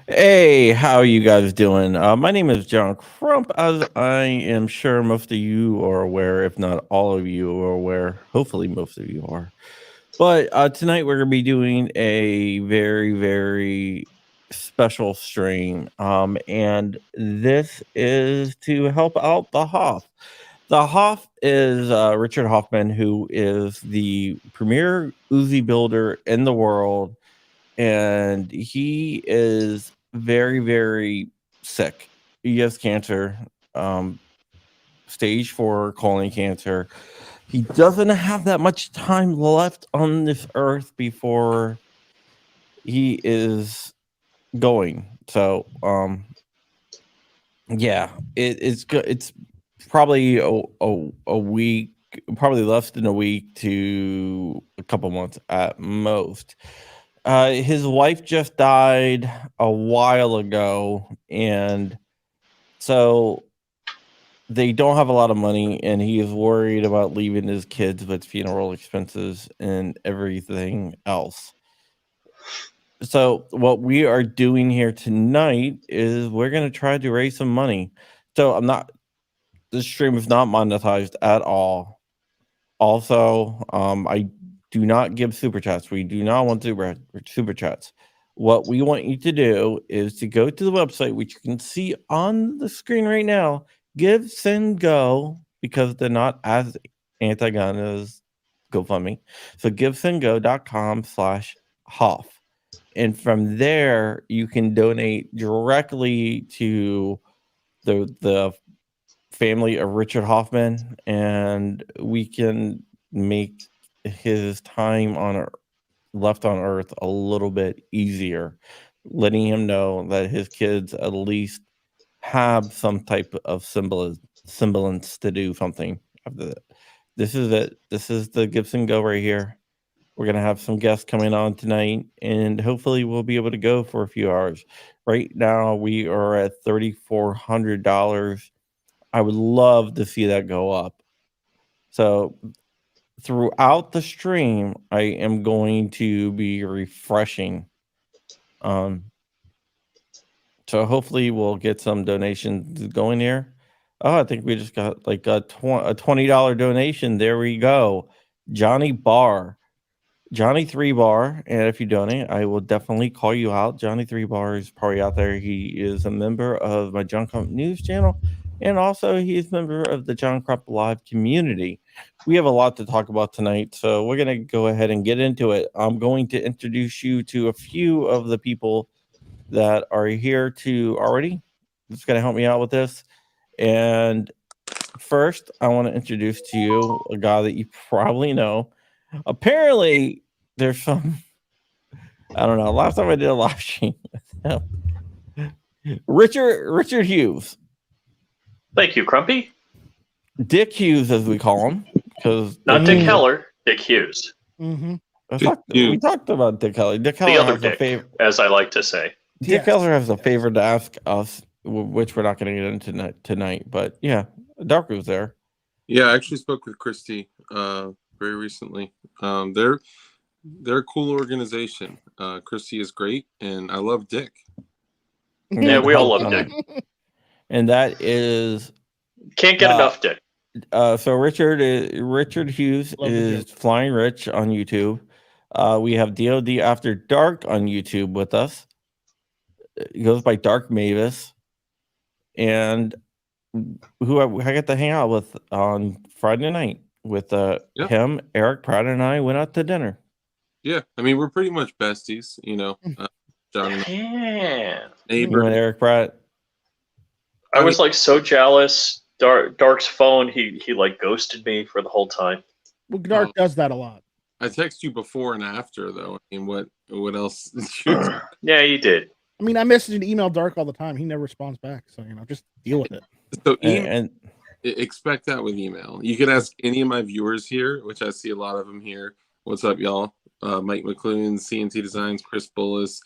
Hey, how you guys doing? My name is John Crump, as I am sure most of you are aware, if not all of you are aware. Hopefully, most of you are. But tonight we're going to be doing a very, very special stream. And this is to help out the Hoff. The Hoff is Richard Hoffman, who is the premier Uzi builder in the world, and he is very, very sick. He has cancer, um, stage 4 colon cancer. He doesn't have that much time left on this earth before he is going. So, yeah, it's good. It's probably a week, probably less than a week to a couple months at most. His wife just died a while ago, and so they don't have a lot of money, and he is worried about leaving his kids with funeral expenses and everything else. So what we are doing here tonight is we're going to try to raise some money. So this stream is not monetized at all. Also, I do not give super chats. We do not want super chats. What we want you to do is to go to the website, which you can see on the screen right now. Give, Send, Go, because they're not as anti-gun as GoFundMe. So givesendgo.com/Hoff. And from there, you can donate directly to the family of Richard Hoffman, and we can make his time left on Earth a little bit easier, letting him know that his kids at least have some type of semblance to do something after that. This is it. This is the Gibson Go right here. We're gonna have some guests coming on tonight, and hopefully we'll be able to go for a few hours. Right now, we are at $3,400. I would love to see that go up. So throughout the stream, I am going to be refreshing. So hopefully we'll get some donations going here. Oh, I think we just got like a $20 donation. There we go. Johnny 3 Bar. And if you donate, I will definitely call you out. Johnny 3 Bar is probably out there. He is a member of my John Crump News channel. And also he is a member of the John Crump Live community. We have a lot to talk about tonight, so we're going to go ahead and get into it. I'm going to introduce you to a few of the people that are here to already. It's going to help me out with this. And first, I want to introduce to you a guy that you probably know. Apparently, there's some, I don't know. Last time I did a live stream with him, Richard Hughes. Thank you, Crumpy. Dick Hughes, as we call him, because not Dick Heller, Dick Hughes. Mm-hmm. We talked about Dick Heller. Dick Heller the other has Dick, a favor, as I like to say. Dick Heller has a favor to ask us, which we're not going to get into tonight. But yeah, Dark was there. Yeah, I actually spoke with Christy very recently. They're a cool organization. Christy is great, and I love Dick. Yeah, we all love Dick. And that is can't get enough Dick. So Richard Hughes is Flying Rich on YouTube. We have DOD After Dark on YouTube with us. He goes by Dark Mavis, and who I got to hang out with on Friday night with him, Eric Pratt, and I went out to dinner. Yeah, I mean we're pretty much besties, you know. John, neighbor, and Eric Pratt. I was like so jealous. Dark's phone, he like ghosted me for the whole time. Well, Dark does that a lot. I text you before and after though. I mean, what else? Yeah, you did. I mean, I message and email Dark all the time. He never responds back, so just deal with it. So and expect that with email. You can ask any of my viewers here, which I see a lot of them here. What's up, y'all? Mike McLuhan, CNC Designs, Chris Bullis,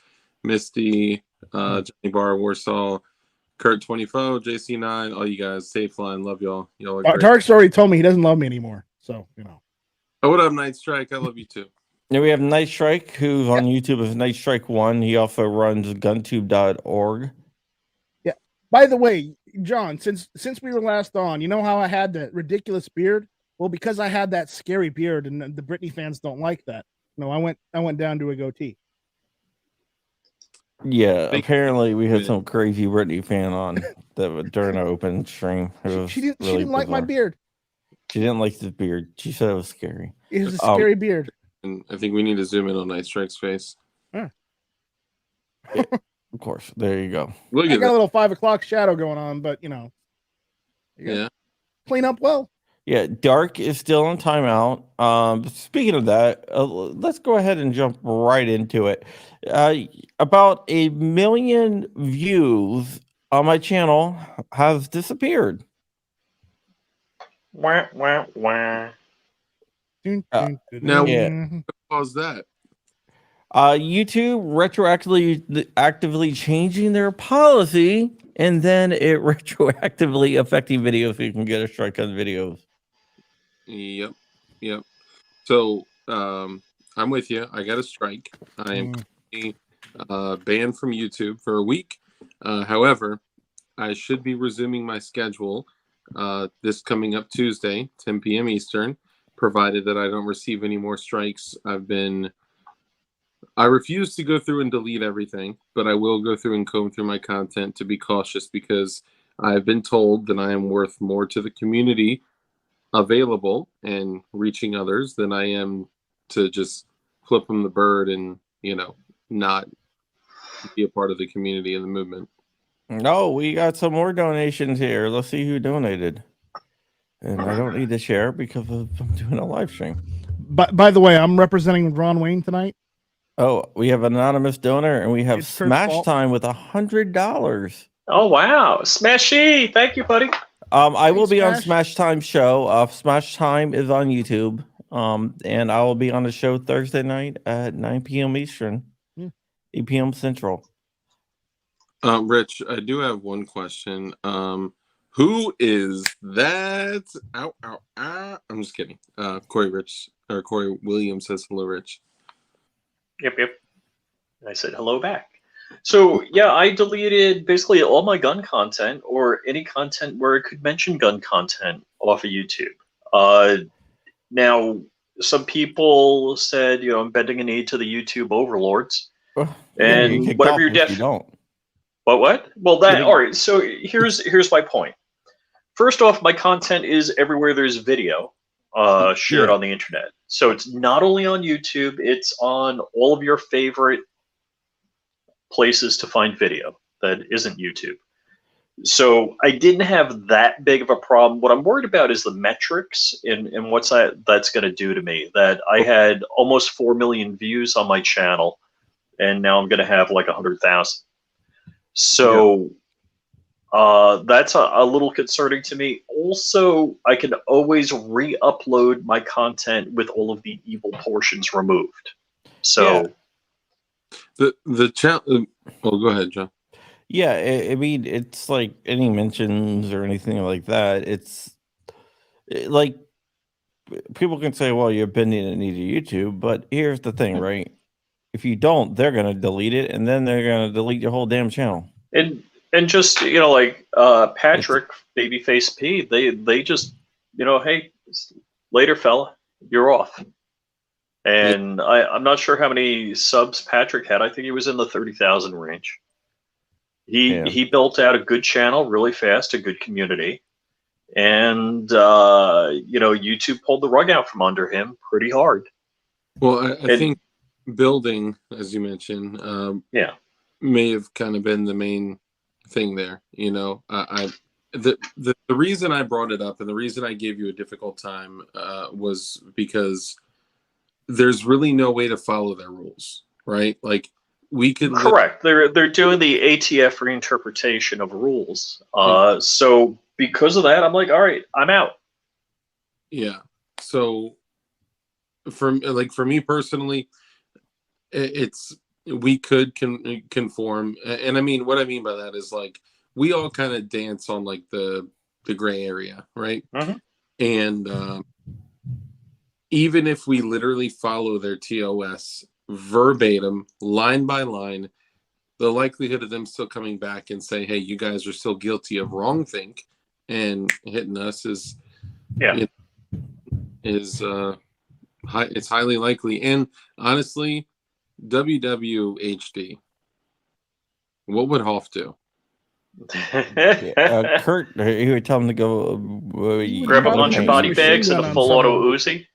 Misty, Johnny Barr, Warsaw, Kurt 24, JC9, all you guys, safe line, love y'all. Y'all are great. Dark's already told me he doesn't love me anymore, so Oh, what up, Night Strike? I love you too. Now we have Night Strike, who's on YouTube as Night Strike 1. He also runs guntube.org. Yeah. By the way, John, since we were last on, you know how I had that ridiculous beard? Well, because I had that scary beard, and the Britney fans don't like that. No, I went down to a goatee. Yeah, apparently we had some crazy Britney fan on during our open stream. She didn't like my beard. She didn't like the beard. She said it was scary. It was a scary beard. And I think we need to zoom in on Night Strike's face. Yeah, of course. There you go. I got a little 5 o'clock shadow going on, but clean up well. Yeah, Dark is still on timeout. Speaking of that, let's go ahead and jump right into it. About 1 million views on my channel has disappeared. Wah, wah, wah. Now, what caused that? YouTube retroactively changing their policy, and then it retroactively affecting videos so you can get a strike on videos. Yep. So I'm with you. I got a strike. I am banned from YouTube for a week. However, I should be resuming my schedule this coming up Tuesday, 10 p.m. Eastern, provided that I don't receive any more strikes. I refuse to go through and delete everything, but I will go through and comb through my content to be cautious, because I've been told that I am worth more to the community available and reaching others than I am to just flip them the bird and, not be a part of the community and the movement. No, we got some more donations here. Let's see who donated. And I don't need to share because I'm doing a live stream. By the way, I'm representing Ron Wayne tonight. Oh, we have an anonymous donor, and we have Smash Time with $100. Oh wow, Smashy! Thank you, buddy. I will be on Smash Time show. Smash Time is on YouTube. And I will be on the show Thursday night at 9 p.m. Eastern, 8 p.m. Central. Rich, I do have one question. Who is that? Ow, ow, ow. I'm just kidding. Corey Williams says hello, Rich. Yep. I said hello back. So yeah, I deleted basically all my gun content, or any content where it could mention gun content, off of YouTube. Now, some people said, I'm bending a knee to the YouTube overlords, and whatever your def. What? Well, that all right. So here's my point. First off, my content is everywhere there's video shared on the internet. So it's not only on YouTube; it's on all of your favorite places to find video that isn't YouTube. So I didn't have that big of a problem. What I'm worried about is the metrics and what's that's going to do to me. That I had almost 4 million views on my channel, and now I'm going to have like 100,000. So that's a little concerning to me. Also, I can always re-upload my content with all of the evil portions removed. So the channel. Well, go ahead, John. Yeah, I mean, it's like any mentions or anything like that. It's like people can say, well, you're bending a knee to YouTube, but here's the thing, right? If you don't, they're going to delete it, and then they're going to delete your whole damn channel. And just, like Patrick, Babyface P, they just, hey, later, fella, you're off. And I'm not sure how many subs Patrick had. I think he was in the 30,000 range. He built out a good channel really fast, a good community. And, YouTube pulled the rug out from under him pretty hard. Well, I think building, as you mentioned, may have kind of been the main thing there. The reason I brought it up and the reason I gave you a difficult time was because there's really no way to follow their rules, right? Like we could correct. They're doing the ATF reinterpretation of rules. So because of that, I'm like, all right, I'm out. Yeah. So for me personally, we could conform, and I mean what I mean by that is like we all kind of dance on like the gray area, right? And even if we literally follow their TOS verbatim, line by line, the likelihood of them still coming back and say, hey, you guys are still guilty of wrongthink and hitting us is it's highly likely. And honestly, WWHD, what would Hoff do? Kurt, you were telling him to go Grab a bunch of body machine bags and gun a on full auto someone. Uzi.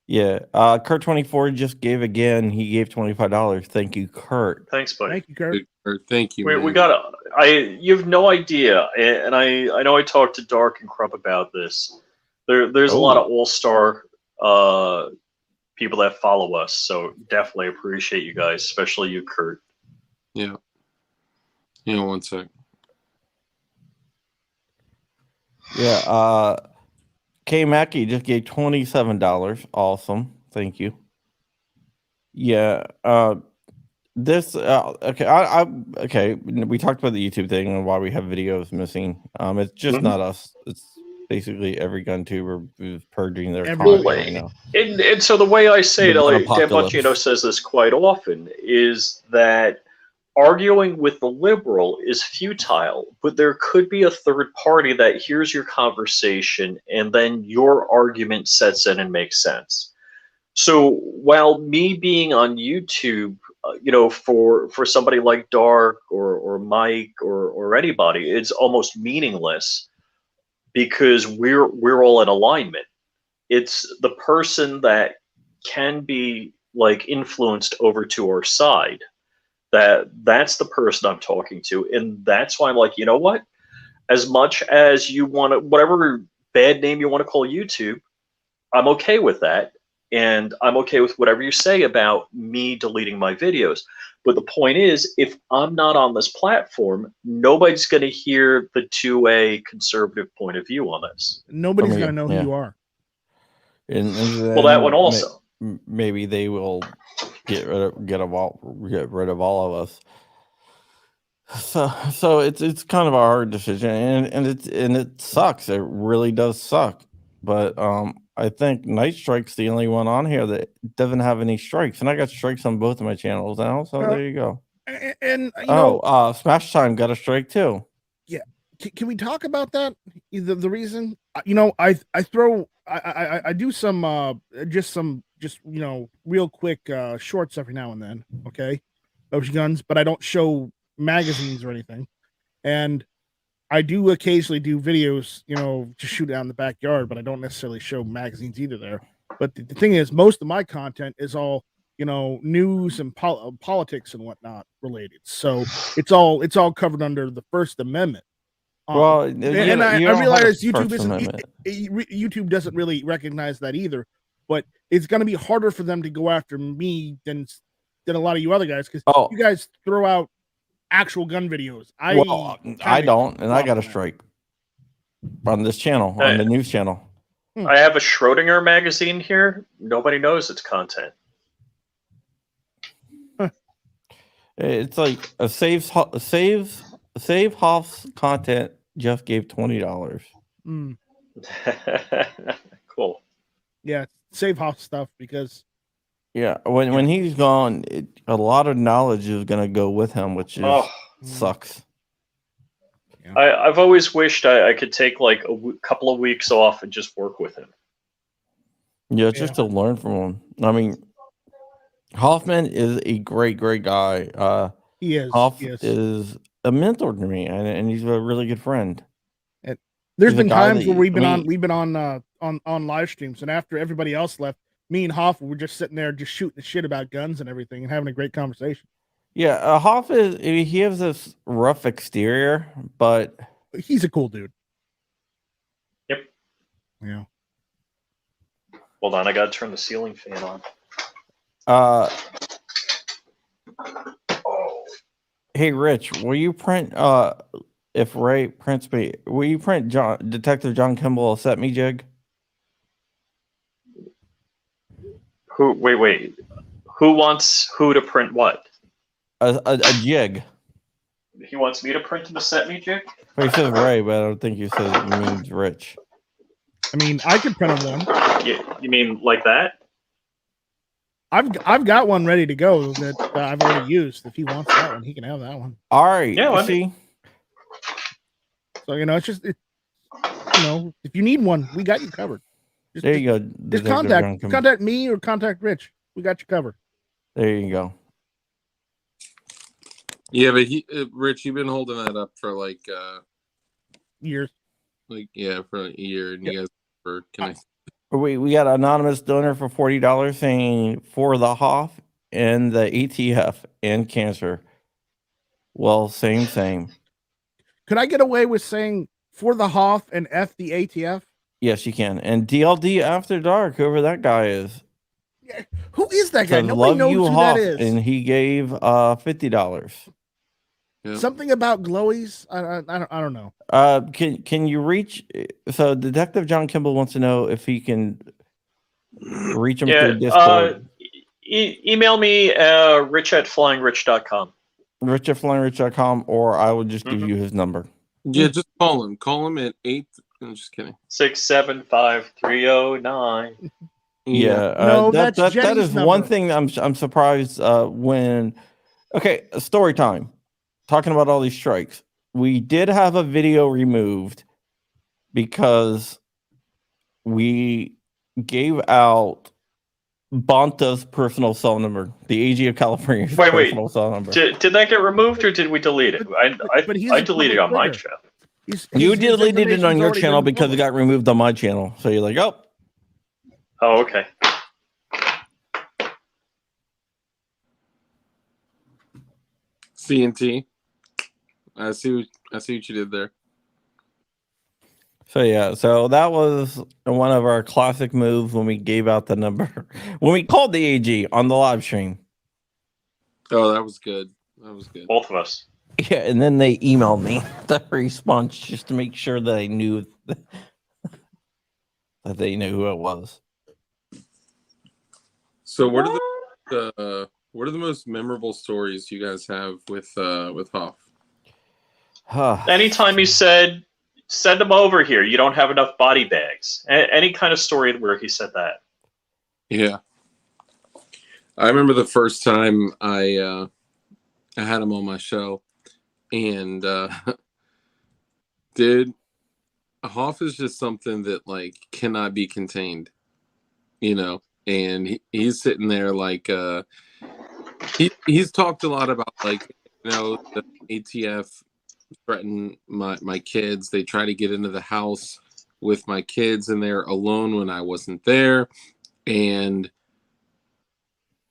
Yeah, Kurt 24 just gave again. He gave $25. Thank you, Kurt. Thanks, buddy. Thank you, Kurt. Thank you. We got. You have no idea, and I know I talked to Dark and Crump about this. There's a lot of all-star people that follow us, so definitely appreciate you guys, especially you, Kurt. Yeah. Yeah, one sec. Yeah, K Mackey just gave $27. Awesome. Thank you. Yeah, this okay. Okay. We talked about the YouTube thing and why we have videos missing. It's just not us. It's basically every gun tuber who's purging their content right now. And so the way I say it, The like Dan apocalypse. Bocchino says this quite often, is that arguing with the liberal is futile, but there could be a third party that hears your conversation and then your argument sets in and makes sense. So while me being on YouTube, for somebody like Dark or Mike or anybody, it's almost meaningless because we're all in alignment. It's the person that can be like influenced over to our side. That's the person I'm talking to, and that's why I'm like, you know what? As much as you want to, whatever bad name you want to call YouTube, I'm okay with that, and I'm okay with whatever you say about me deleting my videos. But the point is, if I'm not on this platform, nobody's going to hear the 2A conservative point of view on this. Nobody's going to know who you are. And well, that one also. Maybe they will get rid of all of us. So it's kind of a hard decision, and it sucks. It really does suck. But I think Night Strike's the only one on here that doesn't have any strikes, and I got strikes on both of my channels now. So there you go. And Smash Time got a strike too. Yeah, can we talk about that? The reason, I do some just real quick shorts every now and then, okay, of guns, but I don't show magazines or anything. And I do occasionally do videos, to shoot out in the backyard, but I don't necessarily show magazines either there. But the thing is, most of my content is all, news and politics and whatnot related. So it's all covered under the First Amendment. Well, and I realize YouTube doesn't really recognize that either. But it's going to be harder for them to go after me than a lot of you other guys, because you guys throw out actual gun videos. I don't, and I got a strike on this channel, on the news channel. I have a Schrodinger magazine here. Nobody knows its content. It's like a save Hoff's content just gave $20. Cool. Yeah, save Hoff stuff, because when he's gone, a lot of knowledge is gonna go with him, which sucks. Yeah. I've always wished I could take like a couple of weeks off and just work with him. Yeah, just to learn from him. I mean, Hoffman is a great guy. He is. Hoff is a mentor to me, and he's a really good friend. And there's been times where we've been on live streams, and after everybody else left, me and Hoff were just sitting there just shooting the shit about guns and everything and having a great conversation. Yeah, Hoff he has this rough exterior, but he's a cool dude. Yep. Yeah. Hold on, I gotta turn the ceiling fan on. Hey Rich, will you print if Ray prints me, will you print Detective John Kimball a set me jig? Wait. Who wants who to print what? A jig. He wants me to print him a set me jig? He says Ray, but I don't think he means Rich. I mean, I could print him one. You mean like that? I've got one ready to go that I've already used. If he wants that one, he can have that one. All right. Yeah, well, See, So it's just if you need one, we got you covered. there you go. Just Detective John Kimball. contact me or contact Rich. We got you covered. There you go. Yeah, but Rich, you've been holding that up for like Years. for a year, and you guys were connected. We got an anonymous donor for $40 saying for the Hoff and the ATF and cancer. Well, same. Could I get away with saying for the Hoff and F the ATF? Yes, you can. And DLD After Dark, whoever that guy is. Yeah. Who is that guy? Says, Nobody love knows you, who Hoff, that is. and he gave $50. Yeah. Something about glowies. I don't know. Can you reach? So Detective John Kimball wants to know if he can reach him through Discord. Email me rich@flyingrich.com. Rich@flyingrich.com, or I will just give you his number. Yeah, just call him. Call him at 8. I'm just kidding. 675-309. Yeah, No, that that's is Jenny's one number. thing I'm surprised when. Okay, story time. Talking about all these strikes, we did have a video removed because we gave out Bonta's personal cell number, the AG of California's Wait. personal cell number. Did that get removed or did we delete it? But he's I a deleted it public on my figure. channel. You His deleted it on information's your already channel been because it published. got removed on my channel. So you're like, oh, Oh, okay. CNT. I see what you did there. so yeah. So that was one of our classic moves when we gave out the number when we called the AG on the live stream. Oh, that was good. Both of us. Yeah, and then they emailed me the response just to make sure that I knew that they knew who it was. So what are the most memorable stories you guys have with Hoff? Anytime he said, "Send them over here. You don't have enough body bags." Any kind of story where he said that. Yeah, I remember the first time I had him on my show, and dude, Hoff is just something that like cannot be contained, and he's sitting there like he's talked a lot about like the ATF threaten my kids. They try to get into the house with my kids and they're alone when I wasn't there, and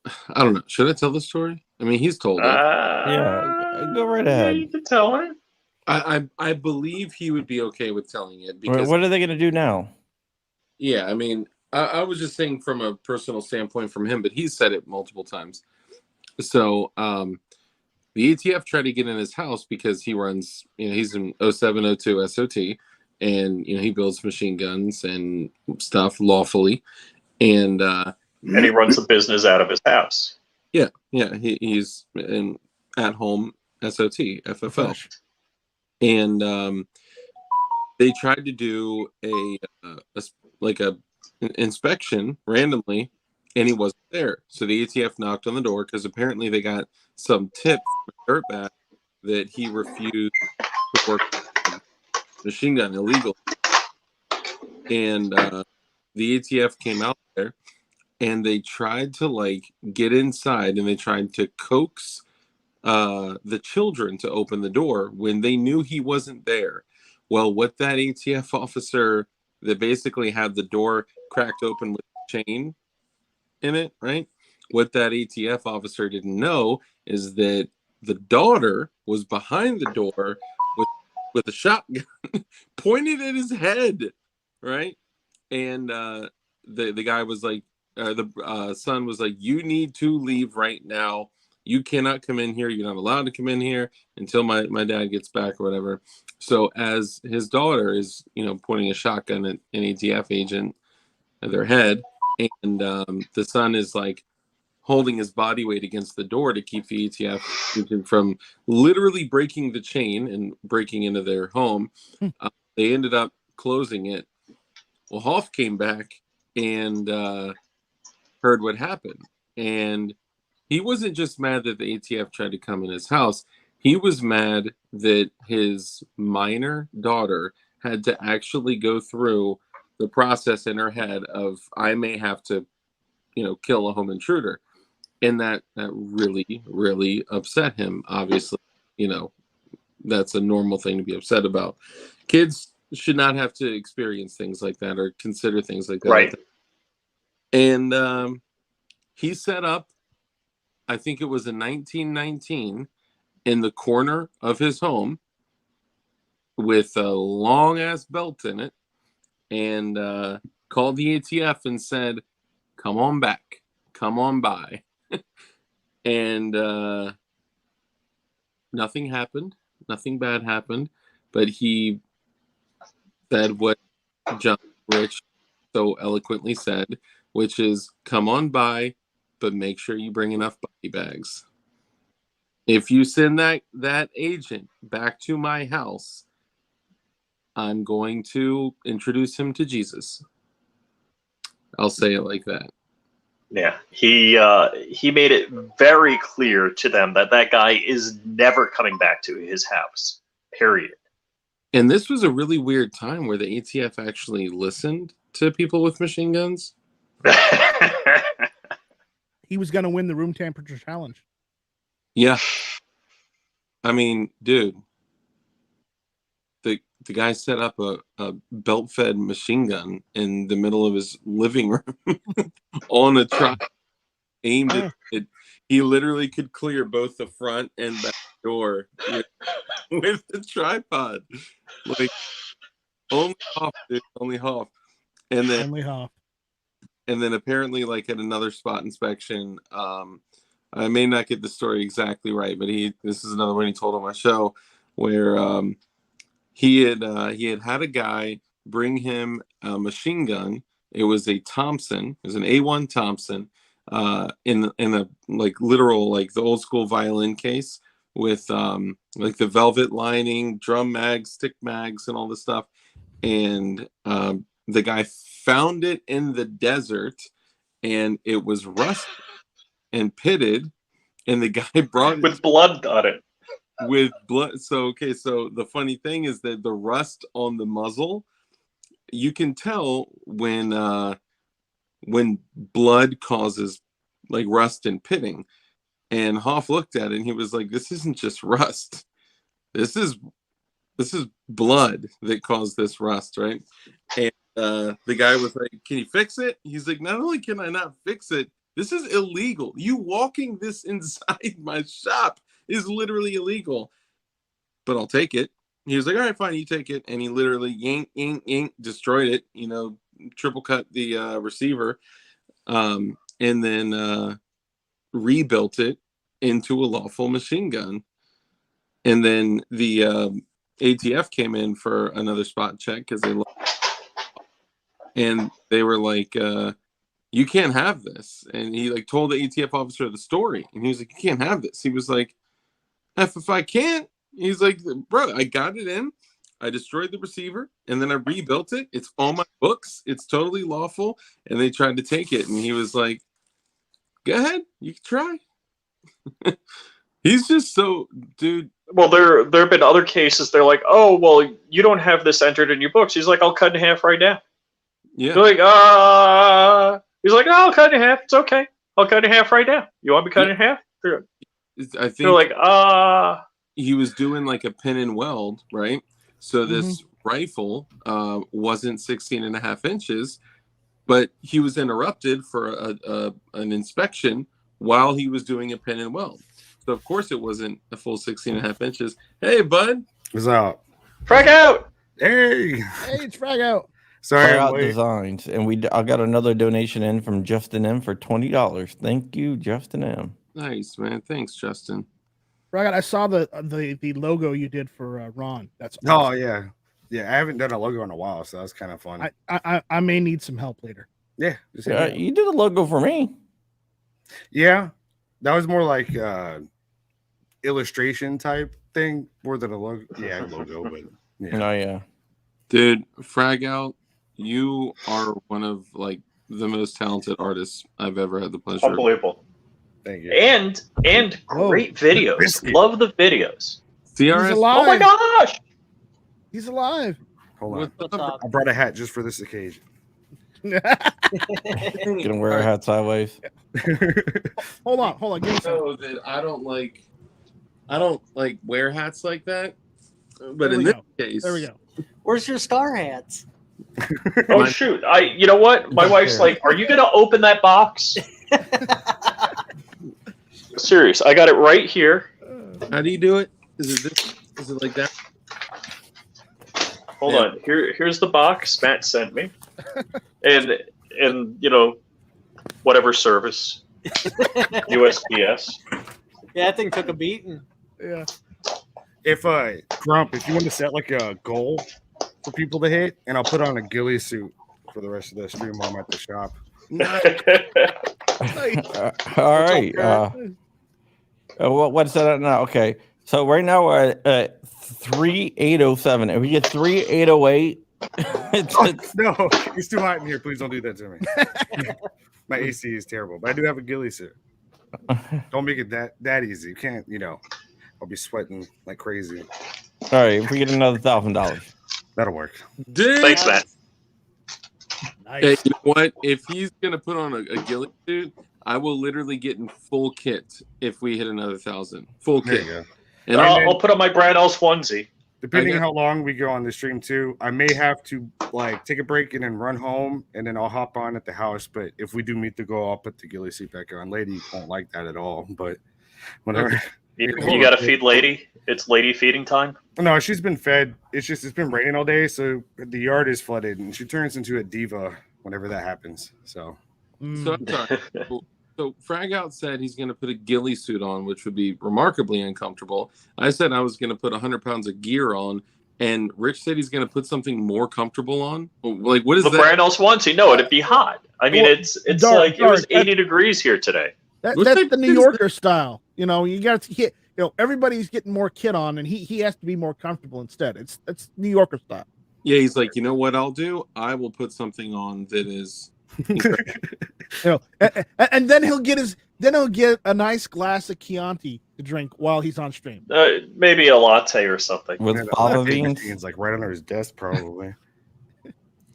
I don't know, should I tell the story? I mean, he's told it. Yeah, go right ahead. You can tell it. I believe he would be okay with telling it because What are they going to do now? yeah, I mean, I was just saying from a personal standpoint from him, but he's said it multiple times. So the ATF tried to get in his house because he runs, he's an 0702 SOT, and he builds machine guns and stuff lawfully, and he runs a business out of his house. Yeah, he's an at-home SOT FFL, and they tried to do a inspection randomly, and he wasn't there. So the ATF knocked on the door because apparently they got some tip from a dirtbag that he refused to work machine gun illegal, and the ATF came out there and they tried to get inside and they tried to coax the children to open the door when they knew he wasn't there. Well, what that ATF officer that basically had the door cracked open with a chain in it, right? What that ATF officer didn't know is that the daughter was behind the door with a shotgun pointed at his head, right? And the guy was like, the son was like, "You need to leave right now. You cannot come in here. You're not allowed to come in here until my dad gets back," or whatever. So as his daughter is, pointing a shotgun at an ATF agent at their head, and the son is like holding his body weight against the door to keep the ATF agent from literally breaking the chain and breaking into their home. They ended up closing it. Well, Hoff came back and heard what happened. And he wasn't just mad that the ATF tried to come in his house. He was mad that his minor daughter had to actually go through the process in her head of, I may have to, kill a home intruder. And that really, really upset him. Obviously, that's a normal thing to be upset about. Kids should not have to experience things like that or consider things like that. Right. And he set up, I think it was in 1919, in the corner of his home with a long ass belt in it, and called the ATF and said, "Come on back, come on by." And nothing happened, nothing bad happened, but he said what John Rich so eloquently said, which is, "Come on by, but make sure you bring enough body bags. If you send that agent back to my house, I'm going to introduce him to Jesus." I'll say it like that. Yeah, he made it very clear to them that guy is never coming back to his house. Period. And this was a really weird time where the ATF actually listened to people with machine guns. He was going to win the room temperature challenge. Yeah. I mean, dude, the guy set up a belt-fed machine gun in the middle of his living room on a truck, aimed at it. He literally could clear both the front and back door with the tripod. Like, only Hoff, dude, only Hoff. And then Only Hoff. And then apparently, like, at another spot inspection, I may not get the story exactly right, but this is another one he told on my show, where he had a guy bring him a machine gun. It was a Thompson. It was an A1 Thompson, in a like literal, like the old school violin case with like the velvet lining, drum mags, stick mags, and all this stuff. And the guy found it in the desert, and it was rusted and pitted, and the guy brought it with blood on it. With blood. So the funny thing is that the rust on the muzzle, you can tell when blood causes like rust and pitting. And Hoff looked at it and he was like, "This isn't just rust. This is blood that caused this rust, right?" And the guy was like, "Can you fix it?" He's like, "Not only can I not fix it, this is illegal. You walking this inside my shop is literally illegal, but I'll take it." He was like, "All right, fine, you take it." And he literally yank, destroyed it, triple cut the receiver, and then rebuilt it into a lawful machine gun. And then the ATF came in for another spot check because they were like, "You can't have this." And he like told the ATF officer the story, and he was like, "You can't have this." He was like, if I can't," he's like, "Bro, I got it in, I destroyed the receiver, and then I rebuilt it. It's on my books. It's totally lawful." And they tried to take it, and he was like, "Go ahead, you can try." He's just so, dude. Well, there have been other cases. They're like, "Oh, well, you don't have this entered in your books." He's like, "I'll cut in half right now." Yeah. They're like, he's like, "Oh, I'll cut in half. It's okay. I'll cut in half right now. You want me to cut in half?" I think they're like, he was doing like a pin and weld, right? So this rifle wasn't 16.5 inches, but he was interrupted for an inspection while he was doing a pin and weld. So of course it wasn't a full 16.5 inches. Hey, bud. What's up? Frag out. Hey, it's Frag out. Sorry, Frag Out Designs, and I got another donation in from Justin M for $20. Thank you, Justin M. Nice, man. Thanks, Justin. Frag out. I saw the logo you did for Ron. That's awesome. Oh yeah. I haven't done a logo in a while, so that's kind of fun. I may need some help later. Yeah, you did a logo for me. Yeah, that was more like illustration type thing more than a logo. Yeah, logo, but yeah. Oh yeah, dude. Frag Out, you are one of like the most talented artists I've ever had the pleasure of. Unbelievable. Thank you. And great videos. Biscuit. Love the videos. CRS. He's alive. Oh my gosh! He's alive. Hold on. What's up? I brought a hat just for this occasion. Gonna wear a hat sideways. Hold on. Give me some. So that I don't like wear hats like that. But There in we this go. case, There we go. Where's your star hats? Oh shoot! You know what? My wife's like, "Are you gonna open that box?" Serious. I got it right here. How do you do it? Is it this? Is it like that? Hold on. Here's the box Matt sent me, and you know, whatever service, USPS. Yeah, that thing took a beating. Yeah. If Grump, if you want to set like a goal for people to hit, and I'll put on a ghillie suit for the rest of the stream while I'm at the shop. All right. What's that at now? Okay. So right now we're at 3807. If we get 3808, No, it's too hot in here. Please don't do that to me. My AC is terrible, but I do have a ghillie suit. Don't make it that easy. You can't, I'll be sweating like crazy. all right. If we get another $1,000, That'll work. Dude. Thanks, Matt. Nice. Hey, you know what? If he's gonna put on a ghillie suit, I will literally get in full kit if we hit another 1,000. Full There kit. you go. And I'll put on my Brad Ellis onesie. Depending I on got- how long we go on the stream too, I may have to like take a break and then run home, and then I'll hop on at the house. But if we do meet the goal, I'll put the ghillie suit back on. Lady won't like that at all, but whatever. You got to feed Lady. It's lady feeding time. No, she's been fed. It's been raining all day, so the yard is flooded, and she turns into a diva whenever that happens. So So I'm sorry. So Frag Out said he's going to put a ghillie suit on, which would be remarkably uncomfortable. I said I was going to put 100 pounds of gear on, and Rich said he's going to put something more comfortable on. Like, what is The that? Brad Ellis onesie. No, it'd be hot. I mean, Well, it's dark, like it was dark. 80 degrees here today. That's What the type of New thing is Yorker style. You got to hit. Everybody's getting more kit on, and he has to be more comfortable instead. That's New Yorker style. Yeah, he's like, you know what I'll do? I will put something on that is. And then he'll get a nice glass of Chianti to drink while he's on stream. Maybe a latte or something. with Yeah, the fava latte beans. machine's like right under his desk, probably.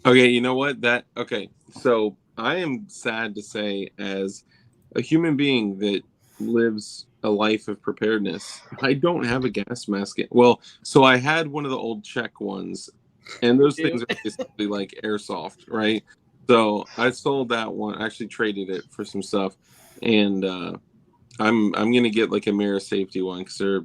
Okay, you know what? Okay. So I am sad to say, as a human being that lives a life of preparedness, I don't have a gas mask. Well, so I had one of the old Czech ones, and those things are basically like airsoft, right? So I sold that one. I actually traded it for some stuff, and I'm gonna get like a mirror safety one because they're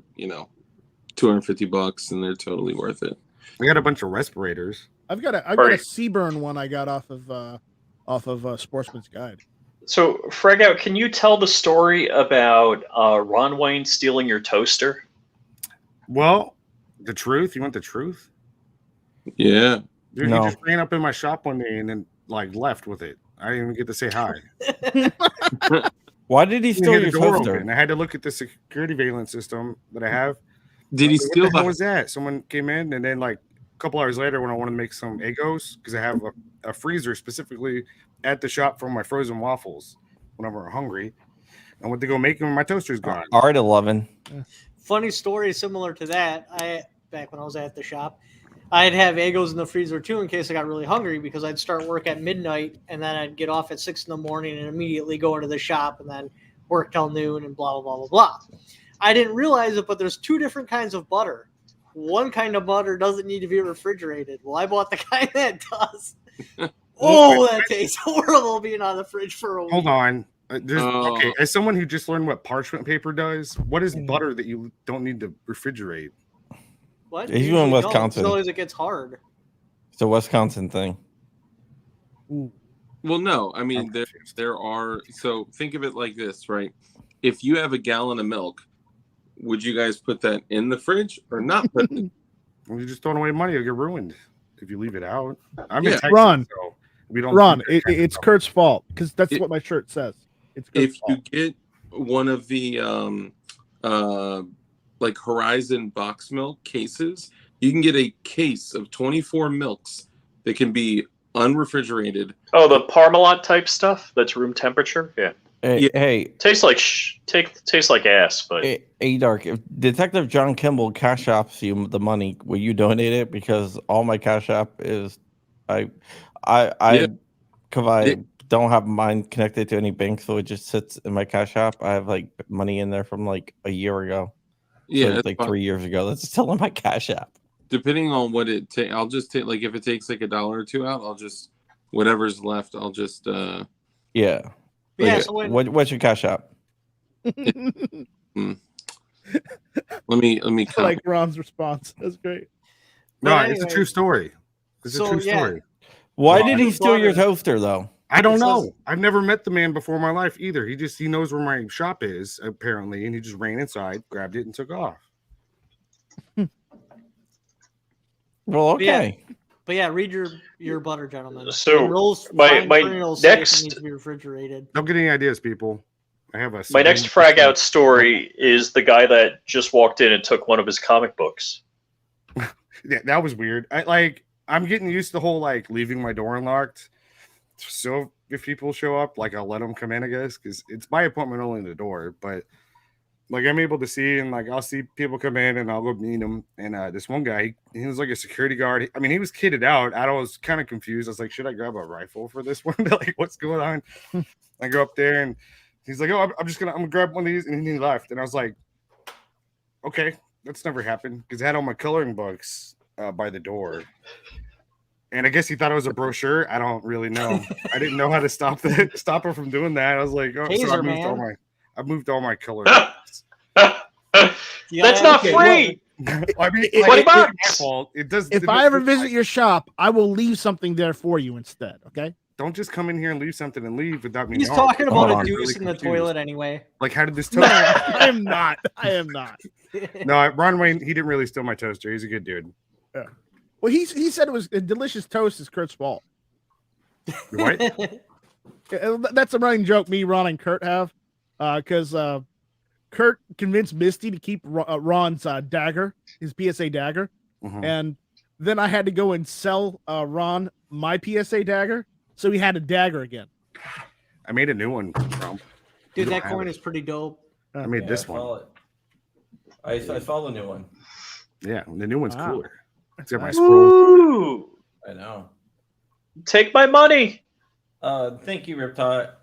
$250 and they're totally worth it. We got a bunch of respirators. I've got a Right. Seaburn one I got off of Sportsman's Guide. So, Frag Out, can you tell the story about Ron Wayne stealing your toaster? Well, the truth. You want the truth? Yeah. Dude, No. he just ran up in my shop one day and then like left with it. I didn't even get to say hi. Why did he He steal had your the door toaster? open. I had to look at the security valence system that I have. Did he What steal the hell the? was that? Someone came in, and then like a couple hours later, when I wanted to make some Egos, because I have a freezer specifically at the shop for my frozen waffles whenever I'm hungry, I went to go make them, and my toaster's gone. All right, 11. Funny story similar to that. Back when I was at the shop, I'd have Egos in the freezer too in case I got really hungry, because I'd start work at midnight and then I'd get off at 6 in the morning and immediately go into the shop and then work till noon and blah, blah, blah, blah, blah. I didn't realize it, but there's 2 different kinds of butter. One kind of butter doesn't need to be refrigerated. Well, I bought the kind that does. Oh, that tastes horrible being on the fridge for a week. Hold on. Oh. Okay, as someone who just learned what parchment paper does, what is butter that you don't need to refrigerate? What? He's Usually in don't, Wisconsin. As long as it gets hard. It's a Wisconsin thing. Well, no. I mean, I'm there confused. are. So think of it like this, right? If you have a gallon of milk, would you guys put that in the fridge or not put it? Well, you're just throwing away money. It'll get ruined if you leave it out. I'm in Yeah. Texas, Run. so we don't. Ron, do that kind of it's stuff. Kurt's fault because that's It- what my shirt says. It's Kurt's If you fault. get one of the like Horizon box milk cases, you can get a case of 24 milks that can be unrefrigerated. Oh, the Parmalat type stuff that's room temperature. Yeah, Hey, tastes like tastes like ass, but hey, Dark. If Detective John Kimball cash apps you the money, will you donate it? Because all my cash app is, I Yeah. don't have mine connected to any bank, so it just sits in my cash app. I have like money in there from like a year ago. Yeah, So it's like 3 years ago. That's still in my cash app. depending on what it takes, I'll just take, like, if it takes like $1 or $2 out, I'll just, whatever's left, I'll just Yeah. Yeah, Like, so when, what's your cash app? let me I like Ron's response. That's great. No, But it's a anyway, true story. It's so, a true yeah. story. Why Well, did he your steal your brother- toaster though? I don't It know. says- I've never met the man before in my life either. He knows where my shop is apparently, and he just ran inside, grabbed it, and took off. Well, But yeah. okay. But yeah, read your butter, gentlemen. So, When Rolls my find kernels say next- it needs to be refrigerated. Don't get any ideas, people. I have a my next frag out story is the guy that just walked in and took one of his comic books. Yeah, that was weird. I'm getting used to the whole like leaving my door unlocked. So if people show up, like I'll let them come in, I guess, because it's my appointment only in the door. But like I'm able to see, and like I'll see people come in, and I'll go meet them. And this one guy, he was like a security guard. I mean, he was kitted out. I was kind of confused. I was like, should I grab a rifle for this one? Like, what's going on? I go up there, and he's like, oh, I'm gonna grab one of these, and he left. And I was like, okay, that's never happened because I had all my coloring books by the door. And I guess he thought it was a brochure. I don't really know. I didn't know how to stop him from doing that. I was like, oh, so Taser, I moved all my color. Yeah, That's not okay, free. I mean, If- like, $20. it's my fault. It does. If I ever visit your shop, I will leave something there for you instead. Okay. don't just come in here and leave something and leave without me. He's knowing. talking Hold about on. a deuce Really in the confused. toilet anyway. Like, how did this No, toast? I am not. I am not. No, Ron Wayne, he didn't really steal my toaster. He's a good dude. Well, he said it was a delicious toast. Is Kurt's fault. What? That's a running joke me, Ron, and Kurt have, because Kurt convinced Misty to keep Ron's dagger, his PSA dagger, Mhm. and then I had to go and sell Ron my PSA dagger, so he had a dagger again. I made a new one. Trump. Dude, don't that have coin it. is pretty dope. I made this one. I saw the new one. Yeah, the new one's Wow. cooler. It's got my scroll. Ooh, I know. take my money. Thank you, Riptide.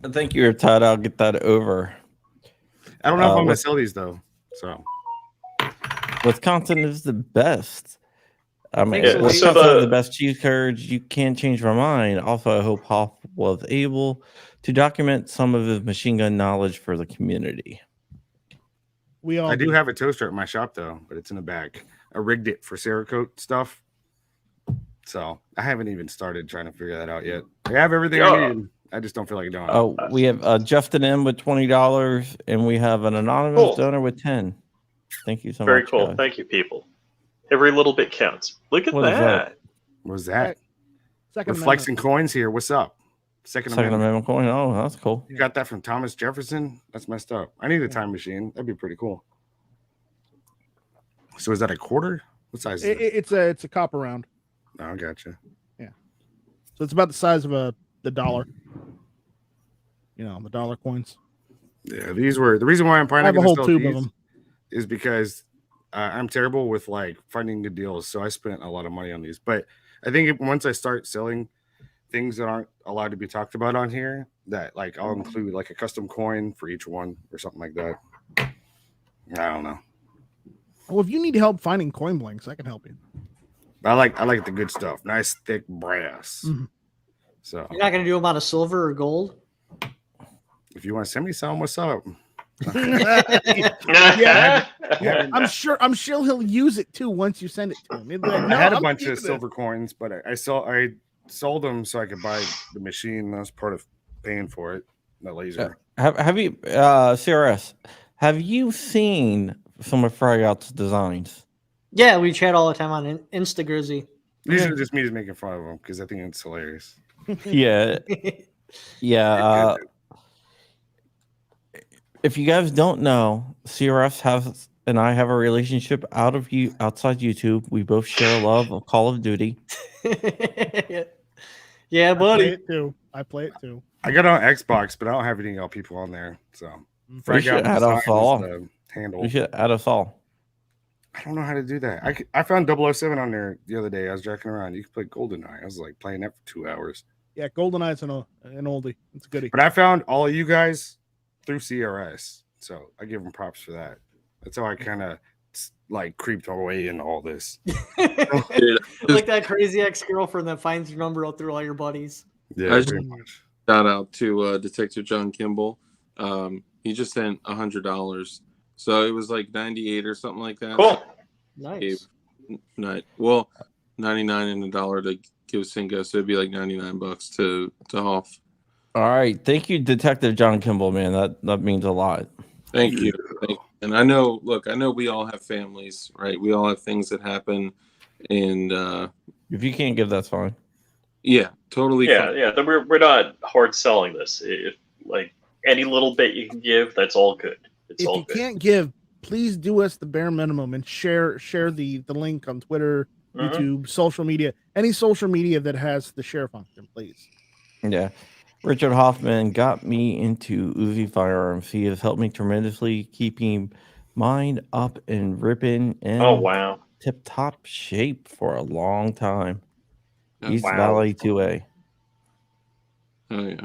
Thank you, Riptide. I'll get that over. I don't know if I'm gonna what- sell these though. So Wisconsin is the best. I mean, Yeah, so Wisconsin the- has the best cheese curds. You can't change my mind. Also, I hope Hoff was able to document some of his machine gun knowledge for the community. We all I do have a toaster at my shop though, but it's in a bag. I rigged it for Cerakote stuff. So I haven't even started trying to figure that out yet. I have everything I Yeah. need. I just don't feel like doing it. Oh, we have Justin M with $20, and we have an anonymous Cool. donor with 10. Thank you so Very much. cool. guys. Thank you, people. Every little bit counts. Look at What is that. that? What was that? Second We're flexing coins here. What's up? Second Second Amendment. Amendment coin. Oh, that's cool. You got that from Thomas Jefferson? That's messed up. I need a time machine. That'd be pretty cool. So is that a quarter? What size is it? it's a copper round, Oh, I gotcha. so it's about the size of the dollar. You know, the dollar coins. Yeah, these were the reason why I'm I probably have not a going whole to sell tube these of them. is because I'm terrible with like finding good deals. So I spent a lot of money on these. But I think once I start selling things that aren't allowed to be talked about on here, that like I'll include like a custom coin for each one or something like that. I don't know. Well, if you need help finding coin blanks, I can help you. But I like the good stuff. Nice thick brass. Mhm. So You're not going to do them out of silver or gold? if you want to send me some, what's up? Yeah. I'm sure he'll use it too once you send it to him. He'll be like, I "No, had a I'm bunch keeping of this." silver coins, but I sold them so I could buy the machine. That was part of paying for it. The laser. Have you, CRS, have you seen some of Fryout's designs? Yeah, we chat all the time on Instagrizzy. Usually just me just making fun of them because I think it's hilarious. Yeah. Yeah. If you guys don't know, CRS has and I have a relationship outside YouTube. We both share a love of Call of Duty. Yeah, I play buddy. it too. I play it too. I got on Xbox, but I don't have any y'all people on there. So We Frag should out add design us is all. the handle. We should add us all. I don't know how to do that. I found 007 on there the other day. I was jacking around. You can play GoldenEye. I was like playing that for 2 hours. Yeah, GoldenEye's an oldie. It's a goodie. But I found all of you guys through CRS. So I give them props for that. That's how I kind of like creeped our way into all this. Like that crazy ex-girlfriend that finds your number out through all your buddies. Yeah, I pretty much. Shout out to Detective John Kimball. He just sent $100, so it was like 98 or something like that. Cool. Nice. Well, 99 and $1 to give Cinco, so it'd be like $99 to Hoff. All right. Thank you, Detective John Kimball, man. That means a lot. Thank you. And I know we all have families, right? We all have things that happen, and If you can't give, that's fine. yeah, totally. Yeah, fine. yeah. We're not hard selling this. If like any little bit you can give, that's all good. It's If all you good. can't give, please do us the bare minimum and share the link on Twitter, Mhm. YouTube, social media, any social media that has the share function, please. Yeah. Richard Hoffman got me into Uzi Firearms. He has helped me tremendously, keeping mine up and ripping in Oh wow. tip-top shape for a long time. Oh, East wow. Valley 2A. Oh yeah.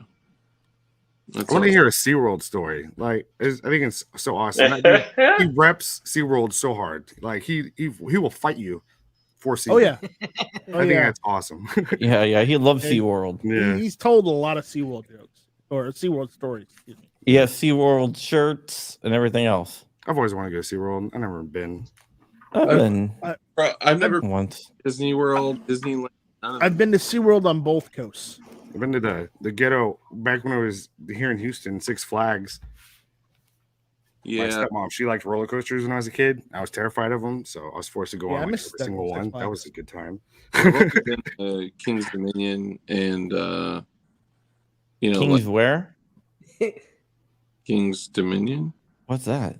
That's I want to awesome. hear a SeaWorld story. Like, I think it's so awesome. That dude, he reps SeaWorld so hard. Like, he will fight you for SeaWorld. Oh yeah, I think that's awesome. Yeah. He loves Hey, SeaWorld. Yeah. he's told a lot of SeaWorld jokes or SeaWorld stories. Excuse me. He has SeaWorld shirts and everything else. I've always wanted to go to SeaWorld. I've never been. I've been Bro, I've never once. Disney World, Disneyland. none of I've been to SeaWorld on both coasts. I've been to the ghetto back when I was here in Houston, Six Flags. them. My Yeah, stepmom, she liked roller coasters when I was a kid. I was terrified of them, so I was forced to go Yeah, I on like miss every that single Six one. Flags. That was a good time. I've also been to King's Dominion and like Kings where? King's Dominion. What's that?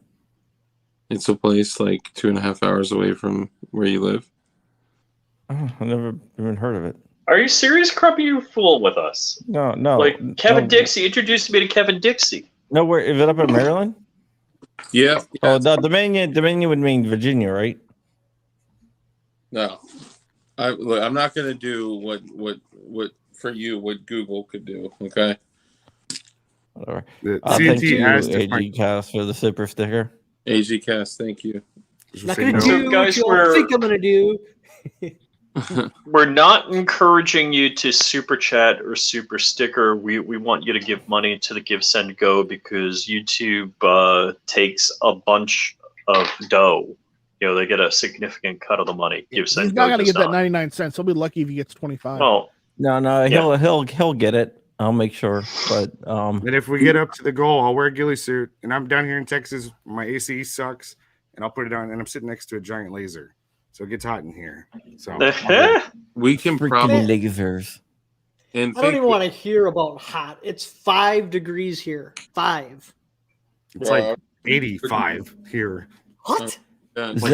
It's a place like 2.5 hours away from where you live. Oh, I've never even heard of it. Are you serious, Crump? You fooling with us? No. Like Kevin no, Dixie introduced me to Kevin Dixie. No, where is it up in Maryland? Yeah. Oh, the Dominion would mean Virginia, right? No. I'm not gonna do what for you what Google could do. Okay. Whatever. The Thank you, CNT asked if my AG Cast, for the super sticker. AG Cast, thank you. Not say gonna no. So, do guys, what you we're- think I'm gonna do. We're not encouraging you to super chat or super sticker. We want you to give money to the Give Send Go because YouTube takes a bunch of dough. You know, they get a significant cut of the money. Give He's Send not Go gonna does get that not. 99 cents. He'll be lucky if he gets 25. Well, No, Yeah. he'll get it. I'll make sure. But And if we get up to the goal, I'll wear a ghillie suit. And I'm down here in Texas. My AC sucks, and I'll put it on. And I'm sitting next to a giant laser, so it gets hot in here. So We can freaking probably lasers. and I don't think even want to hear about hot. It's 5 degrees here. 5. it's like 85 here. What? uh, Like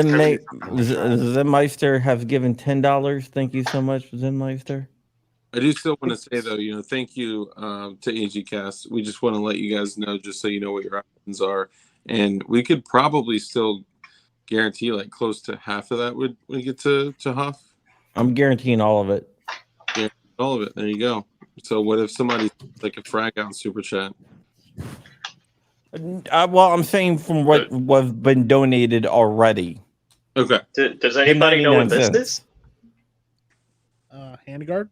Zenmeister have given $10. Thank you so much, Zenmeister. I do still want to say though, thank you to AG Cast. We just want to let you guys know, just so you know what your options are, and we could probably still guarantee like close to half of that would get to Hoff. I'm guaranteeing all of it. All of it. There you go. So what if somebody like a frag out super chat? Well, I'm saying from what was been donated already. Okay. does anybody know what this 99 is? Handguard.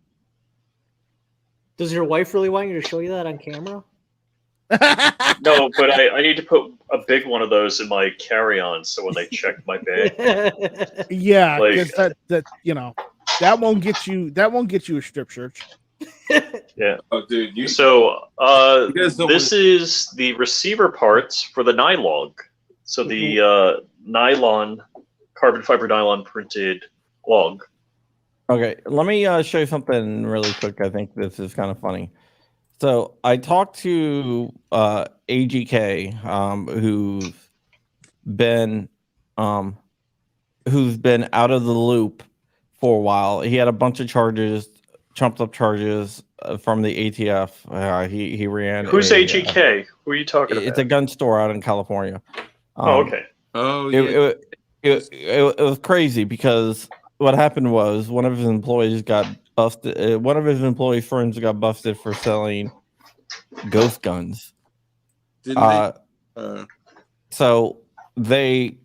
Does your wife really want you to show you that on camera? No, but I need to put a big one of those in my carry-on so when they check my bag. Yeah, Like- because that won't get you a strip search. Yeah. Oh, dude, So you guys don't this is the receiver parts for the nylon. So the nylon, carbon fiber nylon printed log. Okay, let me show you something really quick. I think this is kind of funny. So I talked to AGK, who's been out of the loop for a while. He had a bunch of charges trumped up charges from the ATF. He ran. Who's AGK? Who are you talking about? It's a gun store out in California. Oh, okay. Oh, yeah. It was crazy because what happened was one of his employees got busted. One of his employee firms got busted for selling ghost guns. So they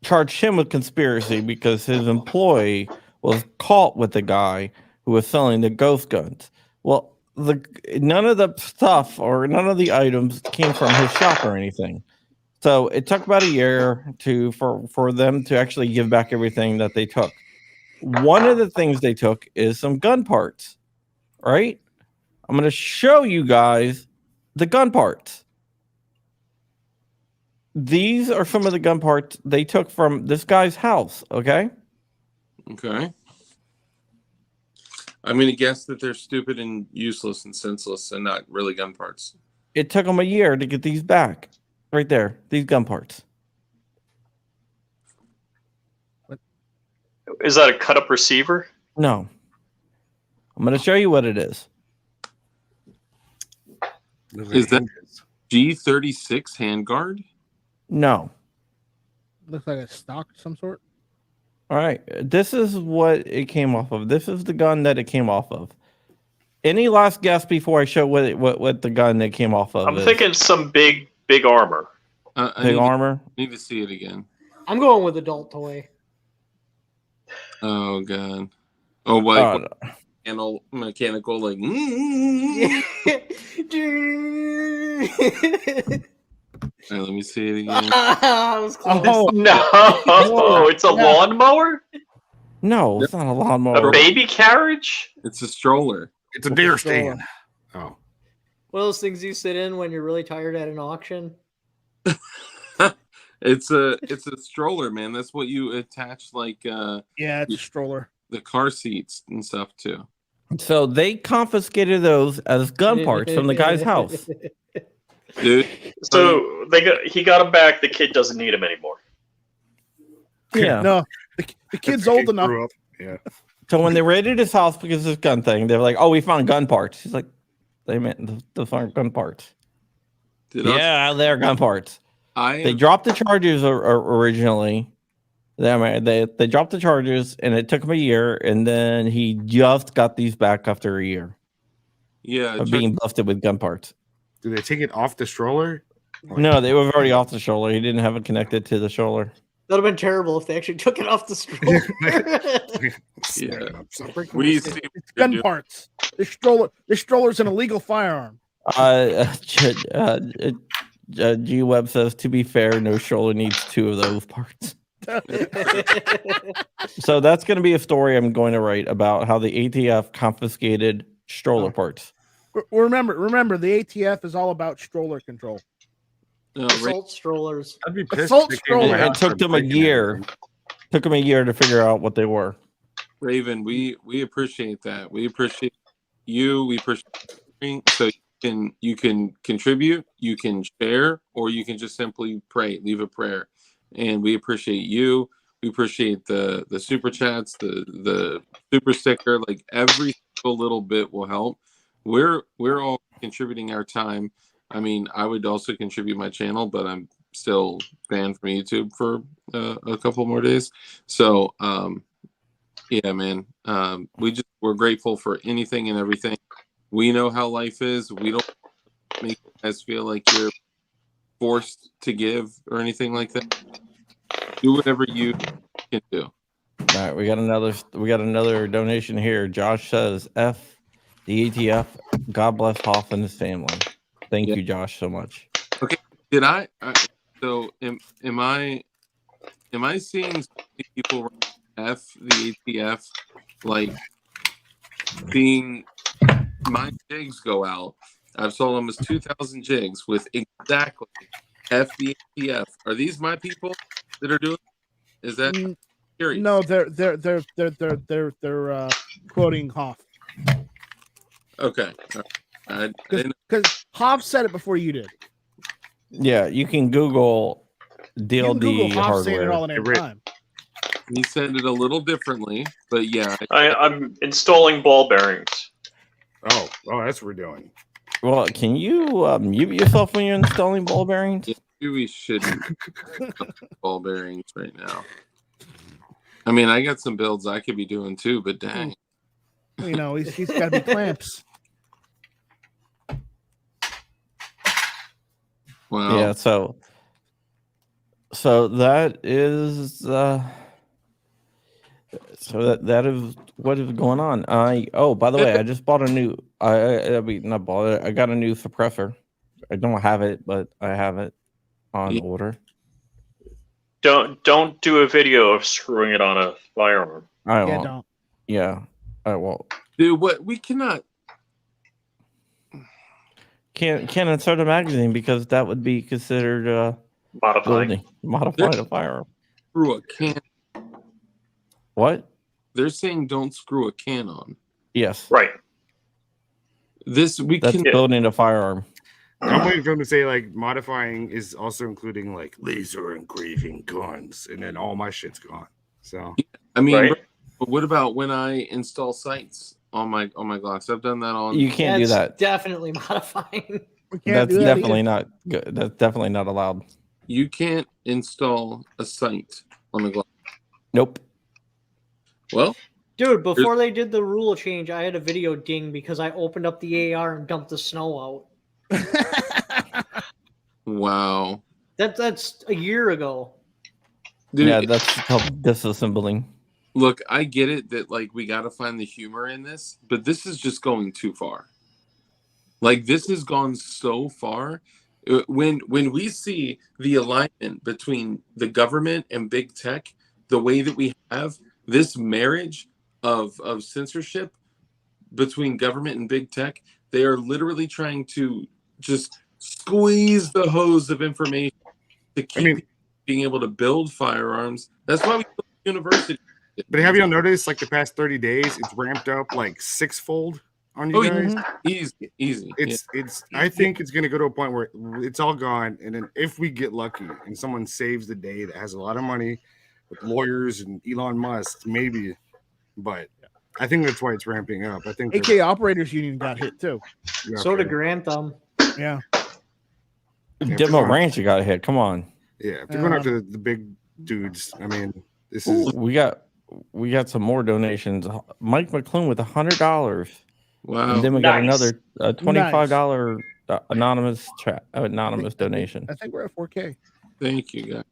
charged him with conspiracy because his employee was caught with the guy who was selling the ghost guns. Well, none of the stuff or none of the items came from his shop or anything. So it took about a year for them to actually give back everything that they took. One of the things they took is some gun parts, right? I'm going to show you guys the gun parts. These are some of the gun parts they took from this guy's house, okay? Okay. I'm going to guess that they're stupid and useless and senseless and not really gun parts. It took them a year to get these back. Right there, these gun parts. Is that a cut-up receiver? No. I'm going to show you what it is. Is that G36 handguard? No. Looks like a stock of some sort. All right. This is what it came off of. This is the gun that it came off of. Any last guess before I show what the gun that came off of I'm is? thinking some big armor. Big armor? Need to see it again. I'm going with adult toy. Oh, God. Oh, like mechanical, like... All right, let me see it again. I was close. Oh, No, it's a lawnmower? No, it's not a lawnmower. A baby carriage? It's a stroller. It's a deer stand. Oh. One of those things you sit in when you're really tired at an auction. It's a stroller, man. That's what you attach, like yeah, it's a stroller. The car seats and stuff too. So they confiscated those as gun parts from the guy's house. Dude. So he got them back. The kid doesn't need them anymore. Yeah. No, the kid's old enough. Grew up. Yeah. So when they raided his house because of this gun thing, they're like, "Oh, we found gun parts." He's like, "They meant the found gun parts." Yeah, they're gun parts. They dropped the charges originally. They dropped the charges, and it took him a year, and then he just got these back after a year. Yeah, of being busted with gun parts. Do they take it off the stroller? No, they were already off the stroller. He didn't have it connected to the stroller. That would have been terrible if they actually took it off the stroller. Yeah. We see It's gun parts. This stroller's an illegal firearm. G Web says, to be fair, no stroller needs two of those parts. So that's going to be a story I'm going to write about how the ATF confiscated stroller parts. Remember, the ATF is all about stroller control. Assault strollers. I'd be pissed. Assault if they came to my stroller. It house took and them a breaking year. everything. Took them a year to figure out what they were. Raven, we appreciate that. We appreciate you. We appreciate so you can contribute, you can share, or you can just simply pray, leave a prayer. And we appreciate you. We appreciate the super chats, the super sticker. Like every single little bit will help. We're all contributing our time. I mean, I would also contribute my channel, but I'm still banned from YouTube for a couple more days. So, yeah, man, we're grateful for anything and everything. We know how life is. We don't make you guys feel like you're forced to give or anything like that. Do whatever you can do. All right, we got another donation here. Josh says, "F the ATF. God bless Hoff and his family." Thank you, Josh, so much. Okay, did I? So am I seeing people write F the ATF, like seeing my jigs go out? I've sold almost 2,000 jigs with exactly F the ATF. Are these my people that are doing? Is that curious? No, they're quoting Hoff. Okay. Because Hoff said it before you did. Yeah, you can Google You can DLD Google Hoff saying it hardware. all in time. He said it a little differently, but yeah. I'm installing ball bearings. Oh, that's what we're doing. Well, can you mute yourself when you're installing ball bearings? Maybe we shouldn't ball bearings right now. I mean, I got some builds I could be doing too, but dang. You know, he's got to be clamps. Wow. Yeah, so that is that is what is going on. By the way, I just bought a new not bought it. I got a new suppressor. I don't have it, but I have it on order. Don't do a video of screwing it on a firearm. I Yeah, won't. don't. Yeah, I won't. Dude, what we cannot Can't insert a magazine because that would be considered Modifying. modifying a firearm. screw a can. What? They're saying don't screw a can on. Yes. Right. This we That's can building a firearm. I'm waiting for him to say like modifying is also including like laser engraving guns, and then all my shit's gone. So I mean, Right. but what about when I install sights on my Glocks? I've done that on. You can't do That's that. definitely modifying. We can't That's do that definitely either. not good. That's definitely not allowed. You can't install a sight on the Glock. Nope. Well, Dude, before they did the rule change, I had a video ding because I opened up the AR and dumped the snow out. wow, That's a year ago. dude. Yeah, that's called disassembling. Look, I get it that like we got to find the humor in this, but this is just going too far. Like this has gone so far. When we see the alignment between the government and big tech, the way that we have this marriage of censorship between government and big tech, they are literally trying to just squeeze the hose of information to keep being able to build firearms. That's why we built the university. but have you noticed like the past 30 days it's ramped up like sixfold on you guys? Easy. It's I think it's gonna go to a point where it's all gone, and then if we get lucky and someone saves the day that has a lot of money with lawyers and Elon Musk, maybe, but I think that's why it's ramping up. I think AK Operators Union got hit too. So did Grantham. Yeah. Demo Ranch, you got hit. Come on. Yeah, if you're going after the big dudes, I mean, this is We got some more donations. Mike McClune with $100. Wow. And then we got Nice. another $25 anonymous donation. I think we're at 4K. Thank you, guys.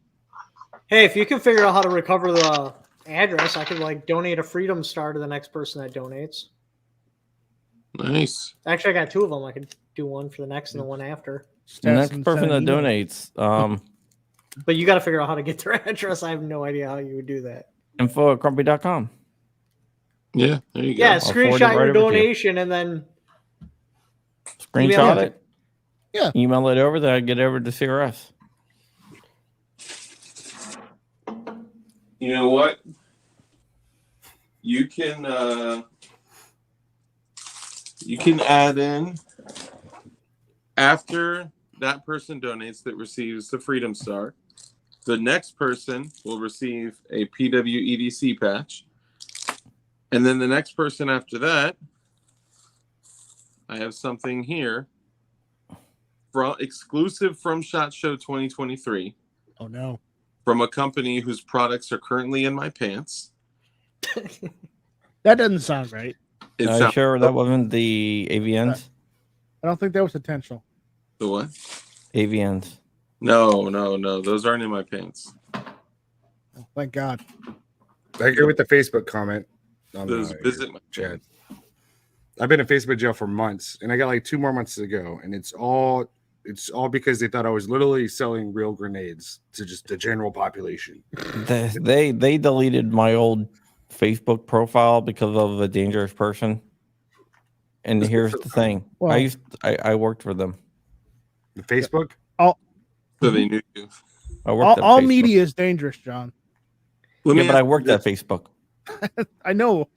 Hey, if you can figure out how to recover the address, I could like donate a Freedom Star to the next person that donates. Nice. Actually, I got two of them. I could do one for the next and the one after. The next person that donates, But you got to figure out how to get their address. I have no idea how you would do that. info@crumpy.com. Yeah, there you go. Yeah, forward it screenshot right your over to you. donation and then Screenshot Email it. Yeah. Email it over, then I get over to CRS. You know what? You can add in after that person donates that receives the Freedom Star. The next person will receive a PWEDC patch. And then the next person after that, I have something here exclusive from SHOT Show 2023 Oh no. from a company whose products are currently in my pants. That doesn't sound right. It Are you sounds sure that wasn't the AVNs? I don't think that was intentional. the what? AVNs. No. Those aren't in my pants. Oh, thank God. I agree with the Facebook comment on Those the visit my chat. I've been in Facebook jail for months, and I got like 2 more months to go, and it's all because they thought I was literally selling real grenades to just the general population. They deleted my old Facebook profile because of a dangerous person. And here's the thing. Well- I worked for them. The Facebook? So they knew you. I worked All at Facebook. media is dangerous, John. Let Yeah, me but I ask worked you at this. Facebook. I know.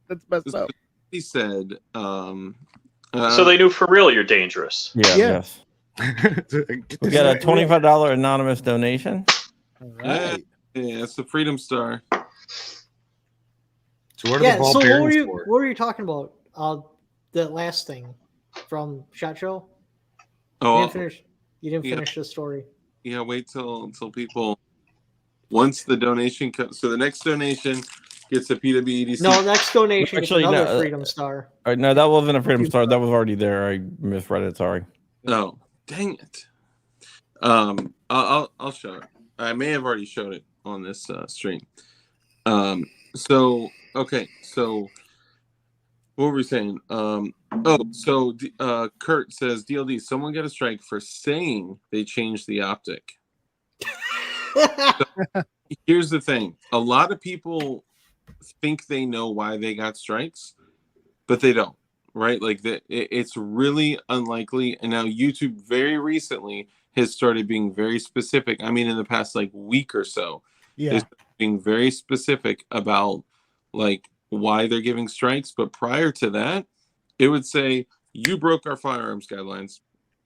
That's messed up. He said, So they knew for real you're dangerous. Yeah. Yeah. Yes. We got a $25 anonymous donation. All right. Yeah, it's the Freedom Star. So what are Yeah. the ball So bearings for? what were you talking about? The last thing from SHOT Show. Oh, You didn't finish the story. Yeah, wait till people. Once the donation comes, so the next donation gets a PWEDC. No, next donation gets Actually, another no, Freedom Star. No, that wasn't a Freedom Star. That was already there. I misread it. Sorry. Oh, dang it. I'll show it. I may have already showed it on this stream. So what were we saying? Kurt says, DLD, someone got a strike for saying they changed the optic. Here's the thing. A lot of people think they know why they got strikes, but they don't, right? Like it's really unlikely. And now YouTube very recently has started being very specific. I mean, in the past like week or so, being very specific about like why they're giving strikes. But prior to that, it would say, you broke our firearms guidelines.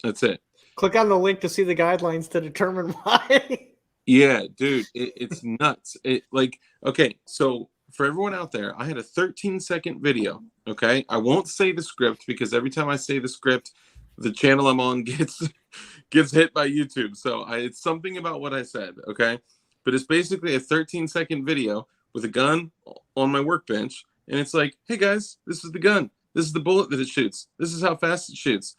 That's it. Click on the link to see the guidelines to determine why. Yeah, dude, it's nuts. Okay, so for everyone out there, I had a 13-second video, okay? I won't say the script because every time I say the script, the channel I'm on gets hit by YouTube. So it's something about what I said, okay? But it's basically a 13-second video with a gun on my workbench, and it's like, hey guys, this is the gun. This is the bullet that it shoots. This is how fast it shoots.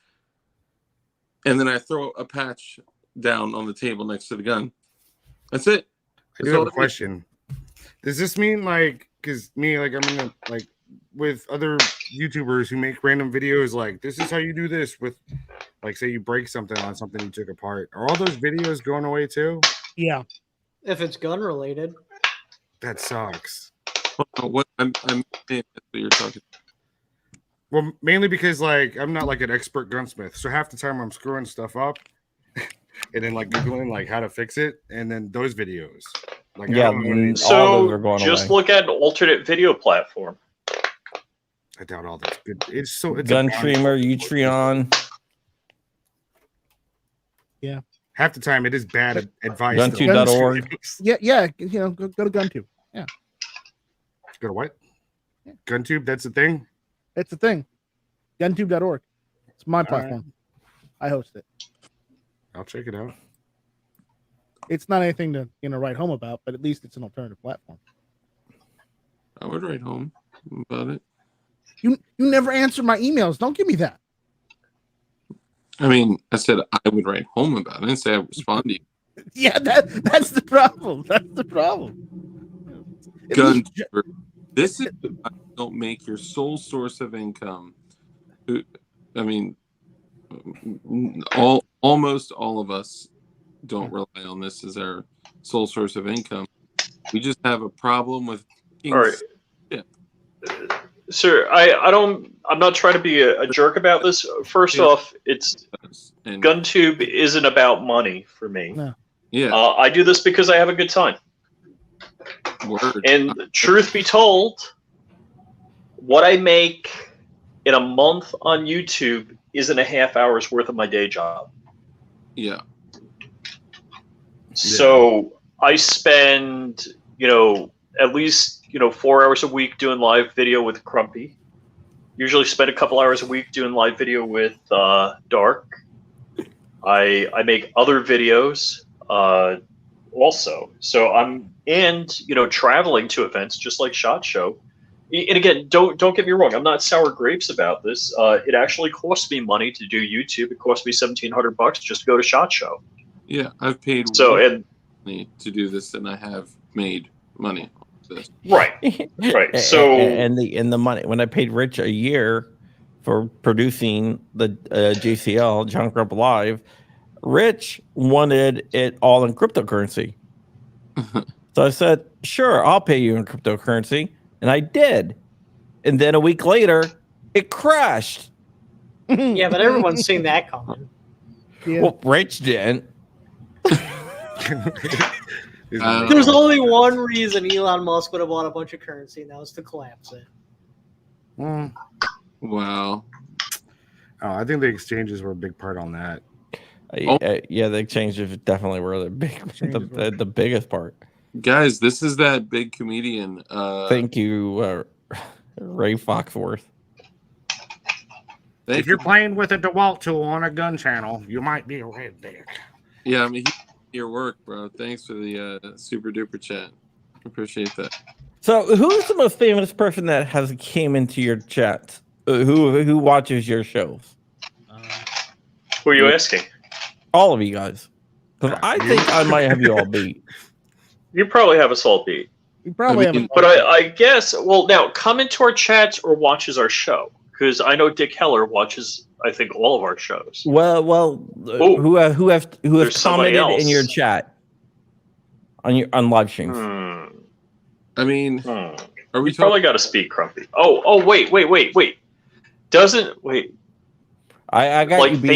And then I throw a patch down on the table next to the gun. That's it. I do have a question. Does this mean like, because me, like, I'm in a, like with other YouTubers who make random videos, like this is how you do this with, like, say you break something on something you took apart. Are all those videos going away too? Yeah. If it's gun related. That sucks. What I'm that's what you're talking about. Well, mainly because like I'm not like an expert gunsmith, so half the time I'm screwing stuff up. And then like Googling like how to fix it, and then those videos. Like Yeah, all those So are going just away. look at an alternate video platform. I doubt all that's good. It's Gun Streamer, Utreon. Yeah. Half the time it is bad advice. Guntube.org. Yeah. You know, go to GunTube. Yeah. Go to what? Yeah. GunTube. That's the thing. It's the thing. GunTube.org. It's my platform. Right. I host it. I'll check it out. It's not anything to write home about, but at least it's an alternative platform. I would write home about it. You never answer my emails. Don't give me that. I mean, I said I would write home about it. I didn't say I would respond to you. Yeah, that's the problem. That's the problem. Gun. This is don't make your sole source of income. I mean, almost all of us don't rely on this as our sole source of income. We just have a problem with. All right. Yeah. Sir, I'm not trying to be a jerk about this. First off, GunTube isn't about money for me. No. Yeah. I do this because I have a good time. Word. And truth be told, what I make in a month on YouTube isn't a half hour's worth of my day job. Yeah. So I spend, at least, 4 hours a week doing live video with Crumpy. Usually spend a couple hours a week doing live video with Dark. I make other videos also. So I'm traveling to events just like SHOT Show. And again, don't get me wrong. I'm not sour grapes about this. It actually costs me money to do YouTube. It cost me $1,700 just to go to SHOT Show. Yeah, I've paid money to do this, and I have made money on this. Right, right. So and the money when I paid Rich a year for producing the JCL John Grump Live, Rich wanted it all in cryptocurrency. So I said, "Sure, I'll pay you in cryptocurrency." And I did. And then a week later, it crashed. Yeah, but everyone's seen that coming. Yeah. Well, Rich didn't. There's only one reason Elon Musk would have bought a bunch of currency, and that was to collapse it. Wow. Oh, I think the exchanges were a big part on that. Yeah, the exchanges definitely were the biggest part. Guys, this is that big comedian. Thank you, Ray Foxworth. If you're playing with a DeWalt tool on a gun channel, you might be a redneck. Yeah, I mean, your work, bro. Thanks for the super duper chat. Appreciate that. So, who's the most famous person that has came into your chat? Who watches your shows? Who are you asking? All of you guys. Because I think I might have you all beat. You probably have us all beat. You probably I mean, have. But I guess, well, now come into our chats or watches our show. Because I know Dick Heller watches, I think, all of our shows. Well, Oh, who has there's somebody commented in your else. chat on live streams? I mean, are we You probably got to speak, Crumpy. Oh, wait. Doesn't wait. I got Like you beat.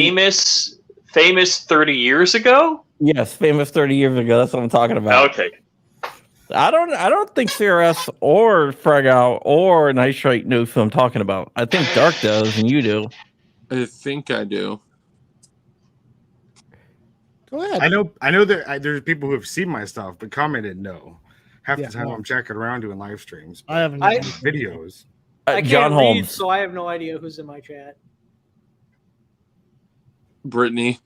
famous 30 years ago. Yes, famous 30 years ago. That's what I'm talking about. Okay. I don't think CRS or Frag-Out or Nitrite knows who I'm talking about. I think Dark does, and you do. I think I do. Go ahead. I know that there's people who have seen my stuff, but commented no. Half Yeah, the time no. I'm checking around doing live streams. I haven't. Videos. I can't John read, Holmes. so I have no idea who's in my chat. Brittany.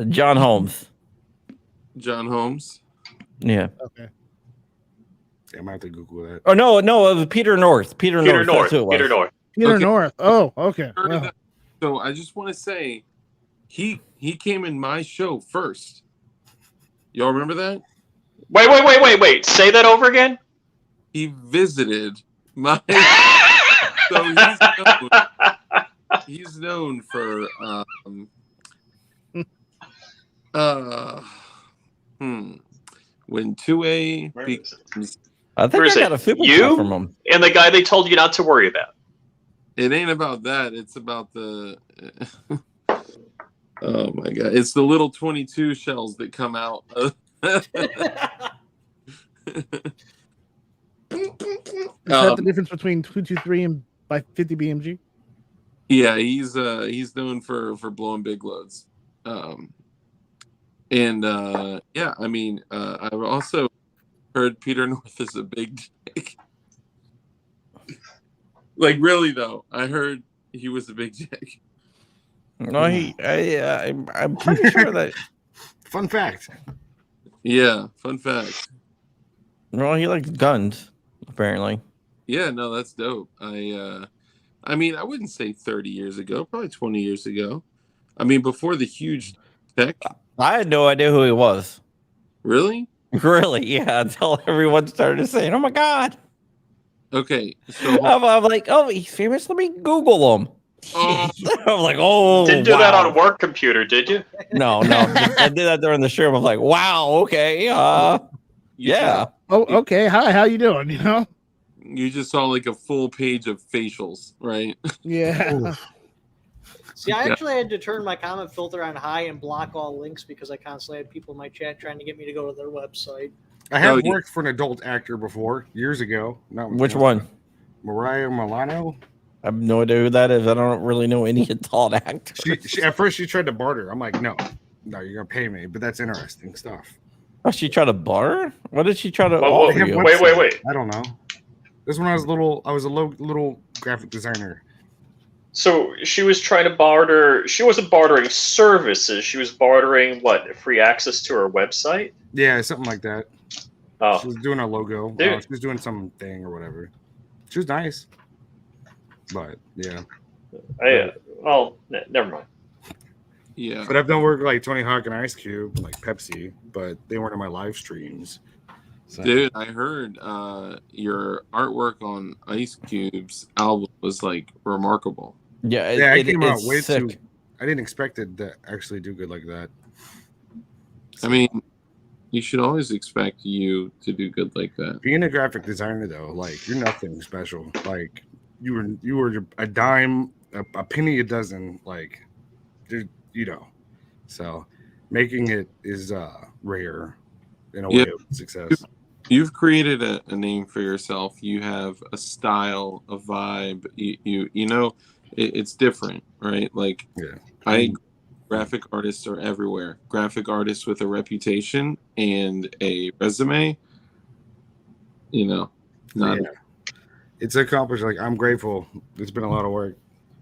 John Holmes. John Holmes. Yeah. Okay. Yeah, I might have to Google that. Oh no, it was Peter North. Peter North. That's who it was. Peter North. Peter Okay. North. Oh, okay. Heard of Well, that. So I just want to say, he came in my show first. Y'all remember that? Wait. Say that over again. He visited my. So he's known for when 2A becomes, I think Where I is got it? a super You? chat from him. And the guy they told you not to worry about. it ain't about that. It's about the. Oh my god! It's the little 22 shells that come out. is that the difference between 223 and by 50 BMG? Yeah, he's known for blowing big loads. Yeah, I mean, I've also heard Peter North is a big dick. Like, really though, I heard he was a big dick. No, I'm pretty sure that. Fun fact. Yeah, fun fact. Well, he likes guns, apparently. Yeah, no, that's dope. I mean, I wouldn't say 30 years ago, probably 20 years ago. I mean, before the huge tech. I had no idea who he was. Really? Really? Yeah, until everyone started saying, "Oh my god." Okay, so I'm like, "Oh, he's famous. Let me Google him." oh, I'm like, "Oh, Didn't do that wow." on a work computer, did you? No. I did that during the show. I was like, "Wow, okay, yeah." Oh, okay. Hi, how you doing? You know? You just saw like a full page of facials, right? Yeah. See, I Yeah. actually had to turn my comment filter on high and block all links because I constantly had people in my chat trying to get me to go to their website. I have Oh, yeah. worked for an adult actor before, years ago. Not Which one? Mariah Milano. I have no idea who that is. I don't really know any adult actors. She at first she tried to barter. I'm like, no, you're gonna pay me. But that's interesting stuff. Oh, she tried to barter? What did she try to Well, offer They have you? wait. Wait. I don't know. This when I was little. I was a little graphic designer. So she was trying to barter. She wasn't bartering services. She was bartering what? Free access to her website? Yeah, something like that. Oh, She was doing a logo. Dude. She was doing something or whatever. She was nice. But yeah. Never mind. Yeah. But I've done work like Tony Hawk and Ice Cube, like Pepsi, but they weren't in my live streams. So. Dude, I heard your artwork on Ice Cube's album was like remarkable. Yeah, It came out it's way sick. too. I didn't expect it to actually do good like that. I mean, you should always expect you to do good like that. Being a graphic designer though, like you're nothing special. Like you were a dime, a penny a dozen. Like you know, so making it is rare in a way of success. You've created a name for yourself. You have a style, a vibe. You know, it's different, right? Like Yeah. I graphic artists are everywhere. Graphic artists with a reputation and a resume, you know, not it's accomplished. Like, I'm grateful. It's been a lot of work,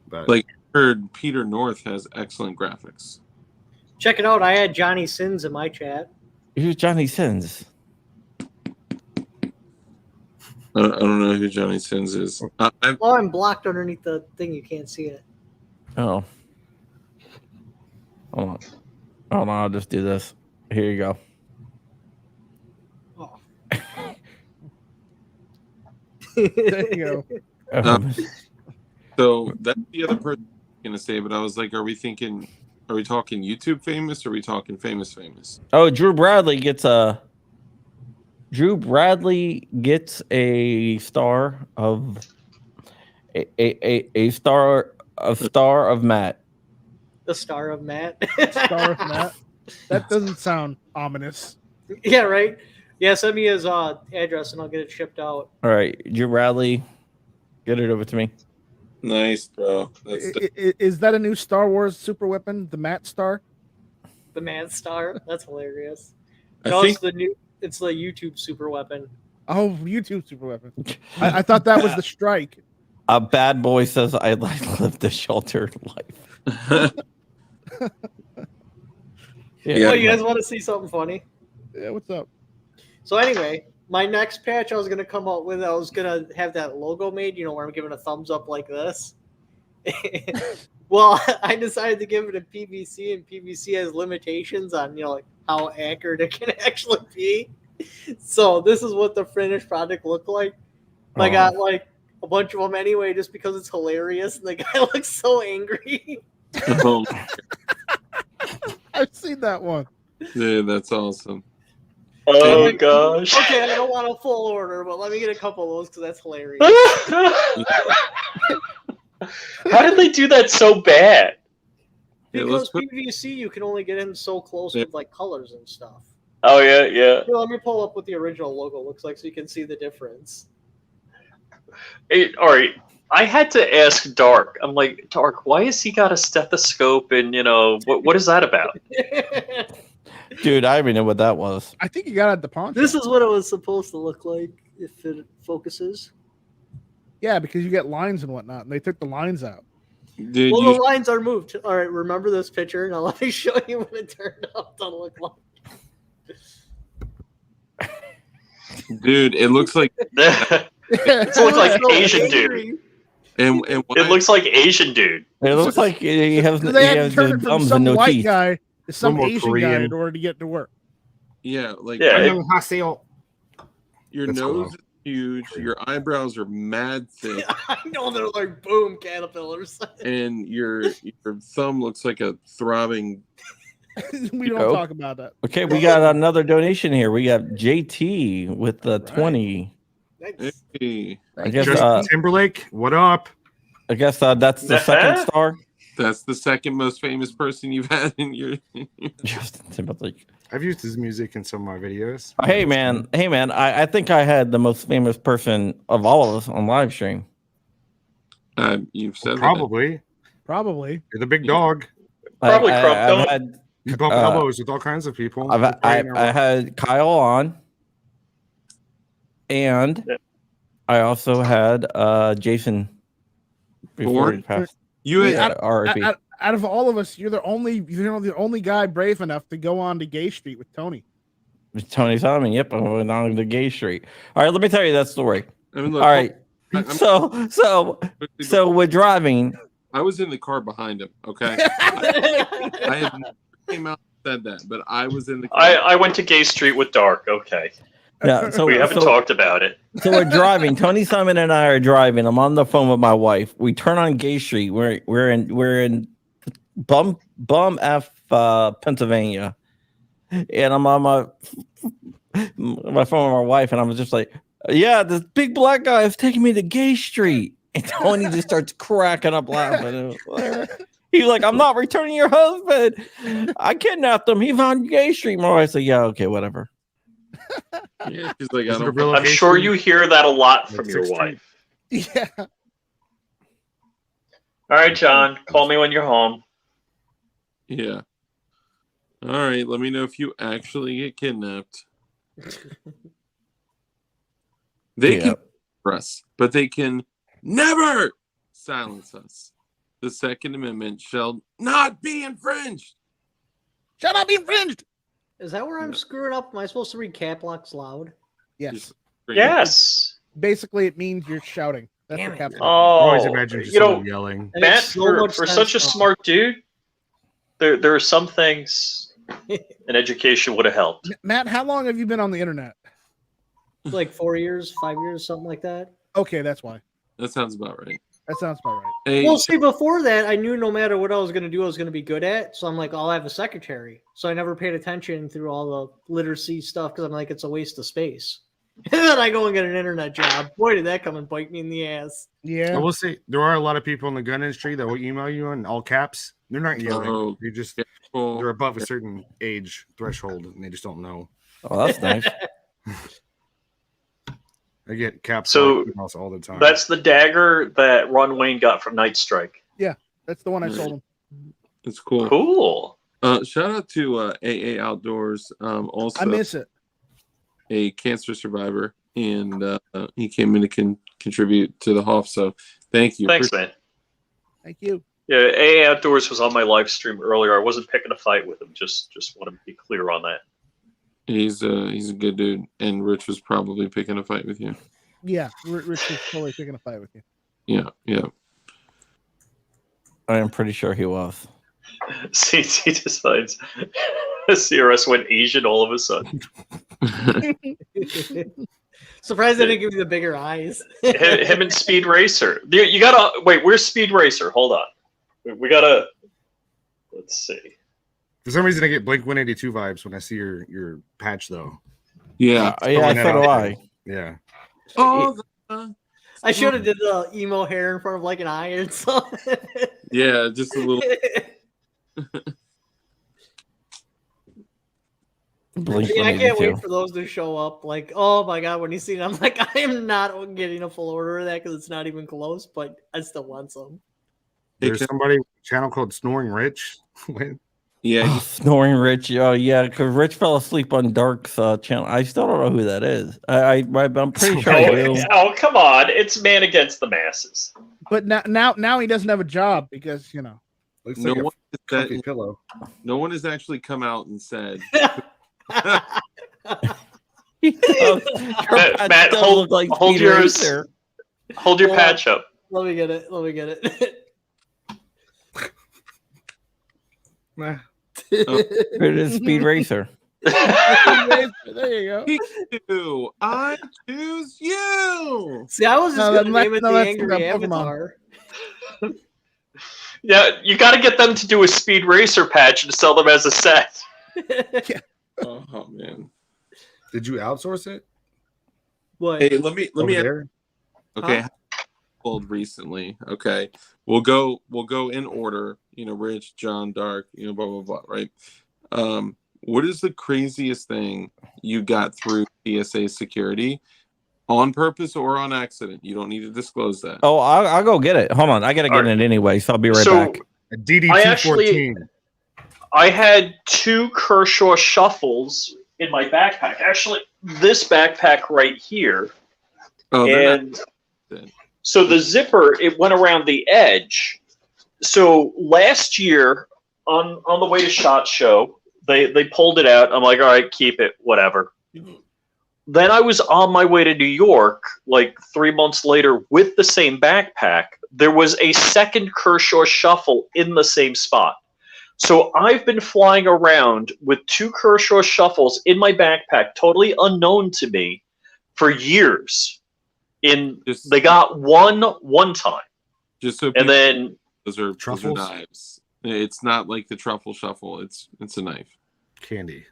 but like I heard Peter North has excellent graphics. Check it out. I had Johnny Sins in my chat. Who's Johnny Sins? I don't know who Johnny Sins is. I'm blocked underneath the thing. You can't see it. Oh. Hold on. Hold on, I'll just do this. Here you go. Oh. There you go. So that's the other person I was gonna say, but I was like, are we talking YouTube famous or are we talking famous? Oh, Drew Bradley gets a star of a star of Matt. The star of Matt. Star of Matt. That doesn't sound ominous. Yeah, right. Yeah, send me his address and I'll get it shipped out. All right, Drew Bradley, get it over to me. Nice, bro. Is that a new Star Wars super weapon? The Matt Star? The Matt Star. That's hilarious. I No, think it's the YouTube super weapon. Oh, YouTube super weapon. I thought that was the strike. A bad boy says, "I'd like to live the sheltered life." Yeah. Oh, you guys want to see something funny? Yeah, what's up? So anyway, my next patch I was gonna come out with, I was gonna have that logo made, you know, where I'm giving a thumbs up like this. Well, I decided to give it a PVC, and PVC has limitations on, you know, like how accurate it can actually be. So this is what the finished product looked like. I got like a bunch of them anyway, just because it's hilarious, and the guy looks so angry. Oh, I've seen that one. dude, that's awesome. Oh gosh. Okay, I don't want a full order, but let me get a couple of those because that's hilarious. How did they do that so bad? Yeah, Because let's put- PVC, you can only get in so close with like colors and stuff. Oh yeah, yeah. Here, let me pull up what the original logo looks like so you can see the difference. All right. I had to ask Dark. I'm like, Dark, why has he got a stethoscope and, you know, what is that about? Dude, I even know what that was. I think you got it at the pawn shop. This is what it was supposed to look like if it focuses. Yeah, because you get lines and whatnot, and they took the lines out. Dude, Well, you, the lines are moved. All right, remember this picture? Now let me show you what it turned out to look like. dude, it looks like It looks like So Asian dude. angry. and what It looks like Asian dude. It looks like he has, So he they had has to turn his it from thumbs some and no white teeth. guy to some more Asian guy Korean. in order to get to work. yeah, like Yeah, it- your That's nose cool. is huge, your eyebrows are mad thick, I know they're like boom caterpillars. and your thumb looks like a throbbing. We don't Go. talk about that. Okay, we got another donation here. We got JT with the 20. Nice. Hey, I guess Justin Timberlake, what up? that's the second star. that's the second most famous person you've had in your. Justin Timberlake. I've used his music in some of my videos. Hey man, I think I had the most famous person of all of us on live stream. You've said Probably. Probably. You're the big dog. Probably I, Crump I've Dog. had You bump elbows with all kinds of people. I had Kyle on, and Yeah. I also had Jason before Bourne? he passed. You had, Yeah, RIP. Out of all of us, you're the only guy brave enough to go on to Gay Street with Tony. Tony Simon. Yep, I went on the Gay Street. All right, let me tell you that story. I mean, look, All right, I'm- so we're driving. I was in the car behind him. Okay, I have never came out and said that, but I was in the car. I went to Gay Street with Dark. Okay. Yeah, so We haven't talked about it. So we're driving. Tony Simon and I are driving. I'm on the phone with my wife. We turn on Gay Street. We're in Bum F Pennsylvania, and I'm on my phone with my wife, and I was just like, "Yeah, this big black guy is taking me to Gay Street," and Tony just starts cracking up laughing. He's like, "I'm not returning your husband. I kidnapped him. He's on Gay Street." My wife said, "Yeah, okay, whatever." Yeah, she's like, I Is it a don't. real- I'm sure you hear that a lot from Like your 16. wife. Yeah. All right, John, call me when you're home. Yeah. All right. Let me know if you actually get kidnapped. They can us, but they can never silence us. The Second Amendment shall not be infringed. Shall not be infringed. Is that where I'm screwing up? Am I supposed to read cap locks loud? Yes. Yes. Basically, it means you're shouting. That's Damn what it. caps I always Oh, imagine just you know, someone yelling. That Matt, makes so much for sense such a now. smart dude, there are some things an education would have helped. Matt, how long have you been on the internet? Like 4 years, 5 years, something like that. Okay, that's why. That sounds about right. That sounds about right. Hey, Well, see, before that, I knew no matter what I was going to do, I was going to be good at. So I'm like, I'll have a secretary. So I never paid attention through all the literacy stuff because I'm like, it's a waste of space. And then I go and get an internet job. Boy, did that come and bite me in the ass. I Yeah. will say there are a lot of people in the gun industry that will email you in all caps. They're not yelling. Oh, You just well, they're above a certain age threshold and they just don't know. Oh, that's nice. I get caps So, emails all the time. That's the dagger that Ron Wayne got from Night Strike. That's the one I sold him. it's cool. Cool. Shout out to AA Outdoors. Also, I miss it. a cancer survivor, and he came in to contribute to the Hoff. So thank you. Thanks, man. Thank you. Yeah, AA Outdoors was on my live stream earlier. I wasn't picking a fight with him. Just want to be clear on that. He's a good dude, and Rich was probably picking a fight with you. Yeah, Rich is totally picking a fight with you. Yeah. I am pretty sure he was. CT decides CRS went Asian all of a sudden. Surprised they didn't give me the bigger eyes. Him and Speed Racer. You gotta wait. Where's Speed Racer? Hold on. We gotta. Let's see. For some reason I get Blink 182 vibes when I see your patch though. Yeah. Yeah, so do I. Yeah. Oh, I should have did the emo hair in front of like an eye or something. yeah, just a little. Blink Yeah, I can't 182. wait for those to show up. Like, oh my god, when you see them, I'm like, I am not getting a full order of that because it's not even close, but I still want some. There's somebody channel called Snoring Rich. Yeah, Oh, Snoring Rich. Oh, yeah, because Rich fell asleep on Dark's channel. I still don't know who that is. I'm pretty sure I do. Oh, come on! It's Man Against the Masses. But now he doesn't have a job because Looks no like one a has comfy said- pillow. no one has actually come out and said. Matt, hold yours. Racer. Hold your patch up. Let me get it. Nah. It is Speed Racer. there you go. I choose you. See, I was just No, going to that's- name it no, the that's Angry about Pokemon. Avatar. Yeah, you got to get them to do a Speed Racer patch and sell them as a set. Oh man. Did you outsource it? What? Hey, let me Over ask, there? okay. Huh? Pulled recently. Okay, we'll go in order. Rich, John, Dark. Blah blah blah. Right. What is the craziest thing you got through TSA security, on purpose or on accident? You don't need to disclose that. Oh, I'll go get it. Hold on. I got to get it anyway, so I'll be right back. A DD I 214. I had 2 Kershaw shuffles in my backpack. Actually, this backpack right here. Oh, they're And not. so the zipper, it went around the edge. So last year on the way to SHOT Show, they pulled it out. I'm like, all right, keep it, whatever. Then I was on my way to New York, like 3 months later, with the same backpack. There was a second Kershaw shuffle in the same spot. So I've been flying around with 2 Kershaw shuffles in my backpack, totally unknown to me, for years. They got one time, Just so and people, then those are Truffles? knives. It's not like the truffle shuffle. It's a knife. Candy.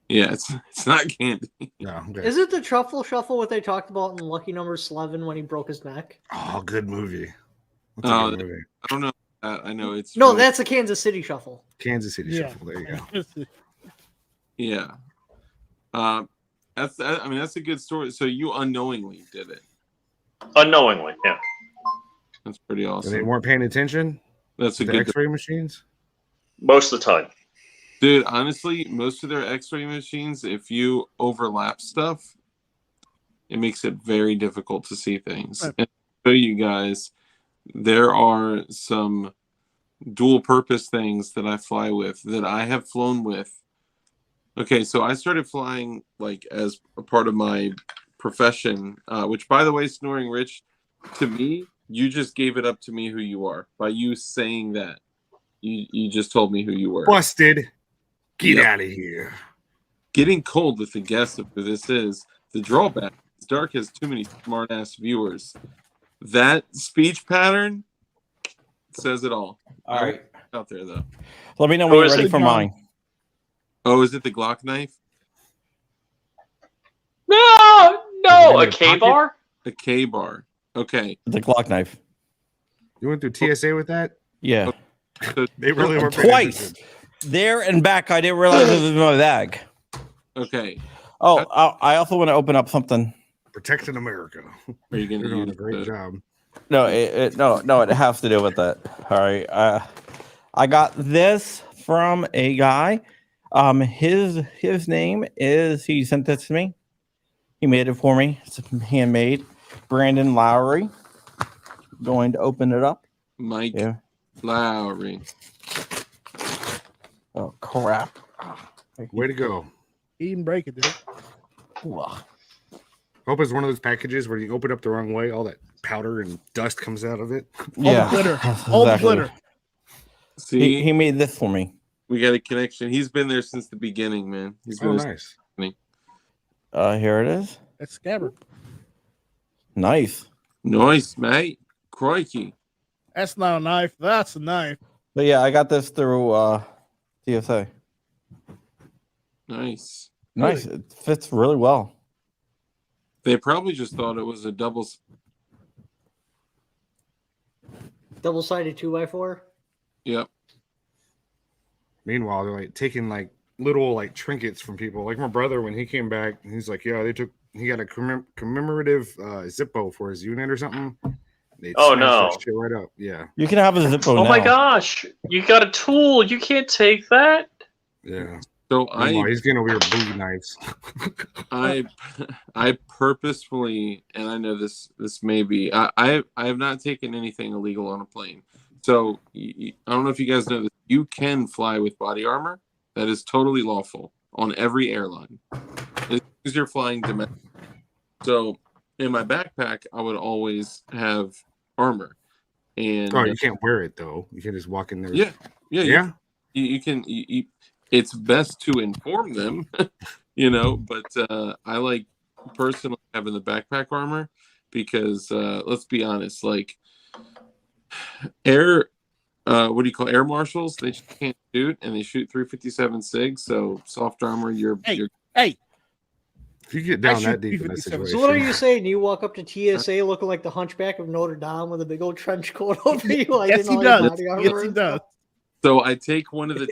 Yeah, it's not candy. No. Okay. Is it the Truffle Shuffle what they talked about in Lucky Number 11 when he broke his neck? Oh, good movie. What's Oh, a good movie? I don't know. I know it's No, really- that's the Kansas City Shuffle. Kansas City Yeah. Shuffle. There you go. yeah. That's a good story. So you unknowingly did it. unknowingly, yeah. That's pretty And they awesome. weren't paying attention. That's a The good. X-ray machines. Most of the time. Dude, honestly, most of their X-ray machines, if you overlap stuff, it makes it very difficult to see things. Right. And to show you guys, there are some dual purpose things that I fly with, that I have flown with. Okay, so I started flying like as a part of my profession, which, by the way, Snoring Rich, to me, you just gave it up to me who you are by you saying that. You just told me who you were. Busted. Get Yep. out of here. Getting cold with the guess of who this is. The drawback is Dark has too many smart ass viewers. That speech pattern says it all. All right. Out there though. Let me know Who when you're is ready it, for John? mine. Oh, is it the Glock knife? No, Is it a in K your bar. A K bar. Okay. The Glock knife. You went through TSA with that? Yeah. So, They really were Twice. There and back. I didn't realize it was in my bag. okay. Oh, I also want to open up something. protecting America. Are you You're gonna doing a use great the, job. No, it has to do with that. All right. I got this from a guy. His name is, he sent this to me. He made it for me. It's handmade. Brandon Lowry. Going to open it up. Mike Yeah. Lowry? Oh crap. Way to go. He didn't break it, did he? Ugh. Hope it's one of those packages where you open up the wrong way, all that powder and dust comes out of it. Yeah. glitter. that's All the exactly- glitter. See, He made this for me. we got a connection. He's been there since the beginning, man. He's been Oh, there nice. Here it is. That's scabbard. Nice. Nice, mate. Crikey. That's not a knife. That's a knife. But yeah, I got this through TSA. Nice. Nice. It fits really well. They probably just thought it was a double. Double-sided 2x4. Yep. Meanwhile, they're like taking like little like trinkets from people. Like my brother, when he came back, he's like, "Yeah, he got a commemorative Zippo for his unit or something." They Oh, smashed no. that shit right up. Yeah, You can have a Zippo Oh now. my gosh, you got a tool. You can't take that. yeah. So Meanwhile, he's getting over here booty knives. I purposefully, and I know this may be, I have not taken anything illegal on a plane. So I don't know if you guys know this. You can fly with body armor. That is totally lawful on every airline. As long as you're flying domestic. So in my backpack, I would always have armor. And Oh, you can't wear it though. You can just walk in there. yeah. Yeah. You can. It's best to inform them, But I like personally having the backpack armor because let's be honest, like air marshals, they just can't shoot, and they shoot 357 SIG. So soft armor, you're Hey, If you get down I that shoot deep in that 357. situation, So what are you saying? You walk up to TSA looking like the Hunchback of Notre Dame with a big old trench coat over you? Like yes, in he all your does. body armor Yes, he and does. stuff? So I take one of the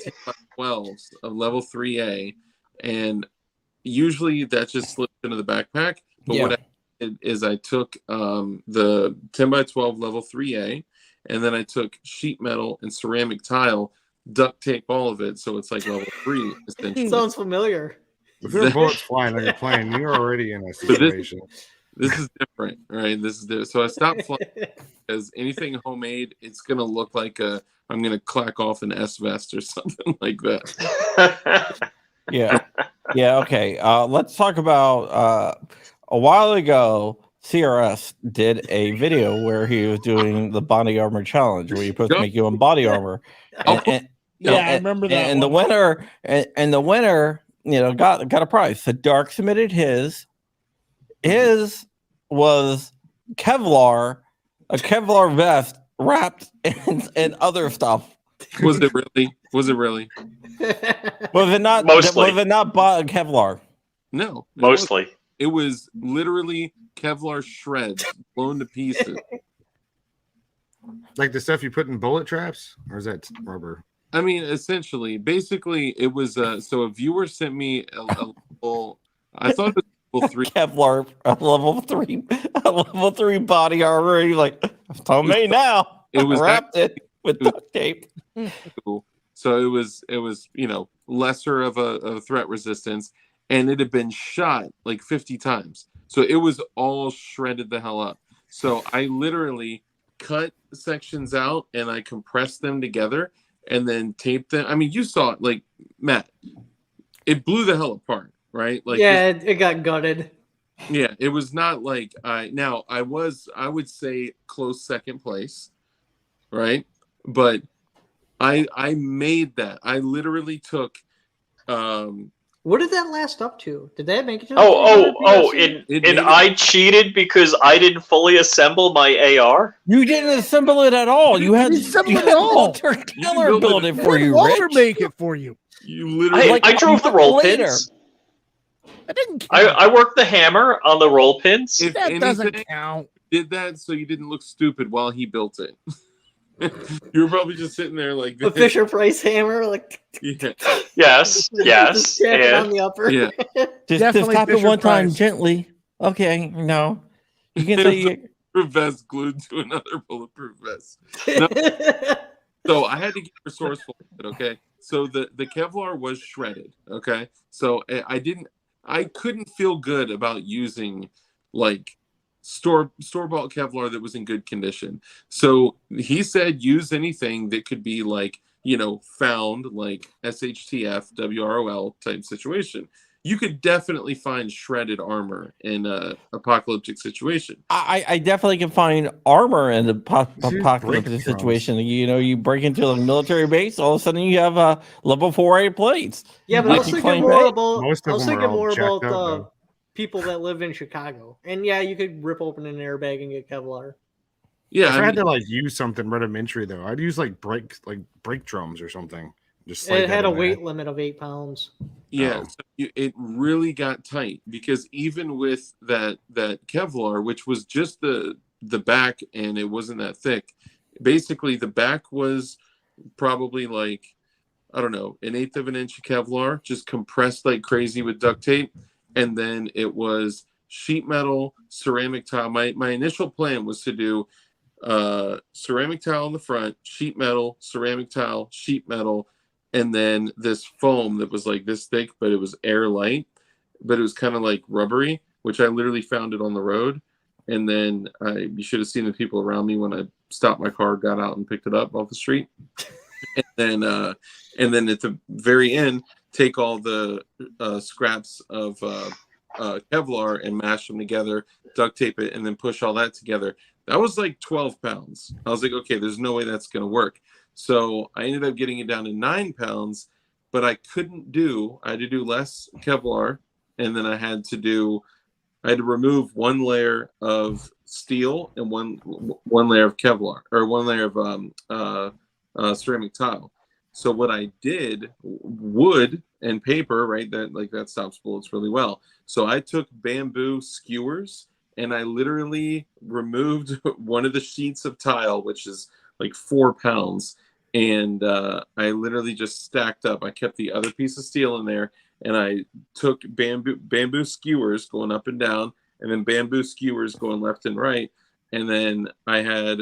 10x12s of level 3A, and usually that just slips into the backpack. But Yeah. what I did is I took the 10x12 level 3A, and then I took sheet metal and ceramic tile, duct tape all of it, so it's like level 3 essentially. Sounds familiar. if there are bullets flying on your plane, you're already in a So this- situation. This is different, right? This is different. So I stopped flying because anything homemade, it's gonna look like I'm gonna clack off an S vest or something like that. Yeah. Yeah. Okay. Let's talk about a while ago. CRS did a video where he was doing the body armor challenge, where you're supposed to make your own body armor. And I remember that. And the winner, and the winner, got a prize. So Dark submitted his. His was Kevlar, a Kevlar vest wrapped in other stuff. Was it really? Was it really? Was it not? Mostly. Was it not Kevlar? No. Mostly. It was literally Kevlar shreds blown to pieces. Like the stuff you put in bullet traps, or is that rubber? I mean, essentially, basically, it was. So a viewer sent me a level. I thought it was level 3. Kevlar, a level 3 body armor. And you're like, tell me now. It was wrapped it with duct tape. So it was lesser of a threat resistance, and it had been shot like 50 times. So it was all shredded the hell up. So I literally cut sections out and I compressed them together and then taped them. I mean, you saw it, like, Matt, it blew the hell apart, right? Like, it got gutted. Yeah, it was not like I would say close second place, right? But I made that. I literally took what did that last up to? Did that make it to and I cheated because I didn't fully assemble my AR? You didn't assemble it at all. You had Walter Keller build it for you, Walter Rich. make it for you. You literally I drove the roll pins. I didn't count. I worked the hammer on the roll pins. If That doesn't anything, count. did that so you didn't look stupid while he built it. You were probably just sitting there like the Fisher Price hammer, like yeah. Yes. just tap it on the upper. Yeah. Just tap it one time gently. Okay, no. You can say Bulletproof vest glued to another bulletproof vest. No. So I had to get resourceful with it, okay? So the Kevlar was shredded, okay? So I couldn't feel good about using like store-bought Kevlar that was in good condition. So he said use anything that could be like, found, like SHTF, WROL type situation. You could definitely find shredded armor in a apocalyptic situation. I definitely can find armor in the apocalyptic situation. You break into a military base, all of a sudden you have level 4A plates. Yeah, but I was thinking more about though. people that live in Chicago. And yeah, you could rip open an airbag and get Kevlar. Yeah, if I had to use something rudimentary though, I'd use like brake drums or something. Just it had a weight limit of 8 pounds. Yeah, so it really got tight because even with that Kevlar, which was just the back and it wasn't that thick, basically the back was probably like, I don't know, 1/8 of an inch of Kevlar, just compressed like crazy with duct tape. And then it was sheet metal, ceramic tile. My initial plan was to do ceramic tile on the front, sheet metal, ceramic tile, sheet metal, and then this foam that was like this thick, but it was airlight, but it was kind of like rubbery, which I literally found it on the road. And then you should have seen the people around me when I stopped my car, got out and picked it up off the street. And then at the very end, take all the scraps of Kevlar and mash them together, duct tape it, and then push all that together. That was like 12 pounds. I was like, okay, there's no way that's going to work. So I ended up getting it down to 9 pounds, but I had to do less Kevlar, and then I had to remove one layer of steel and one layer of Kevlar, or one layer of ceramic tile. So what I did, wood and paper, right? That stops bullets really well. So I took bamboo skewers and I literally removed one of the sheets of tile, which is like 4 pounds. And I literally just stacked up. I kept the other piece of steel in there, and I took bamboo skewers going up and down, and then bamboo skewers going left and right. And then I had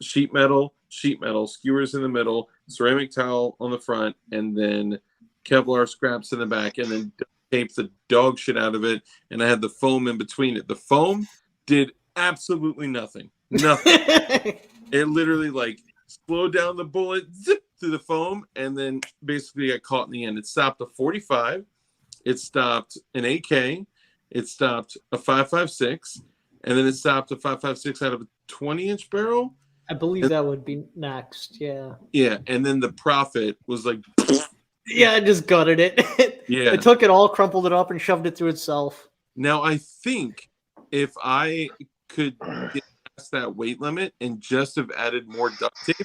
sheet metal, skewers in the middle, ceramic tile on the front, and then Kevlar scraps in the back, and then taped the dog shit out of it. And I had the foam in between it. The foam did absolutely nothing. Nothing. It literally slowed down the bullet, zip through the foam, and then basically got caught in the end. It stopped a 45. It stopped an AK. It stopped a 5.56, and then it stopped a 5.56 out of a 20-inch barrel. I believe that would be next. Yeah. Yeah, and then the Prophet was like. Yeah, I just gutted it. Yeah. It took it all, crumpled it up, and shoved it through itself. Now I think if I could get past that weight limit and just have added more duct tape,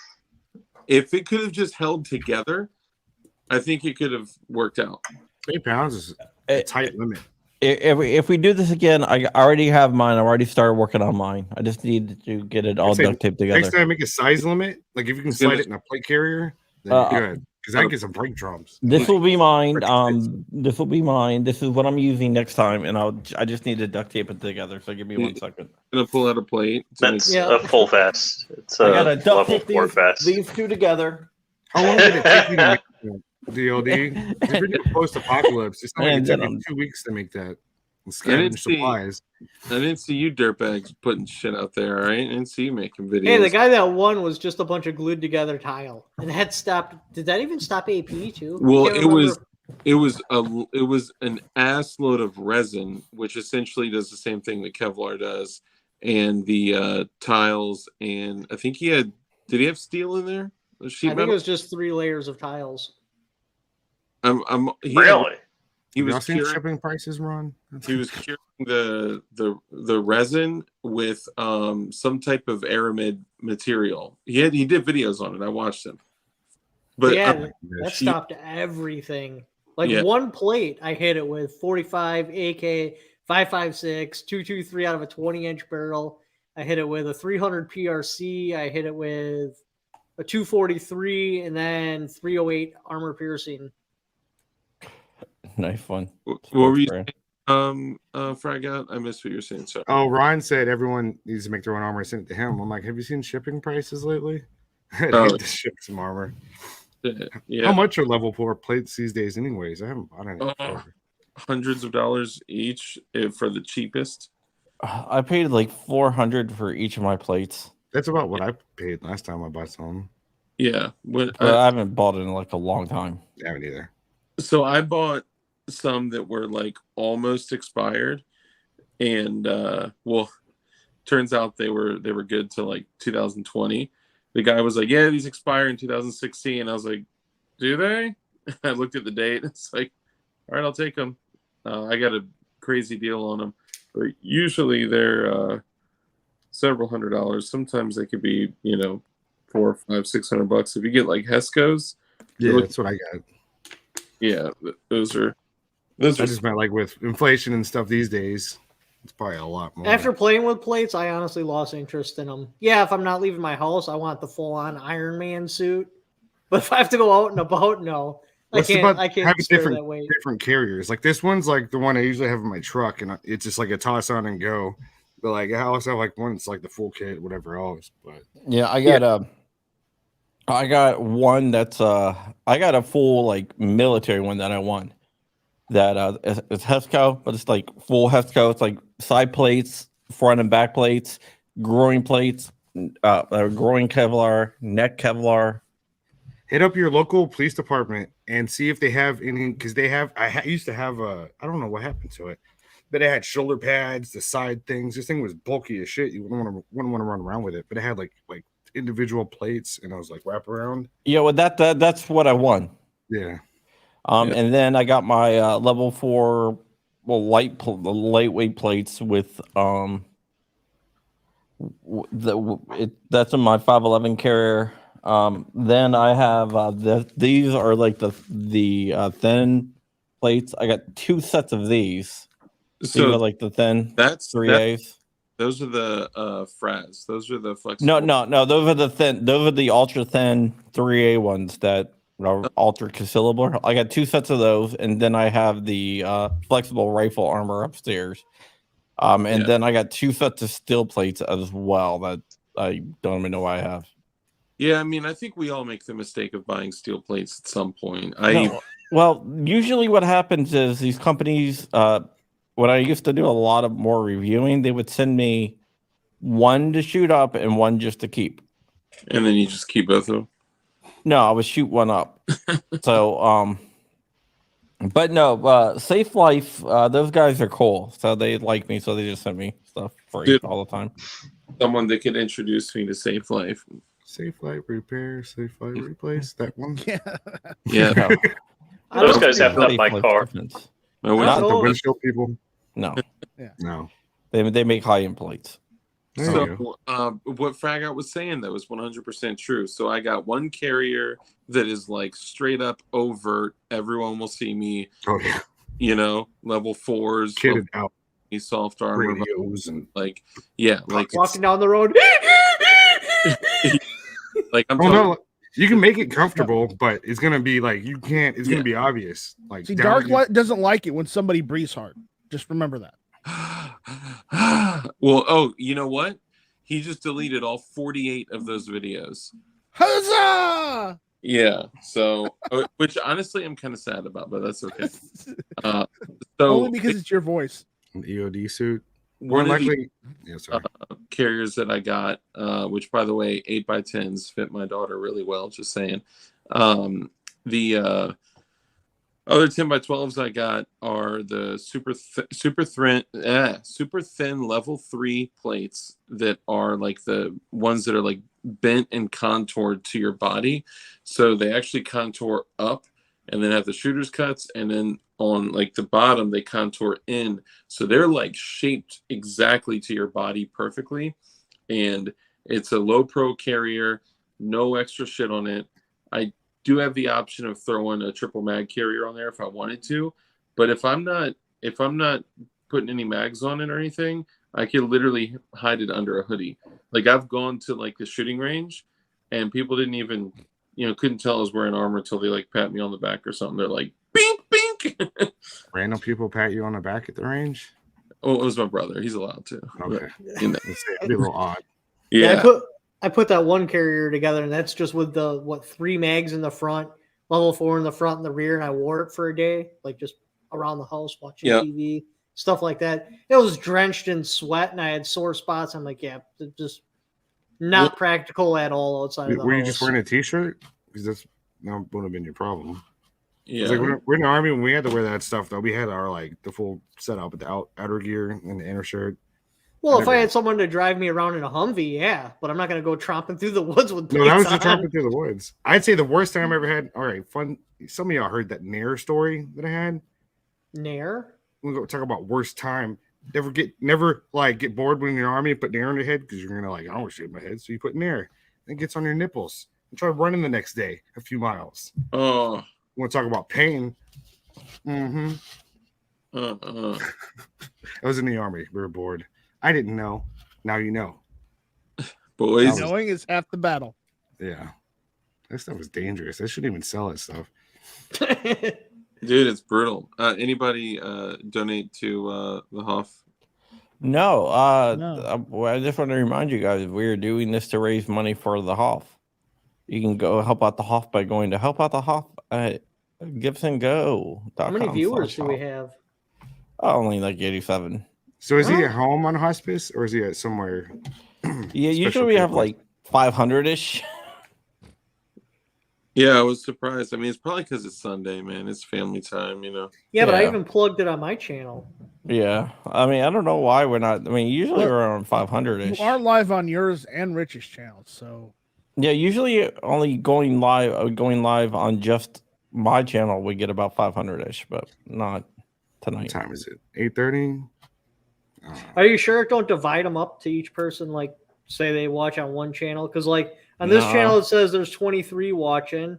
if it could have just held together, I think it could have worked out. 8 pounds is a tight limit. If we do this again, I already have mine. I already started working on mine. I just need to get it all duct taped together. Next time, make a size limit. Like if you can slide it in a plate carrier, then good. Because I get some brake drums. This will be mine. This will be mine. This is what I'm using next time, and I just need to duct tape it together. So give me 1 second. I'm gonna pull out a plate. That's a full vest. It's I gotta duct level tape 4 vest. these two together. How long did it take you to make that, DLD? If you're doing post-apocalypse, it's not like it took you 2 weeks to make that. And scavenge supplies. I didn't see you dirtbags putting shit out there, all right? I didn't see you making videos. Hey, the guy that won was just a bunch of glued together tile, and that stopped. Did that even stop AP too? Well, it was an ass load of resin, which essentially does the same thing that Kevlar does, and the tiles, and I think did he have steel in there? I think it was just 3 layers of tiles. Really? He was curing shipping prices, Ron. He was curing the resin with some type of aramid material. He did videos on it. I watched him. But yeah, that stopped everything. Like one plate, I hit it with 45 AK, 5.56, 223 out of a 20-inch barrel. I hit it with a 300 PRC. I hit it with a 243 and then 308 armor piercing. Nice one. What were you saying, Frag Out? I missed what you were saying. Sorry. Oh, Ryan said everyone needs to make their own armor. I sent it to him. I'm like, have you seen shipping prices lately? I need to ship some armor. Yeah. How much are level 4 plates these days, anyways? I haven't bought any. Hundreds of dollars each for the cheapest. I paid like $400 for each of my plates. That's about what I paid last time I bought some. Yeah, but I haven't bought it in like a long time. I haven't either. So I bought some that were like almost expired, and turns out they were good till like 2020. The guy was like, yeah, these expire in 2016. I was like, do they? I looked at the date. It's like, all right, I'll take them. I got a crazy deal on them, but usually they're several $100s. Sometimes they could be, $400, $500, $600 if you get like Hesco's. Yeah, that's what I got. Yeah, those are. I just meant like with inflation and stuff these days, it's probably a lot more. After playing with plates, I honestly lost interest in them. Yeah, if I'm not leaving my house, I want the full-on Iron Man suit. But if I have to go out and about, no. I can't have spare that weight. different carriers. Like this one's like the one I usually have in my truck, and it's just like a toss on and go. But like I also have like one that's like the full kit, whatever else. But yeah, I got one that's I got a full like military one that I won. That it's Hesco, but it's like full Hesco. It's like side plates, front and back plates, groin plates, groin Kevlar, neck Kevlar. Hit up your local police department and see if they have any, because they have. I used to have I don't know what happened to it, but it had shoulder pads, the side things. This thing was bulky as shit. You wouldn't want to run around with it, but it had like individual plates, and I was like wrap around. Yeah, well that's what I won. Yeah. And then I got my level 4 lightweight plates with that's in my 511 carrier. Then I have these are like the thin plates. I got 2 sets of these. So like the thin 3As. Those are the Fraz. Those are the flexible. No. Those are the thin. Those are the ultra thin 3A ones that are ultra concealable. I got 2 sets of those, and then I have the flexible rifle armor upstairs. Then I got 2 sets of steel plates as well that I don't even know why I have. Yeah, I mean, I think we all make the mistake of buying steel plates at some point. Well, usually what happens is these companies, when I used to do a lot of more reviewing, they would send me one to shoot up and one just to keep. And then you just keep both of them? No, I would shoot one up. So, but no, Safe Life, those guys are cool. So they like me, so they just send me stuff free all the time. Someone that could introduce me to Safe Life. Safe Life repair, Safe Life replace, that one. Yeah. No. Those guys have not my car. Not the windshield people. No. No. They make high-end plates. So what Frag Out was saying that was 100% true. So I got one carrier that is like straight up overt. Everyone will see me. Oh yeah. Level 4s, kitted out, soft armor, radios, and like walking down the road. Like I'm. No, you can make it comfortable, but it's gonna be like you can't. It's gonna be obvious. Like see, Darklight doesn't like it when somebody breathes hard. Just remember that. Well, you know what? He just deleted all 48 of those videos. Huzzah! Yeah. So, which honestly I'm kind of sad about, but that's okay. So Only because it's your voice. An EOD suit. More one of the likely. Yeah, sorry. carriers that I got, which by the way, 8x10s fit my daughter really well. Just saying. The other 10x12s I got are the super thin level 3 plates that are like the ones that are like bent and contoured to your body. So they actually contour up and then have the shooter's cuts, and then on like the bottom they contour in. So they're like shaped exactly to your body perfectly. And it's a low pro carrier, no extra shit on it. I do have the option of throwing a triple mag carrier on there if I wanted to, but if I'm not putting any mags on it or anything, I could literally hide it under a hoodie. Like I've gone to like the shooting range, and people didn't even, couldn't tell I was wearing armor until they like pat me on the back or something. They're like, "Bink, bink." Random people pat you on the back at the range. Oh, it was my brother. He's allowed to. Okay, But, that'd be a little odd. yeah. I put that one carrier together, and that's just with the 3 mags in the front, level 4 in the front and the rear, and I wore it for a day, like just around the house watching TV, stuff like that. It was drenched in sweat, and I had sore spots. I'm like, yeah, just not practical at all outside of the house. Were you just wearing a t-shirt? Because that wouldn't have been your problem. Yeah. Like we're in the army, when we had to wear that stuff though, we had our like the full setup with the outer gear and the inner shirt. Well, if I had someone to drive me around in a Humvee, yeah, but I'm not going to go tromping through the woods with plates No, that was just on. tromping through the woods. I'd say the worst time I ever had. All right, fun. Some of y'all heard that Nair story that I had. Nair? We'll go talk about worst time. Never get bored when you're in the army and put Nair on your head because you're gonna like, I don't want to shave my head, so you put Nair. Then it gets on your nipples and try running the next day a few miles. Oh. We want to talk about pain. Mm-hmm. I was in the army. We were bored. I didn't know. Now you know. Boys. Knowing is half the battle. Yeah. That stuff was dangerous. I shouldn't even sell that stuff. Dude, it's brutal. Anybody donate to the Hoff? No. No. I just want to remind you guys, we're doing this to raise money for the Hoff. You can go help out the Hoff by going to help out the Hoff at gibsongo.com. How many viewers do we have? Only like 87. So is he at home on hospice or is he at somewhere? Yeah, usually we have like 500-ish. Yeah, I was surprised. I mean, it's probably because it's Sunday, man. It's family time, Yeah, but I even plugged it on my channel. Yeah. I mean, I don't know why we're not. I mean, usually we're around 500-ish. You are live on yours and Rich's channel, so. Yeah, usually only going live on just my channel, we get about 500-ish, but not tonight. What time is it? 8:30? Are you sure? Don't divide them up to each person, like say they watch on one channel? Because like on this channel it says there's 23 watching.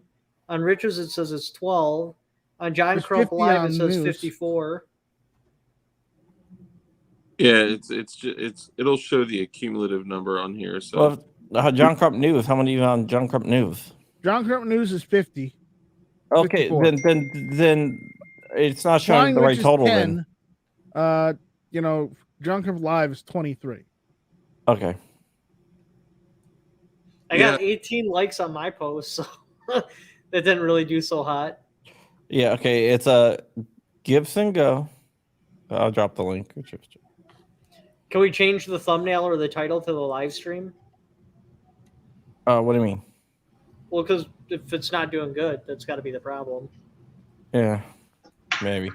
On Rich's it says it's 12. On John Crump Live it says 54. Yeah, it'll show the accumulative number on here. So John Crump News, how many on John Crump News? John Crump News is 50. Okay, 54. then it's not showing the right total 10, then. John Crump Live is 23. Okay. I got 18 likes on my post, so that didn't really do so hot. Yeah, okay. It's a Gibson Go. I'll drop the link. Can we change the thumbnail or the title to the live stream? What do you mean? Well, because if it's not doing good, that's got to be the problem. Yeah, maybe.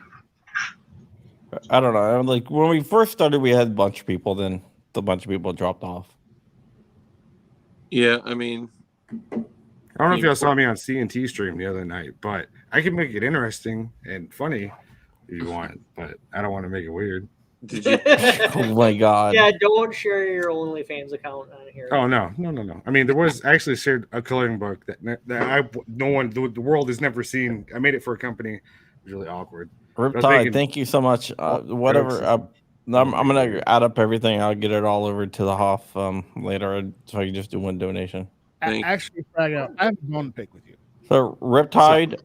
I don't know. Like when we first started, we had a bunch of people. Then the bunch of people dropped off. Yeah, I mean, I don't know if y'all saw me on CNT stream the other night, but I can make it interesting and funny if you want, but I don't want to make it weird. Did you? Oh my god! Yeah, don't share your OnlyFans account on here. Oh no! I mean, there was actually shared a coloring book that the world has never seen. I made it for a company. It was really awkward. Riptide, thank you so much. Whatever. I'm gonna add up everything. I'll get it all over to the Hoff later, so I can just do one donation. Actually, Frag out. I have a bone to pick with you. So Riptide,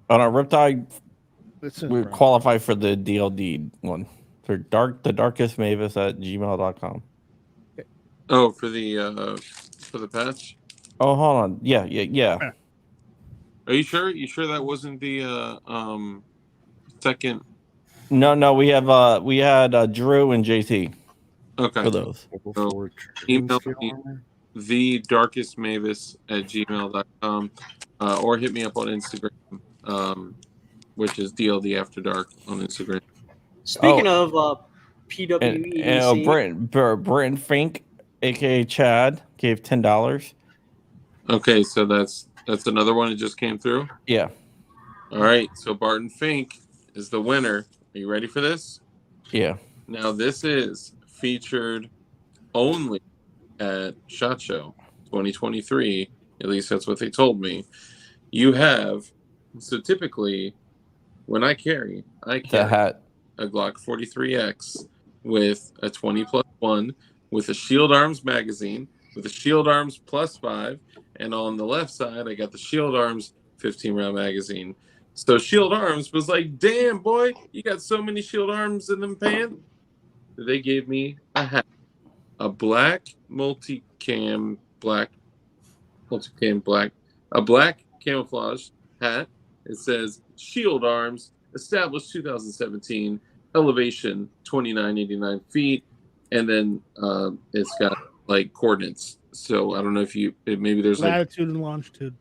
Riptide, we qualify for the DLD one. For the darkest mavis at gmail.com. Oh, for the patch. Oh, hold on. Yeah. Are you sure? You sure that wasn't the second? No, we had Drew and JT Okay. for those. So, email me thedarkestmavis@gmail.com or hit me up on Instagram, which is DLD After Dark on Instagram. Speaking of PWEDC, And Brent Fink, aka Chad, gave $10. Okay, so that's another one that just came through. Yeah. All right, so Barton Fink is the winner. Are you ready for this? Yeah. Now this is featured only at SHOT Show 2023. At least that's what they told me. You have, so typically when I carry The hat. a Glock 43X with a 20+1 with a Shield Arms magazine with a Shield Arms +5, and on the left side I got the Shield Arms 15-round magazine. So Shield Arms was like, damn boy, you got so many Shield Arms in them pants. They gave me a hat, a black multicam black, a black camouflage hat. It says Shield Arms, established 2017, elevation 2989 feet, and then it's got like coordinates. So I don't know if maybe there's like latitude and longitude.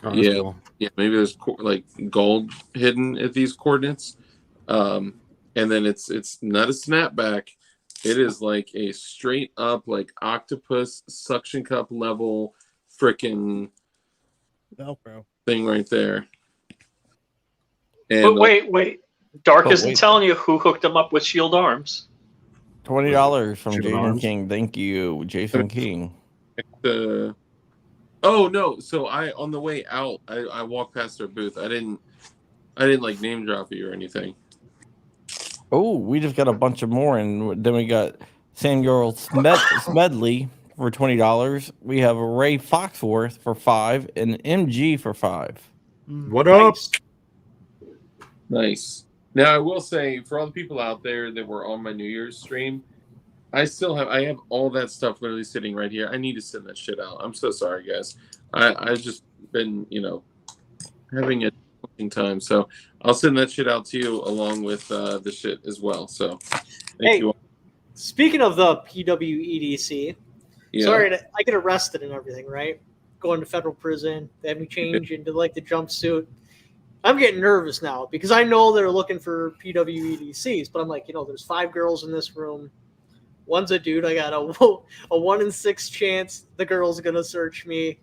Oh, yeah, cool. yeah, maybe there's like gold hidden at these coordinates, and then it's not a snapback. It is like a straight up like octopus suction cup level freaking Velcro thing right there. And But wait. Dark isn't wait. telling you who hooked him up with Shield Arms. $20 from Shield Jason Arms? King. Thank you, Jason King. oh no! So on the way out, I walked past their booth. I didn't like name drop you or anything. Oh, we just got a bunch of more, and then we got Samuel Smedley for $20. We have Ray Foxworth for $5 and MG for $5. What up? Nice. Now I will say, for all the people out there that were on my New Year's stream, I have all that stuff literally sitting right here. I need to send that shit out. I'm so sorry, guys. I've just been, having a time. So I'll send that shit out to you along with the shit as well. So thank you all. Speaking of the PWEDC, Yeah. sorry, I get arrested and everything, right? Going to federal prison. They have me change into like the jumpsuit. I'm getting nervous now because I know they're looking for PWEDCs, but I'm like, there's 5 girls in this room. One's a dude. I got a 1 in 6 chance the girl's going to search me.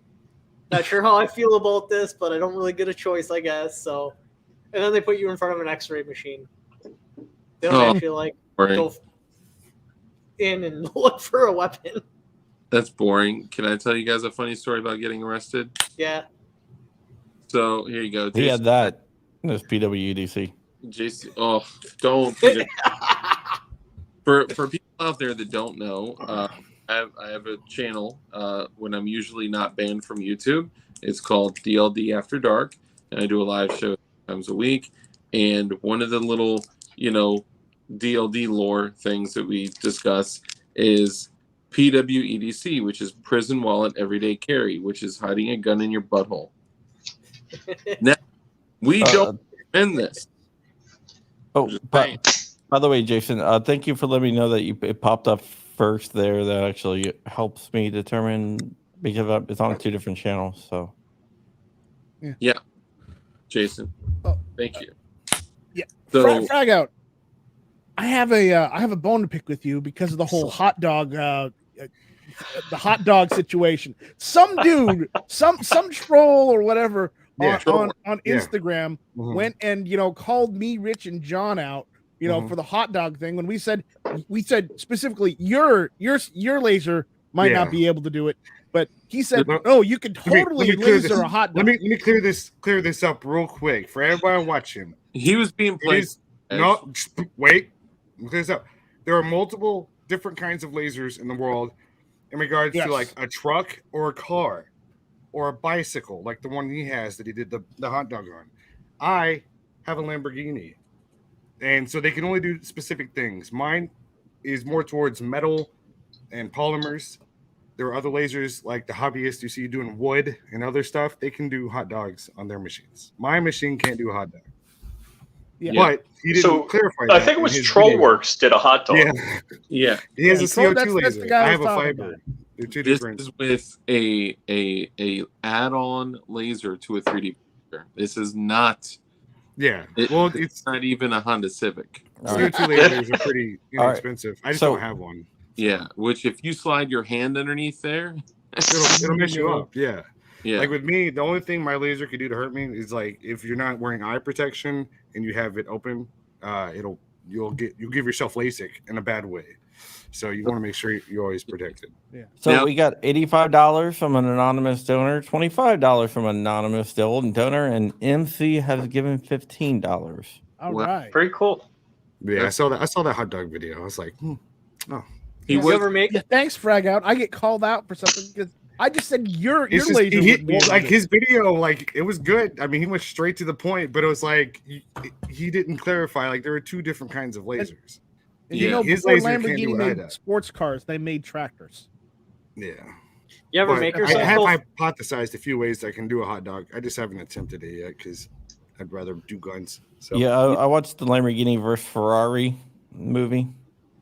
Not sure how I feel about this, but I don't really get a choice, I guess. So, and then they put you in front of an X-ray machine. They don't actually go in and look for a weapon. That's boring. Can I tell you guys a funny story about getting arrested? Yeah. So here you go. He had that. That's PWEDC. JC. Oh, don't. For people out there that don't know, I have a channel when I'm usually not banned from YouTube. It's called DLD After Dark, and I do a live show times a week. And one of the little, DLD lore things that we discuss is PWEDC, which is prison wallet everyday carry, which is hiding a gun in your butthole. Now, we don't recommend this. Oh, by the way, Jason, thank you for letting me know that it popped up first there. That actually helps me determine because it's on 2 different channels. So, yeah, Jason, Oh. thank you. Yeah, So, frag out. I have a bone to pick with you because of the whole hot dog, the hot dog situation. Some dude, some troll or whatever on Instagram went and called me, Rich, and John out. For the hot dog thing, when we said specifically your laser might not be able to do it, but he said, "Oh, you can totally laser a hot dog." Let me clear this up real quick for everybody watching. He was being played. No, wait. Let me clear this up. There are multiple different kinds of lasers in the world in regards to like a truck or a car or a bicycle, like the one he has that he did the hot dog on. I have a Lamborghini. And so they can only do specific things. Mine is more towards metal and polymers. there are other lasers like the hobbyists you see doing wood and other stuff. They can do hot dogs on their machines. My machine can't do a hot dog. Yeah. But he didn't clarify that. I think it was Trollworks did a hot dog. Yeah. He has a CO2 that's laser. the guy I have a talking fiber. about. They're two This different. is with a add-on laser to a 3D printer. This is not. Yeah. It's not even a Honda Civic. CO2 lasers are pretty All right. inexpensive. I just So- don't have one. Yeah, which if you slide your hand underneath there, It'll mess you up. Yeah. yeah, Like with me, the only thing my laser could do to hurt me is like if you're not wearing eye protection and you have it open, you'll give yourself LASIK in a bad way. So you want to make sure you're always protected. So Now- we got $85 from an anonymous donor, $25 from an anonymous donor, and MC has given $15. All Well, right. Very cool. Yeah, I saw that hot dog video. I was like, oh. he You was. ever make Yeah, thanks, Frag Out. I get called out for something because I just said your It's just, laser would be like able to- his video, like it was good. I mean, he went straight to the point, but it was like he didn't clarify. Like there were two different kinds of lasers. And you Yeah, know, his before laser can't do Lamborghini what I made do. sports cars, they made tractors. Yeah. you ever But make I yourself have go hypothesized a few ways I can do a hot dog. I just haven't attempted it yet because I'd rather do guns. So Yeah, I watched the Lamborghini versus Ferrari movie.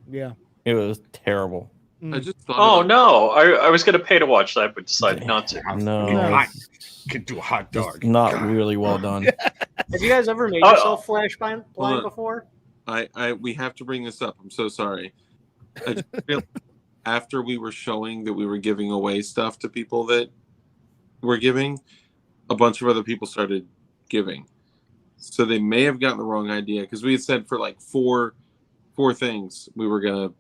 Yeah. It was terrible. I just thought. Oh about- no, I was gonna pay to watch that, but decided not to. No, I could do a hot it's dog. not God. really well done. Have you guys ever made Oh, yourself flash blind on. before? we have to bring this up. I'm so sorry. I just feel after we were showing that we were giving away stuff to people that were giving, a bunch of other people started giving. So they may have gotten the wrong idea because we had said for like four things we were gonna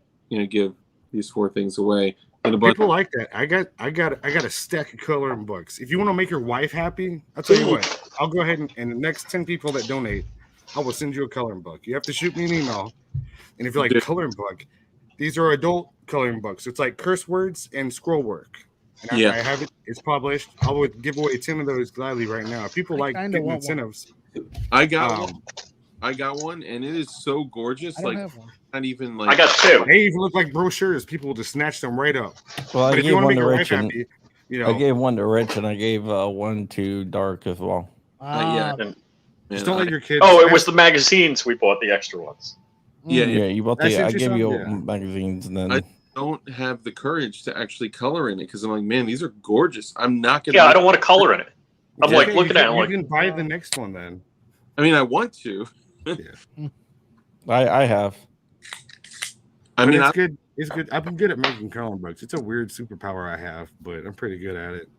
give these 4 things away. And a bunch People like that. I got a stack of coloring books. If you want to make your wife happy, I'll tell you what. I'll go ahead and the next 10 people that donate, I will send you a coloring book. You have to shoot me an email. And if you're like, Dude. coloring book, these are adult coloring books. It's like curse words and scroll work. And Yeah. I have it. It's published. I would give away 10 of those gladly right now. People I like kinda getting want one. incentives. I got one, and it is so gorgeous. I don't Like have one. not even like I got 2. They even look like brochures. People will just snatch them right up. Well, I But if you gave want to one make to your wife Rich, and happy, you I know, gave one to Rich, and I gave one to Dark as well. yeah. Ah, Man, just don't let your kids. Oh, it was the magazines we bought, the extra ones. Yeah, Yeah, you bought I the. sent I you gave some? you Yeah. magazines, and then I don't have the courage to actually color in it because I'm like, man, these are gorgeous. I'm not gonna. Yeah, I don't want to color in it. I'm Yeah. like Okay, looking at it, I'm you like, can buy the next one then. I mean, I want to. I have. I But mean, it's good. It's good. I'm good at making coloring books. It's a weird superpower I have, but I'm pretty good at it.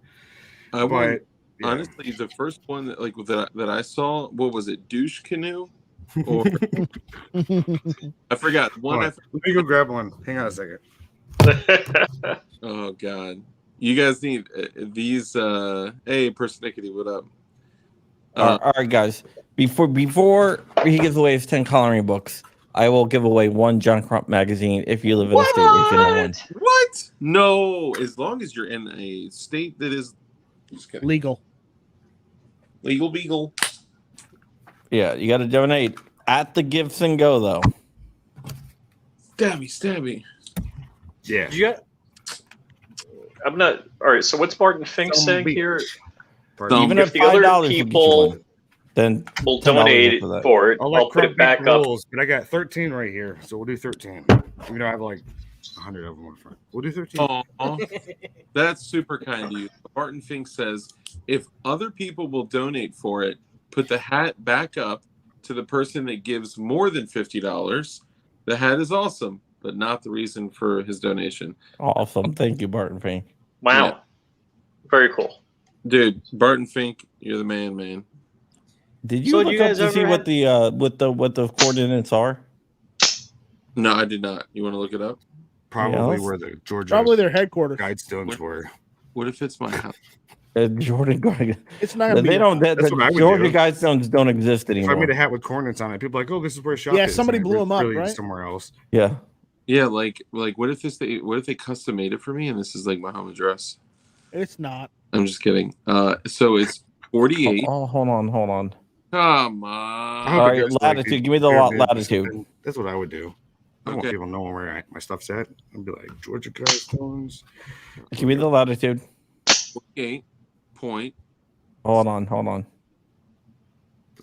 I want. But yeah. Honestly, the first one that I saw, what was it, douche canoe? Or I forgot one. Hold on. Let me go grab one. Hang on a second. Oh God, you guys need these. Hey, Persnickety, what up? All right, guys. Before he gives away his 10 coloring books, I will give away 1 John Crump magazine if you live in a state where you can have one. What? No, as long as you're in a state that is just kidding. Legal. Legal beagle. Yeah, you got to donate at the Gifts and Go though. Stabby. Yeah. you got, I'm not. All right, so what's Martin Fink Some saying beach. here? Pardon. Even If if the other $5 people then will $10 donate for that. for it, I'll let I'll put Crump it back make up. rules, but I got 13 right here, so we'll do 13. Even though I have like 100 of them on front. We'll do 13. Oh, that's super kind of you. Martin Fink says, if other people will donate for it, put the hat back up to the person that gives more than $50. The hat is awesome, but not the reason for his donation. Awesome. Thank you, Barton Fink. Wow, Yeah. very cool. Dude, Barton Fink, you're the man. Did you So do look you up guys to see ever what the coordinates are? No, I did not. You want to look it up? Probably Yes. where the Georgia Probably their headquarters. Guidestones were. What if it's my house? Jordan. It's not gonna They be. don't. That's what I would Georgia do. Guidestones don't exist If I anymore. made a hat with cornets on it, people are like, oh, this is where shop Yeah, is. somebody and it blew was 'em up, really right? somewhere else. Yeah. Yeah, like what if they custom made it for me and this is like my home address? It's not. I'm just kidding. So it's 48. Oh, hold on. Come I on. hope All it right, goes to, latitude. the Give me the Airbnb or latitude. something. That's what I would do. I want Okay. people knowing where my stuff's at. I'll be like, Georgia Guidestones. Give me the latitude. 48 point. Hold on. But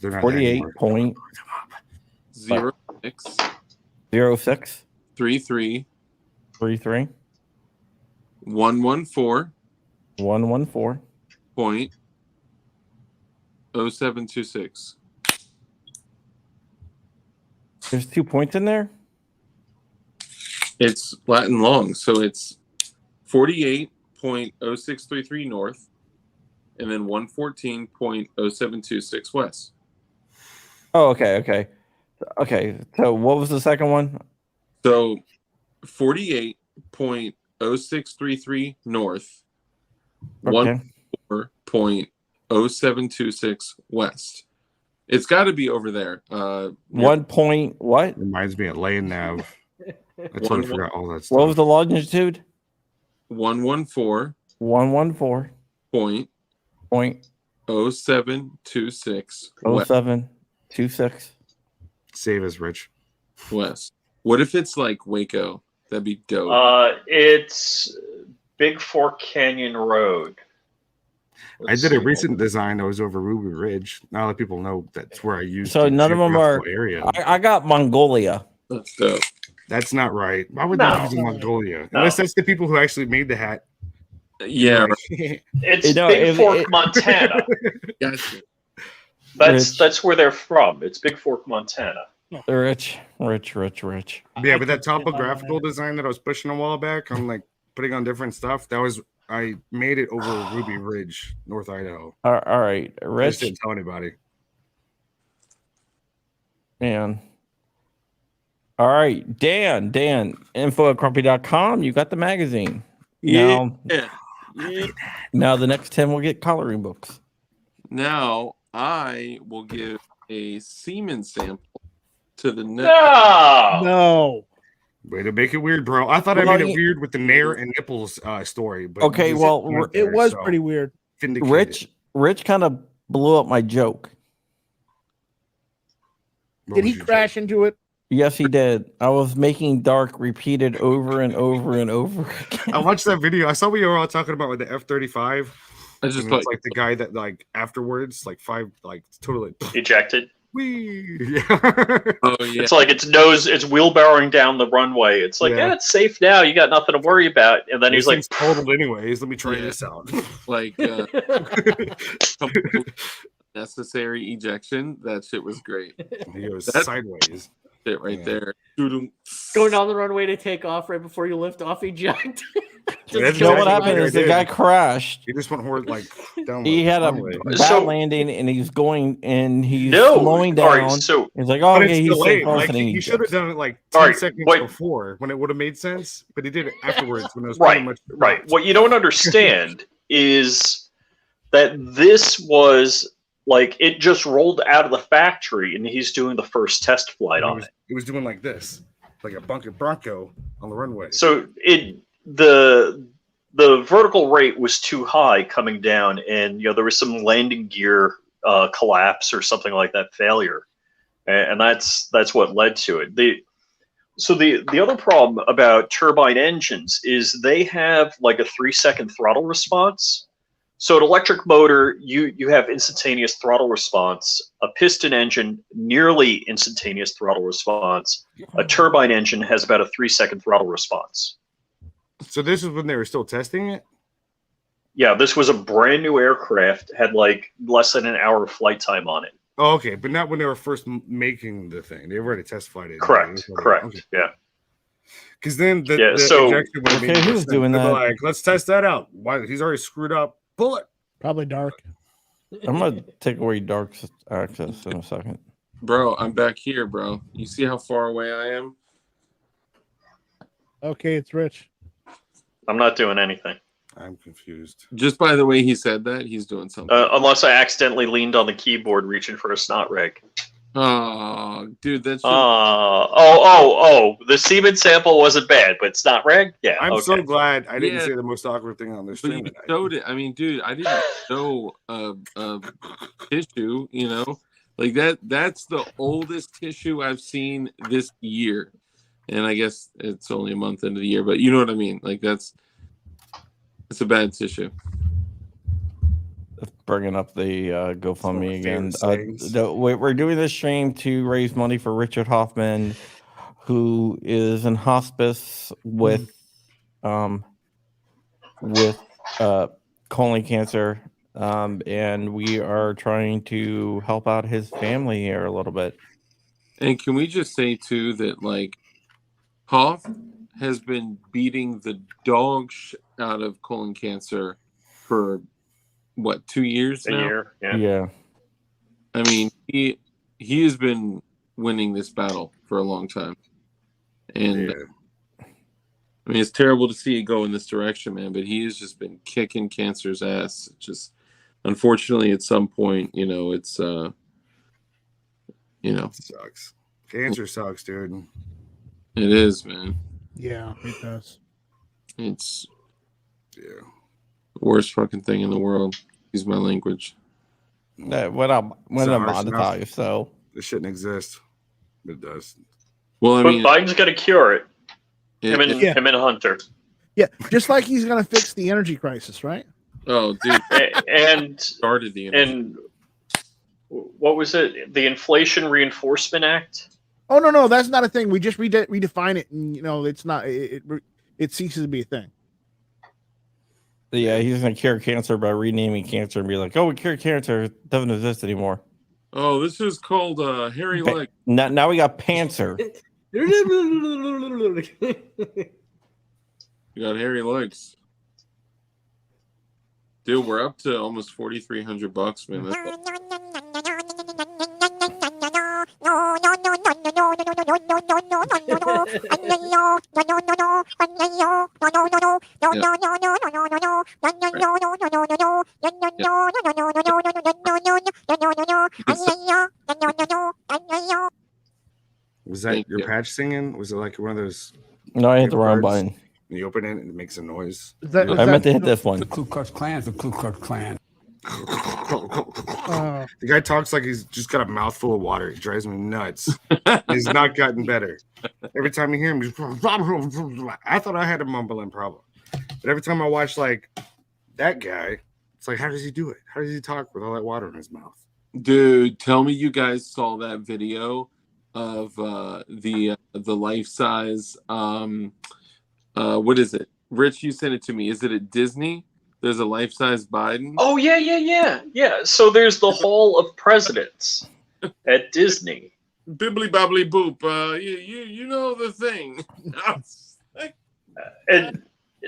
they're not there 48 anymore. point 06 06 33 33 114 114. point 0726. There's 2 points in there. It's Latin long, so it's 48.0633 north, and then 114.0726 west. Oh, okay. So what was the second one? So 48.0633 north, Okay. 1.0726 west. It's got to be over there. 1 point what? Reminds me of Lane Nav. I totally forgot all that stuff. What was the longitude? 114 114 point point 0726 west. 0726. Save us, Rich. West. What if it's like Waco? That'd be dope. It's Big Fork Canyon Road. I did a recent design that was over Ruby Ridge. Not a lot of people know that's where I used. So the none of them are. geographical area. I got Mongolia. That's dope. That's not right. Why would No. they use Mongolia? No. Unless that's the people who actually made the hat. Yeah. It's You know, Big if- Fork, Montana. Gotcha. That's where they're from. It's Big Fork, Montana. Rich. Yeah, but that topographical design that I was pushing a while back, I'm like putting on different stuff. I made it over Ruby Ridge, North Idaho. All right, I just Rich. didn't tell anybody. Man. All right, Dan, info@crumpy.com. You got the magazine. Yeah. Now the next 10 will get coloring books. Now I will give a semen sample to the next. No. No. Way to make it weird, bro. I thought I Well, made it weird with the Nair and nipples story. But Okay, you well, weren't It there, was so pretty weird. vindicated. Rich kind of blew up my joke. What Did was he your crash into it? Yes, he did. I was making dark repeated over and over and over joke? again. I watched that video. I saw what you were all talking about with the F-35. I just And thought it's like the guy that like afterwards, like totally Ejected. wee. Yeah. oh yeah. It's like it's wheelbarrowing down the runway. It's like, Yeah. yeah, it's safe now. You got nothing to worry about. And then This he's like, thing's totaled anyways. Let me try Yeah. this out. like necessary ejection. That shit was great. He goes That- sideways. Shit right Yeah. there. Going down the runway to take off right before you lift off, eject. That's You know what exactly happened what is I the guy did. crashed. He just went hard like down. He the had a runway. bad So- landing and he's going and he's no. slowing All down. right, so He's like, oh, But okay, it's he's delayed. safe. Like, he should have done it like 10 All right, seconds wait. before when it would have made sense, but he did it afterwards when it was right, pretty much right. What you don't understand is that this was like it just rolled out of the factory, and he's doing the first test flight on it. It was doing like this, like a bunker Bronco on the runway. So the vertical rate was too high coming down, and there was some landing gear collapse or something like that, failure, and that's what led to it. The other problem about turbine engines is they have like a 3-second throttle response. So an electric motor, you have instantaneous throttle response. A piston engine, nearly instantaneous throttle response. A turbine engine has about a 3-second throttle response. So this is when they were still testing it? Yeah, this was a brand new aircraft, had like less than an hour of flight time on it. Oh, okay, but not when they were first making the thing. They already test flighted it. Correct, correct. Okay. Yeah. Because then the so- injection would have Okay, made more who's sense. doing They'd be that? Like, let's test that out. Why? He's already screwed up. Pull it. Probably dark. I'm gonna take away Dark's access in a second. Bro, I'm back here, bro. You see how far away I am? Okay, it's Rich. I'm not doing anything. I'm confused. Just by the way he said that, he's doing something. Unless I accidentally leaned on the keyboard reaching for a snot rag. Oh, dude, that's The semen sample wasn't bad, but snot rag? Yeah. I'm okay. so glad I didn't Yeah. say the most awkward thing on this But stream you tonight. showed it. I mean, dude, I didn't show a tissue, Like that's the oldest tissue I've seen this year. And I guess it's only a month into the year, but you know what I mean. Like it's a bad tissue. Bringing up the GoFundMe again. things. We're doing this stream to raise money for Richard Hoffman, who is in hospice with colon cancer, and we are trying to help out his family here a little bit. And can we just say too that like Hoff has been beating the dog out of colon cancer for what, 2 years now? A year, Yeah. I mean, he has been winning this battle for a long time, and I mean, it's terrible to see it go in this direction, man. But he has just been kicking cancer's ass. Just unfortunately, at some point, it's It sucks. Cancer sucks, dude. It is, man. Yeah, it does. It's Yeah. the worst fucking thing in the world. Use my language. When I'm monetized, so This shouldn't exist. But it does. Well, I But mean, Biden's going to cure it. Him and Yeah. Hunter. Yeah, just like he's gonna fix the energy crisis, right? oh, dude, And started the what was it? The Inflation Reinforcement Act? Oh no, that's not a thing. We just redefine it, and it's not. It ceases to be a thing. yeah, he's gonna cure cancer by renaming cancer and be like, "Oh, we cured cancer. It doesn't exist anymore." Oh, this is called hairy leg. Now we got Panzer. You got hairy legs. Dude, we're up to almost $4,300, man. Was that Thank your you. patch singing? Was it like one of those? No, I hit the wrong Cards. button. You open it and it makes a noise. Is that, I meant to hit this one. The Ku Klux Klan is the Ku Klux Klan. The guy talks like he's just got a mouthful of water. It drives me nuts. He's not gotten better. Every time you hear him, I thought I had a mumbling problem. But every time I watch like that guy, it's like, how does he do it? How does he talk with all that water in his mouth? Dude, tell me you guys saw that video of the life size. What is it? Rich, you sent it to me. Is it at Disney? There's a life size Biden. Oh, yeah. So there's the Hall of Presidents at Disney. Bibbly bobbly boop. You know the thing. And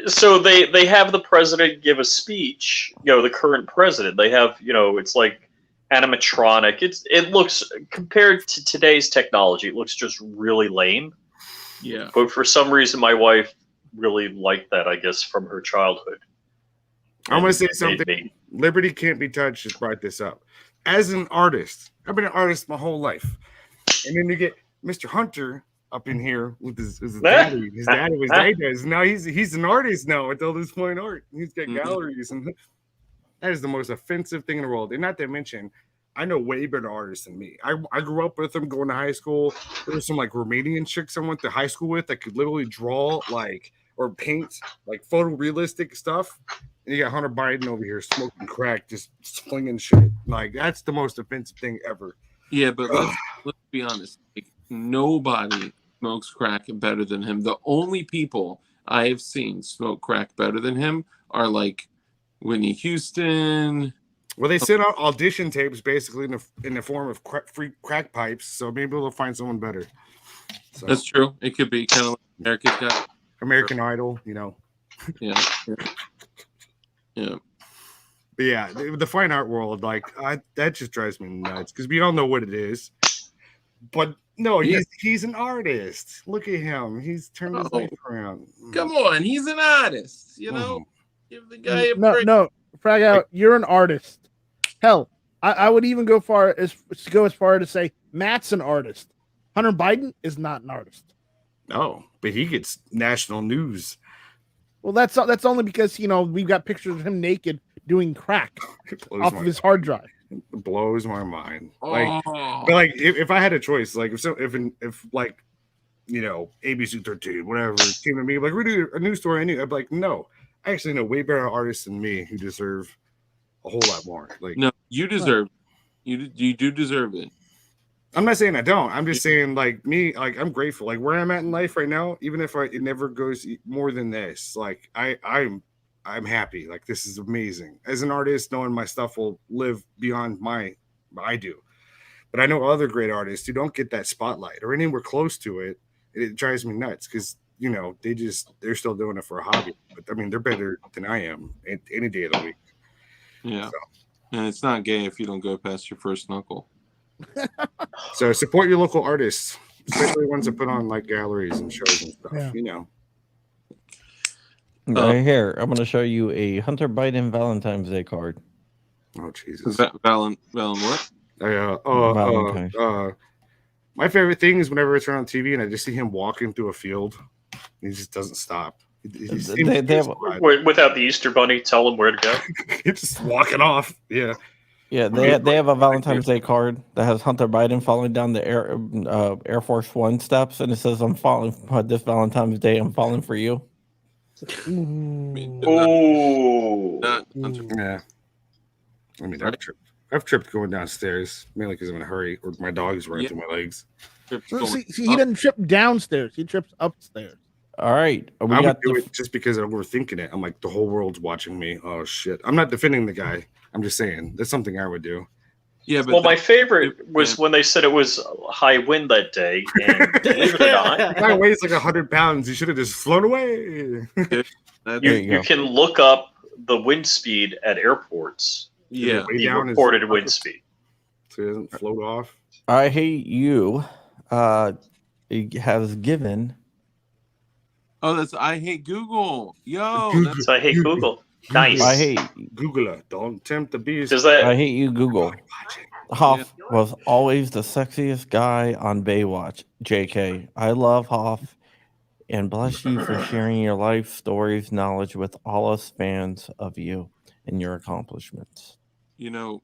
so they have the president give a speech, the current president. They have, it's like animatronic. It looks, compared to today's technology, it looks just really lame. Yeah. But for some reason, my wife really liked that, I guess, from her childhood. I'm going to say It made something. me- Liberty can't be touched. Just brought this up. As an artist, I've been an artist my whole life. And then you get Mr. Hunter up in here with his daddy. His daddy was does. Now he's an artist now with all this fine art. He's got galleries, and that is the most offensive thing in the world. And not to mention, I know way better artists than me. I grew up with them going to high school. There was some like Romanian chicks I went to high school with that could literally draw or paint like photorealistic stuff. And you got Hunter Biden over here smoking crack, just slinging shit. Like, that's the most offensive thing ever. Yeah, but let's be honest. Like, nobody smokes crack better than him. The only people I have seen smoke crack better than him are like Whitney Houston. Well, they sent out audition tapes basically in the form of free crack pipes, so maybe they'll find someone better. So, That's true. It could be kind of like America's Got. American Idol, Yeah. Yeah. But yeah, the fine art world, that just drives me nuts because we all know what it is. But no, he's an artist. Look at him; he's turned his life around. Come on, he's an artist. Give the guy a break. No, frag out. You're an artist. Hell, I would even go as far to say Matt's an artist. Hunter Biden is not an artist. Oh, but he gets national news. Well, that's only because we've got pictures of him naked doing crack off of his hard drive. It blows my mind. Oh. But if I had a choice, like if ABC 13, whatever, came to me like, we do a new story. I'd be like, no, I actually know way better artists than me who deserve a whole lot more. Like, no, you deserve you do deserve it. I'm not saying I don't. I'm just saying, like, me, like, I'm grateful. Like, where I'm at in life right now, even if it never goes more than this, like, I'm happy. Like, this is amazing. As an artist, knowing my stuff will live beyond I do. But I know other great artists who don't get that spotlight or anywhere close to it. It drives me nuts because, they're still doing it for a hobby. But, I mean, they're better than I am any day of the week. Yeah. So. And it's not gay if you don't go past your first knuckle. So support your local artists, especially ones that put on like galleries and shows and stuff. Yeah. Right here, I'm going to show you a Hunter Biden Valentine's Day card. Oh Jesus! Valen what? My favorite thing is whenever I turn on TV and I just see him walking through a field, he just doesn't stop. Without the Easter Bunny, tell him where to go. He's just walking off. Yeah. Yeah, they have a Valentine's Day card that has Hunter Biden falling down the Air Force One steps, and it says, "I'm falling this Valentine's Day. I'm falling for you." Oh, yeah. I mean, I've tripped going downstairs mainly because I'm in a hurry, or my dog is running through my legs. See, he doesn't trip downstairs; he trips upstairs. All right, I would do it just because I'm overthinking it. I'm like, the whole world's watching me. Oh shit! I'm not defending the guy. I'm just saying that's something I would do. Yeah, but my favorite was when they said it was high wind that day, and believe it or not, the guy weighs like 100 pounds. He should have just flown away. you can look up the wind speed at airports. Yeah, the reported wind speed, so he doesn't float off. I Hate You has given. Oh, that's I Hate Google. Yo, that's I Hate Google. Nice. I hate Googler. Don't tempt the beast. I Hate You, Google. Hoff was always the sexiest guy on Baywatch. JK. I love Hoff and bless you for sharing your life stories, knowledge with all us fans of you and your accomplishments. The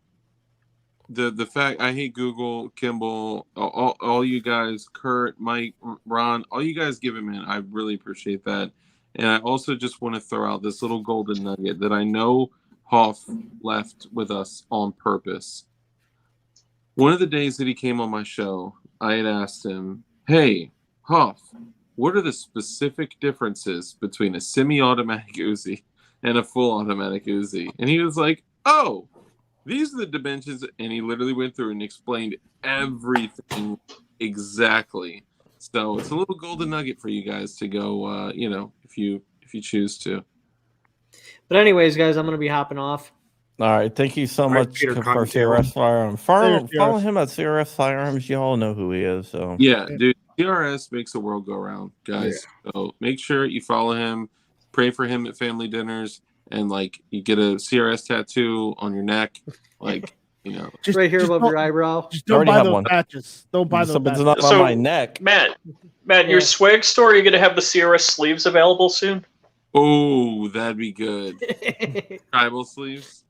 fact I Hate Google, Kimball, all you guys, Kurt, Mike, Ron, all you guys give him in. I really appreciate that. And I also just want to throw out this little golden nugget that I know Hoff left with us on purpose. One of the days that he came on my show, I had asked him, "Hey, Hoff, what are the specific differences between a semi-automatic Uzi and a full automatic Uzi?" And he was like, "Oh, these are the dimensions." And he literally went through and explained everything exactly. So it's a little golden nugget for you guys to go, if you choose to. But anyways, guys, I'm going to be hopping off. All right, thank you so much for CRS Firearms. Follow him at CRS Firearms. You all know who he is. So yeah, dude, CRS makes the world go round, guys. Yeah. So make sure you follow him, pray for him at family dinners, and you get a CRS tattoo on your neck, just right here above your eyebrow. Just don't buy those patches. Don't buy those patches. It's not on my neck. Matt, your swag store, are you going to have the CRS sleeves available soon? Oh, that'd be good. Tribal sleeves.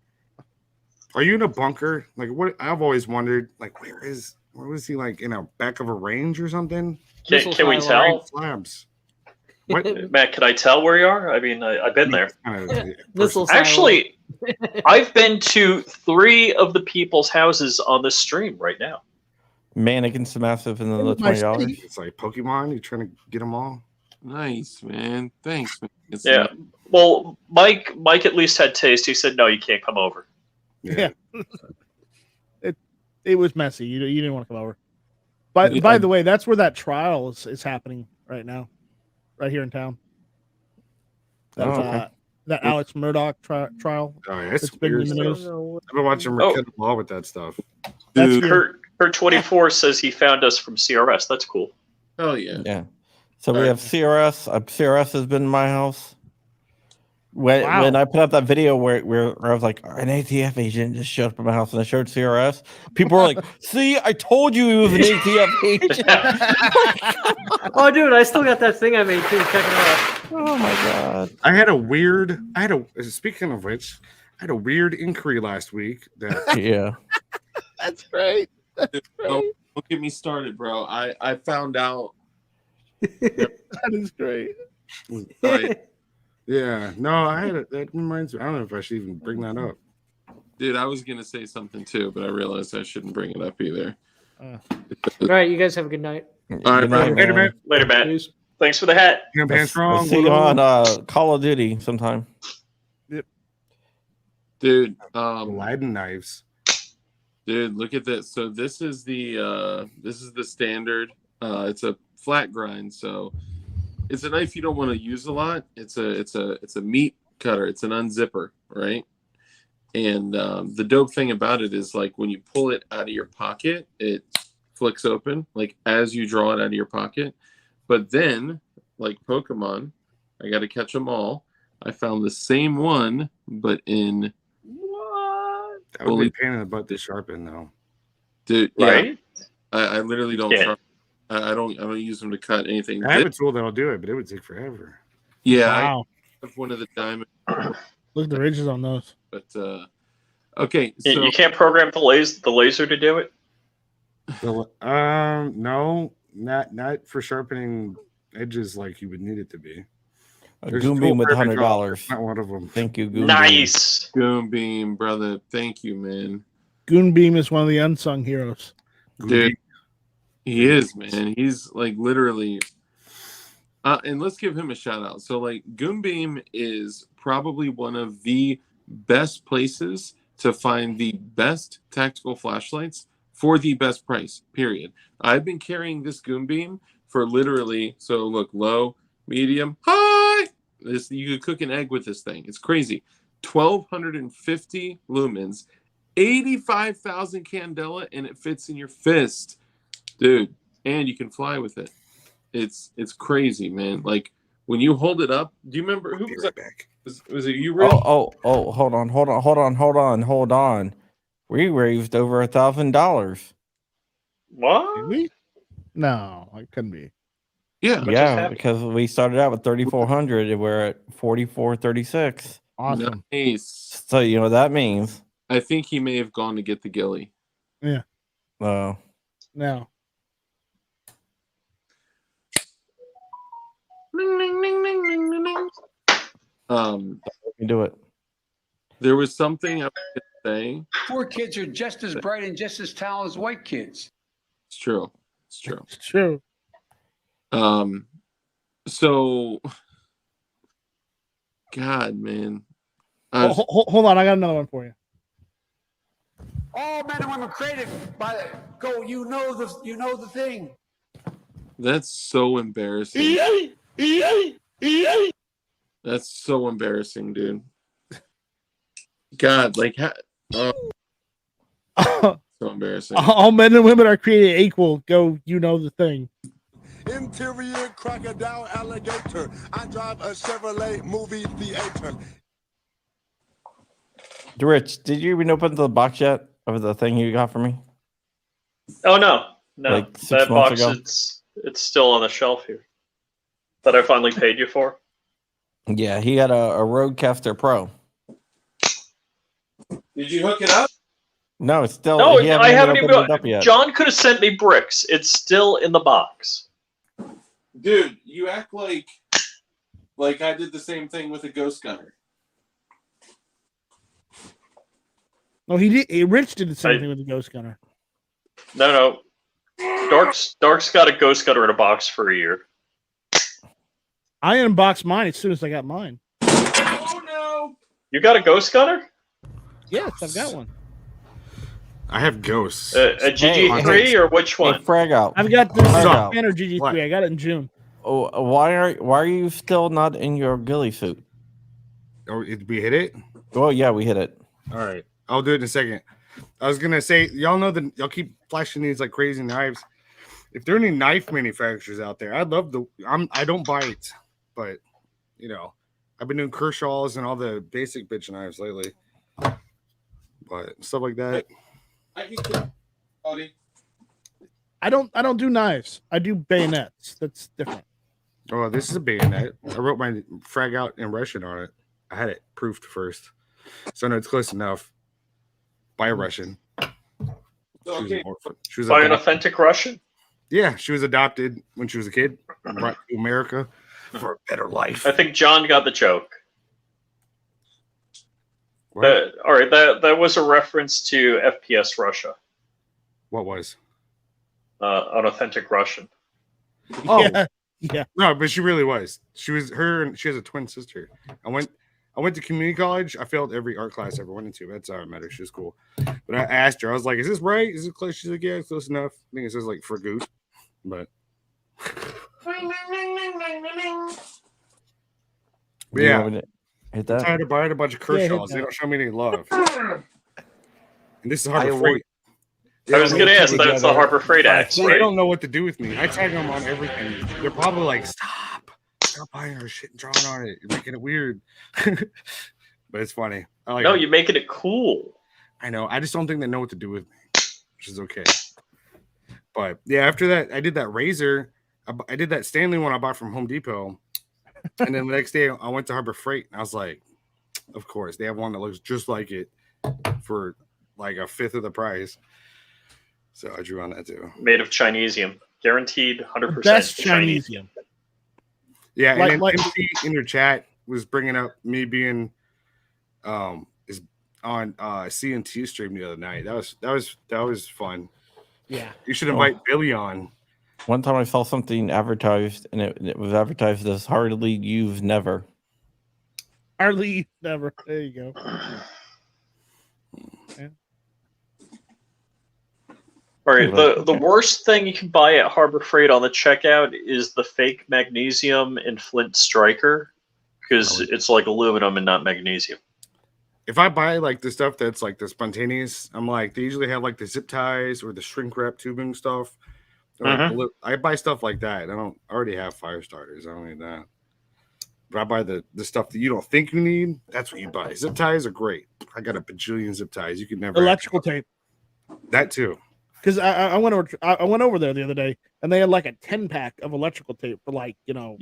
Are you in a bunker? What I've always wondered, where was he, in a back of a range or something? Can we tell? Slabs. What? Matt, can I tell where you are? I mean, I've been there. Actually, I've been to 3 of the people's houses on this stream right now. Mannequins massive in the $20. It's like Pokemon. You're trying to get them all. Nice, man. Thanks, man. Yeah. Well, Mike at least had taste. He said, "No, you can't come over." Yeah. It was messy. You didn't want to come over. By the way, that's where that trial is happening right now, right here in town. That Alex Murdoch trial. Oh, yeah, that's been weird in the news. I've been watching Marquette Law with that stuff. That's Kurt 24 says he found us from CRS. That's cool. Oh yeah. Yeah. So we have CRS. CRS has been in my house. When I put up that video where I was like, an ATF agent just showed up at my house and I showed CRS, people were like, "See, I told you he was an ATF agent." Oh, dude, I still got that thing I made too. Check it out. Oh my god! Speaking of which, I had a weird inquiry last week. Yeah, that's great. Don't get me started, bro. I found out That is great. Right. Yeah, no, I had it. That reminds me. I don't know if I should even bring that up. Dude, I was gonna say something too, but I realized I shouldn't bring it up either. All right, you guys have a good night. All right, Good night, Later, man. man. Later, Matt. Peace. Thanks for the hat. Camp hand I'll strong. see you on Call of Duty sometime. dude. Aladdin knives. Dude, look at this. So this is the standard. It's a flat grind, so it's a knife you don't want to use a lot. It's a meat cutter. It's an unzipper, right? And the dope thing about it is, like, when you pull it out of your pocket, it flicks open, like, as you draw it out of your pocket. But then, like Pokemon, I got to catch them all. I found the same one, but in What? That would be a pain in the butt to sharpen, though. Dude, yeah, Right? I literally don't. Yeah. I don't use them to cut anything. I have a tool that'll do it, but it would take forever. Yeah, Wow. I have one of the diamond. Look at the ridges on those. But okay, so You can't program the laser to do it. So, no, not for sharpening edges like you would need it to be. A There's Goon a tool Beam with for every job. $100. Not one of them. Thank you, Goon Beam. Nice. Goon Beam, brother. Thank you, man. Goon Beam is one of the unsung heroes. Dude, he is, man. He's like literally. And let's give him a shout out. So, like, Goon Beam is probably one of the best places to find the best tactical flashlights for the best price, period. I've been carrying this Goon Beam for literally, so look, low, medium, high. This, you could cook an egg with this thing. It's crazy. 1,250 lumens, 85,000 candela, and it fits in your fist, dude. And you can fly with it. It's crazy, man. Like, when you hold it up, do you remember who was that? back? Was it you, Rick? Oh, hold on. We raised over $1,000. What? Did we? No, it couldn't be. Yeah. What just Yeah, happened? because we started out with 3,400 and we're at 4,436. Awesome. Nice. So you know what that means. I think he may have gone to get the ghillie. Oh, Now, we can do it. There was something I was going to say. Poor kids are just as bright and just as talented as white kids. It's true. It's true. it's true. So, God, man. Hold on, I got another one for you. All men and women created by go. You know the thing. That's so embarrassing. That's so embarrassing, dude. God, like, so embarrassing. All men and women are created equal. Go, you know the thing. Interior crocodile alligator. I drive a Chevrolet movie theater. Rich, did you even open the box yet of the thing you got for me? Oh no. Like 6 That months box ago? it's still on the shelf here. That I finally paid you for. Yeah, he had a Rodecaster Pro. Did you hook it up? No, it's still. No, he I haven't even opened it up yet. John could have sent me bricks. It's still in the box. Dude, you act like I did the same thing with a ghost gunner. No, he did. Rich did the same thing with the Ghost Gunner. No. Dark's got a ghost gunner in a box for a year. I unboxed mine as soon as I got mine. Oh no! You got a ghost gunner? Yes, I've got one. I have ghosts. A GG3 or which Hey, one? frag out. I've got the Suck. Banner GG3. What? I got it in June. Oh, why are you still not in your ghillie suit? Oh, we hit it? Oh yeah, we hit it. All right. I'll do it in a second. I was gonna say, y'all know that y'all keep flashing these like crazy knives. If there are any knife manufacturers out there, I'd love the. I don't bite, but you know, I've been doing Kershaw's and all the basic bitch knives lately. But stuff like that. I can kill buddy. I don't do knives. I do bayonets. That's different. Oh, this is a bayonet. I wrote my frag out in Russian on it. I had it proofed first, so no, it's close enough. By a Russian. Okay. She was By a an authentic Russian? Yeah, she was adopted when she was a kid, brought to America for a better life. I think John got the joke. What? All right, that was a reference to FPS Russia, What was? unauthentic Russian. Oh, Yeah. Yeah. no, but she really was. She was her, and she has a twin sister. I went to community college. I failed every art class I ever went into. That's how I met her. She was cool. But I asked her, I was like, "Is this right? Is it close?" She's like, "Yeah, it's close enough." I think it says like for goose, but yeah. Hit I'm that. tired of buying a bunch of Yeah, hit Kershaws. They that. don't show me any love. And this is Harbor I Freight. I was going to ask, that's the Harbor Freight Axe, They right? don't know what to do with me. I tag them on everything. They're probably like, stop buying our shit and drawing on it. You're making it weird. But it's funny. I like No, it. you're making it cool. I know. I just don't think they know what to do with me, which is okay. But yeah, after that, I did that razor. I did that Stanley one I bought from Home Depot. And then the next day, I went to Harbor Freight. And I was like, of course, they have one that looks just like it for like a fifth of the price. So I drew on that too. Made of Chinesium. Guaranteed 100% Best Chinese. Chinesium. Yeah, Like- and then like- MC in your chat was bringing up me being is on CNT stream the other night. That was fun. Yeah. You should invite Billy on. One time I saw something advertised, and it was advertised as "Hardly You've Never." Hardly never. There you go. All right, the worst thing you can buy at Harbor Freight on the checkout is the fake magnesium and flint striker, because it's like aluminum and not magnesium. If I buy like the stuff that's like the spontaneous, I'm like they usually have like the zip ties or the shrink wrap tubing stuff. Or, like, I buy stuff like that. I already have fire starters. I don't need that. But I buy the stuff that you don't think you need. That's what you buy. Zip ties are great. I got a bajillion zip ties. You could never Electrical tape. That too. Because I went over there the other day and they had like a 10-pack of electrical tape for like, Yep.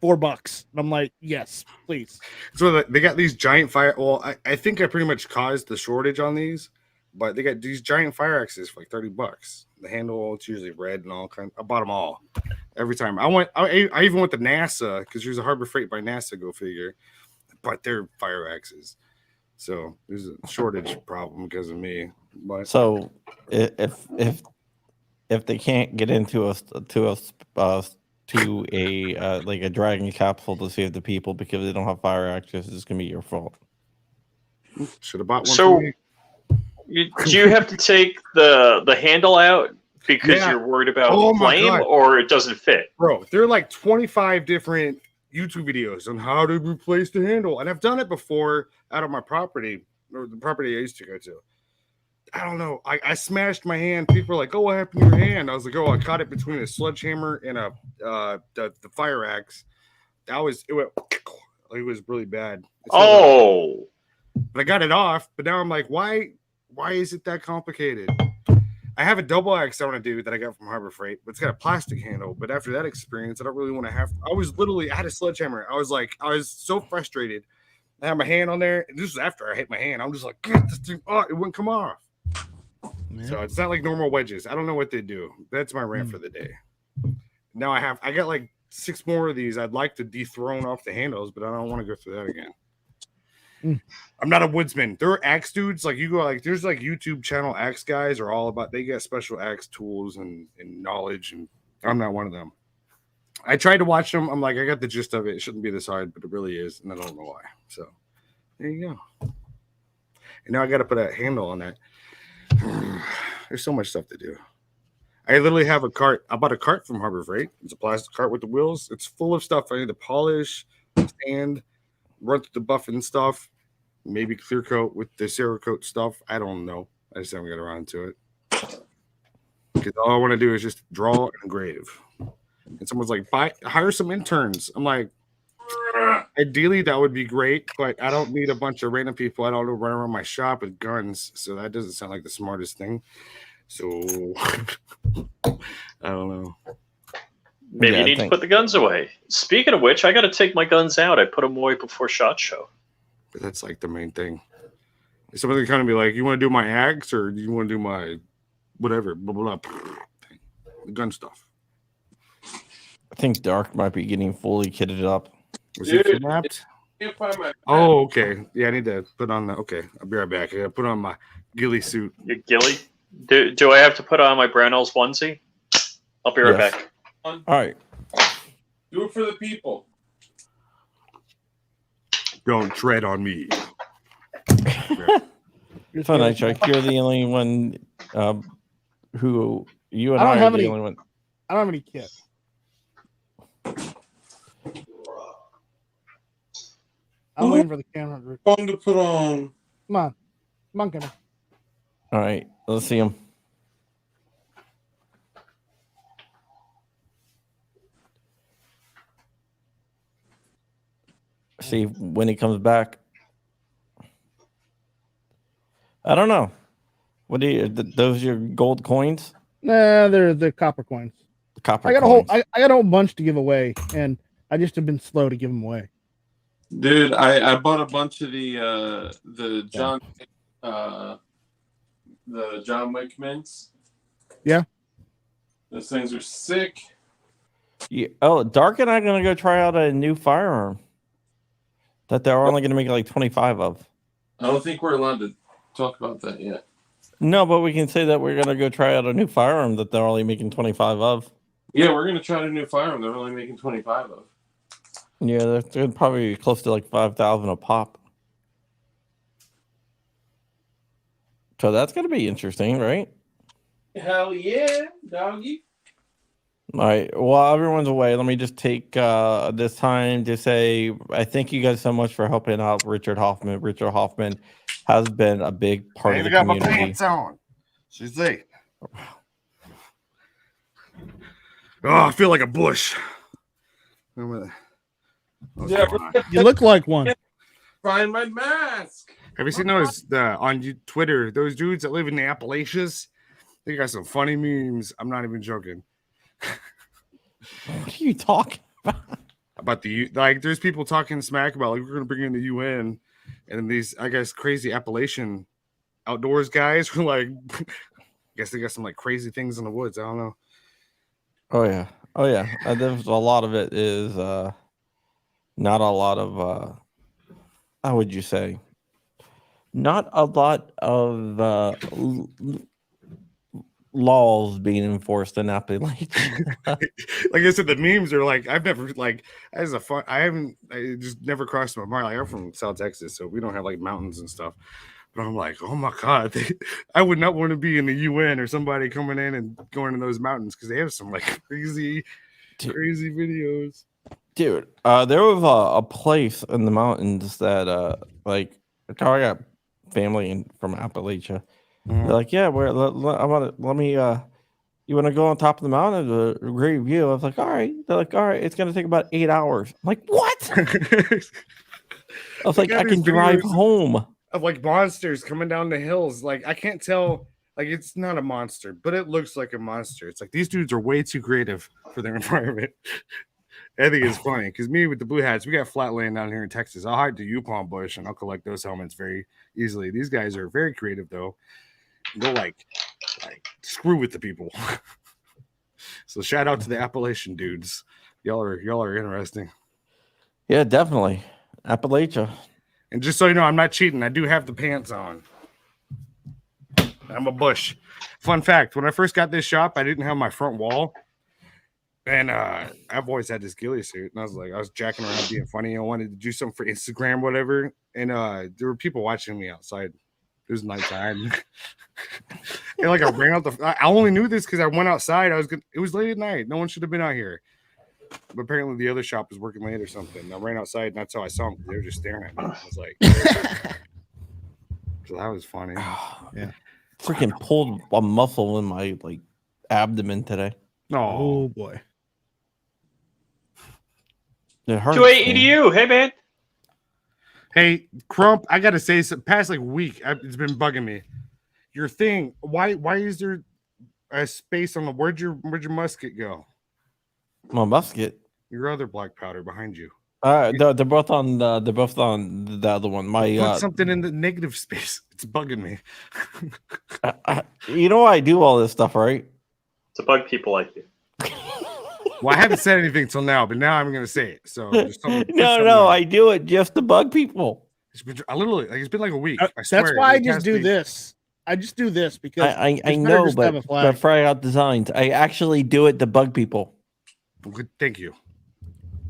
$4. And I'm like, yes, please. So they got these giant fire. Well, I think I pretty much caused the shortage on these, but they got these giant fire axes for like $30. The handle, it's usually red and all kind. I bought them all every time. I even went to NASA because there's a Harbor Freight by NASA. Go figure. But they're fire axes, so there's a shortage problem because of me. But So if they can't get into a like a dragon capsule to save the people because they don't have fire axes, it's gonna be your fault. should have bought one. So- for me. Do you have to take the handle out because Yeah. you're worried about Oh my flame, God. or it doesn't fit? Bro, there are like 25 different YouTube videos on how to replace the handle, and I've done it before out of my property or the property I used to go to. I don't know. I smashed my hand. People are like, "Oh, what happened to your hand?" I was like, "Oh, I caught it between a sledgehammer and the fire axe." It was really bad. Oh, But I got it off. But now I'm like, why is it that complicated? I have a double axe I want to do that I got from Harbor Freight, but it's got a plastic handle. But after that experience, I don't really want to have. I had a sledgehammer. I was so frustrated. I had my hand on there. And this was after I hit my hand. I'm just like, get this thing. Oh, it wouldn't come off. Yeah. So it's not like normal wedges. I don't know what they do. That's my rant for the day. Now I got like 6 more of these. I'd like to dethrone off the handles, but I don't want to go through that again. I'm not a woodsman. There are axe dudes like you go like there's like YouTube channel axe guys are all about they get special axe tools and knowledge, and I'm not one of them. I tried to watch them. I'm like, I got the gist of it. It shouldn't be this hard, but it really is, and I don't know why. So there you go. And now I got to put a handle on that. There's so much stuff to do. I literally have a cart. I bought a cart from Harbor Freight. It's a plastic cart with the wheels. It's full of stuff I need to polish, sand, run through the buffing stuff, maybe clear coat with the Cerakote stuff. I don't know. I just haven't got around to it. Because all I want to do is just draw and engrave. And someone's like, hire some interns. I'm like, ideally that would be great, but I don't need a bunch of random people I don't know running around my shop with guns. So that doesn't sound like the smartest thing. So I don't know. maybe Yeah, you I need to think- put the guns away. Speaking of which, I got to take my guns out. I put them away before SHOT Show. But that's like the main thing. Somebody kind of be like, you want to do my axe or do you want to do my whatever, blah, blah, blah. gun stuff. I think Dark might be getting fully kitted up. Was he Dude, kidnapped? Can't find my Oh, okay. Yeah, I need to put on the. Okay, I'll be right back. I gotta put on my ghillie suit. Your ghillie? Do I have to put on my Brownells onesie? I'll be right Yes. back. All right. Do it for the people. Don't tread on me. So nice, Chuck. You're the only one who you and I don't I have are the any- only one. I don't have any kit. I'm waiting for the camera to record. Fun to put on. Come on. Come on, camera. All right, let's see him. See when he comes back. I don't know. What do you? Those your gold coins? Nah, they're copper coins. Copper I got coins. I got a whole bunch to give away, and I just have been slow to give them away. Dude, I bought a bunch of the John Wick mints. Yeah. Those things are sick. Yeah. Oh, Dark and I are gonna go try out a new firearm that they're only gonna make like 25 of. I don't think we're allowed to talk about that yet. No, but we can say that we're gonna go try out a new firearm that they're only making 25 of. Yeah, we're gonna try a new firearm. They're only making 25 of. Yeah, they're probably close to like 5,000 a pop. So that's gonna be interesting, right? Hell yeah, doggy. All right. While everyone's away, let me just take this time to say I thank you guys so much for helping out Richard Hoffman. Richard Hoffman has been a big part I of the even got my community. pants on. She's late. Oh, I feel like a bush. Yeah, You look like one. find my mask. Have you seen those on Twitter? Those dudes that live in the Appalachians. They got some funny memes. I'm not even joking. What are you talking About the like, there's people talking smack about like we're gonna bring in the UN, and then these I guess crazy Appalachian outdoors guys were like, I guess they got some like crazy things in the woods. I don't know. Oh yeah. Oh yeah. There's a lot of it is not a lot of how would you say? Not a lot of laws being enforced in Appalachia. Like I said, the memes are like I've never like as a fun. I just never crossed my mind. Like I'm from South Texas, so we don't have like mountains and stuff. But I'm like, oh my god, I would not want to be in the UN or somebody coming in and going in those mountains because they have some like crazy videos. Dude, there was a place in the mountains that like I got family from Appalachia. They're like, yeah, let me you want to go on top of the mountain? A great view. I was like, all right. They're like, all right, it's gonna take about 8 hours. I'm like, what? I was like, got I can these drive videos home. Of like monsters coming down the hills. Like I can't tell. Like it's not a monster, but it looks like a monster. It's like these dudes are way too creative for their environment. I think it's funny because me with the blue hats, we got flat land down here in Texas. I'll hide the Yukon bush and I'll collect those helmets very easily. These guys are very creative though. They'll like screw with the people. So shout out to the Appalachian dudes. Y'all are interesting. Yeah, definitely. Appalachia. And just so you know, I'm not cheating. I do have the pants on. I'm a bush. Fun fact, when I first got this shop, I didn't have my front wall. And I've always had this ghillie suit. And I was jacking around being funny. I wanted to do something for Instagram, whatever. And there were people watching me outside. It was nighttime. And like I ran out I only knew this because I went outside. It was late at night. No one should have been out here. But apparently the other shop was working late or something. I ran outside and that's how I saw them. They were just staring at me. I was like, so that was funny. Yeah. Freaking pulled a muscle in my like abdomen today. Oh boy. It hurts. 280 man. EDU. Hey, man. Hey, Crump, I gotta say, past like week, it's been bugging me. Your thing, why is there a space on the where'd your musket go? My musket. Your other black powder behind you. They're both on the other one. My Put something in the negative space. It's bugging me. you know I do all this stuff, right? To bug people like you. Well, I haven't said anything till now, but now I'm going to say it. So there's something, No, I do it just to bug people. It's been literally like it's been like a week. I That's swear, why I it just has do to be- this. I just do this because I it's better know, just to have a but flag. Fry Out Designs, I actually do it to bug people. Good, thank you.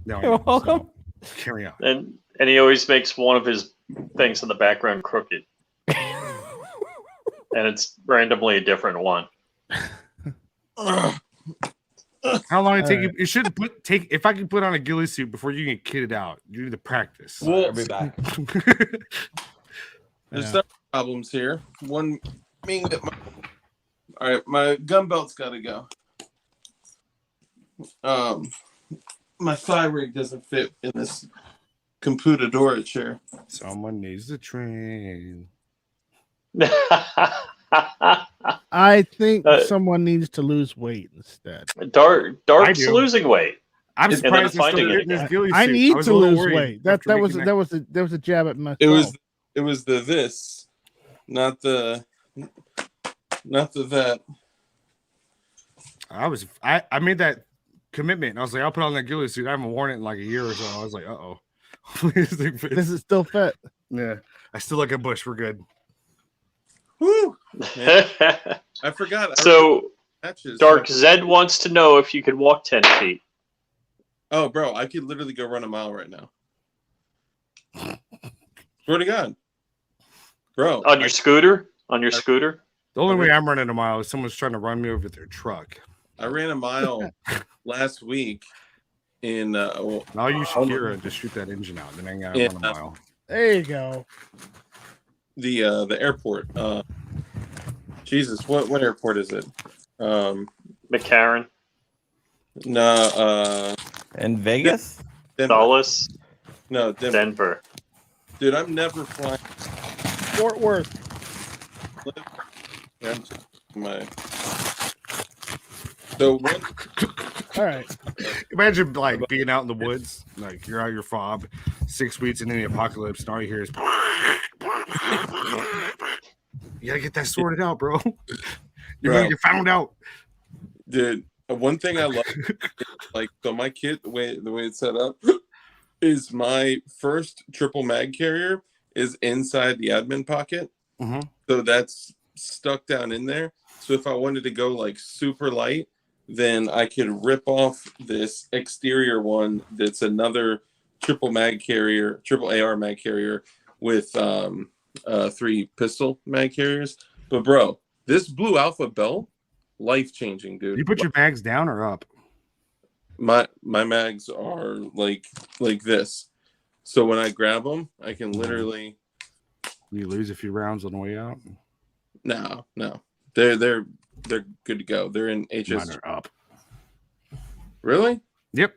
No, You're welcome. carry on. And he always makes one of his things in the background crooked. And it's randomly a different one. How long it take you? You should take. If I can put on a ghillie suit before you get kitted out, you need to practice. Well, I'll be back. There's several problems here. One being that all right, my gun belt's got to go. My thigh rig doesn't fit in this computadora chair. Someone needs to train. I think someone needs to lose weight instead. Dark's do. losing weight. I'm And then surprised he's still finding it getting his again. ghillie I suit. need was to a little lose worried weight. That after was making that was a jab at myself. It was the this, not the that. I made that commitment. And I was like, I'll put on that ghillie suit. I haven't worn it in like a year or so. I was like, uh-oh. This is still fit. Yeah. I still like a bush. We're good. Woo! Man, I forgot. So, Matches. Dark Zed wants to know if you could walk 10 feet. Oh, bro, I could literally go run a mile right now. Swear to God. Bro. On your scooter? On your scooter? The only way I'm running a mile is someone's trying to run me over their truck. I ran a mile last week in I'll use Shakira to shoot that engine out. Then I got to run a mile. There you go. The airport. Jesus, what airport is it? McCarran? No, In Vegas? Denver. Dulles? No, Denver. Dude, I'm never flying. Fort Worth. So one. All right. Imagine like being out in the woods, like you're out your fob, 6 weeks into the apocalypse, and all you hear is you gotta get that sorted out, bro. You're gonna get found out. Dude, one thing I love like so my kit, the way it's set up is my first triple mag carrier is inside the admin pocket. Mm-hmm. So that's stuck down in there. So if I wanted to go like super light, then I could rip off this exterior one that's another triple mag carrier, triple AR mag carrier with 3 pistol mag carriers. But bro, this Blue Alpha belt, life changing, dude. You put your mags down or up? My mags are like this. So when I grab them, I can literally. You lose a few rounds on the way out. No. They're good to go. They're in HS. Mine are up. Really? Yep.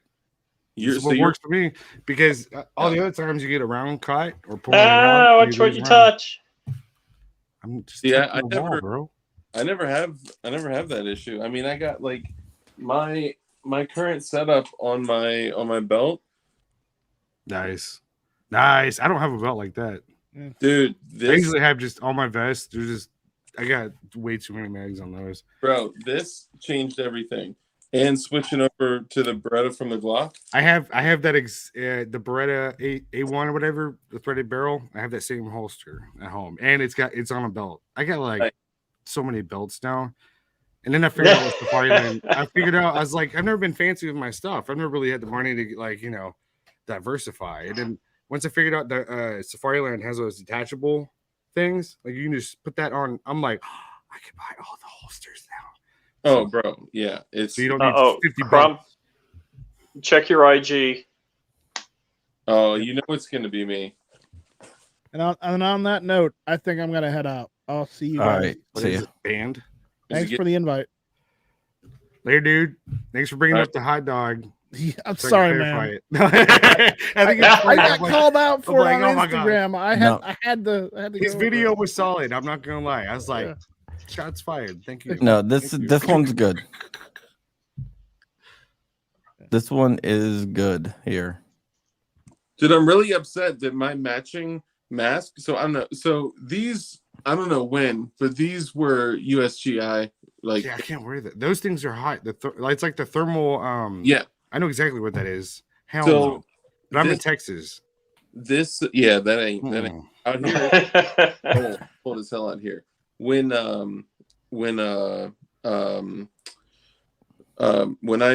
This is what works for me because all the other times you get a round cut or pulling it out. Watch what you touch. I'm just I never have that issue. I mean, I got like my current setup on my belt. Nice. I don't have a belt like that, dude. I usually have just all my vests. I got way too many mags on those. Bro, this changed everything. And switching over to the Beretta from the Glock. I have that the Beretta A1 or whatever, the threaded barrel. I have that same holster at home, and it's on a belt. I got like so many belts now. And then I figured out what's the Safari Land. I figured out I was like, I've never been fancy with my stuff. I've never really had the money to diversify. And then once I figured out that Safari Land has those detachable things, like you can just put that on. I'm like, I can buy all the holsters now. Oh, bro, yeah, it's so you don't need 50 bucks. Check your IG. Oh, you know it's gonna be me. And on that note, I think I'm gonna head out. I'll see you guys. All right, see you. Band. Thanks for the invite. Later, dude. Thanks for bringing up the hot dog. Yeah, I'm sorry, man. I got called out for it on Instagram. God. I had to. His video was solid. I'm not gonna lie. I was like, shots fired. Thank you. No, this one's good. This one is good here. Dude, I'm really upset that my matching mask. So I don't know. So these, I don't know when, but these were USGI Like, Yeah, I can't wear that. Those things are hot. It's like the thermal. yeah. I know exactly what that is. Hell So no. But I'm in this- Texas. This, yeah, that ain't out here. It's cold as hell out here. When I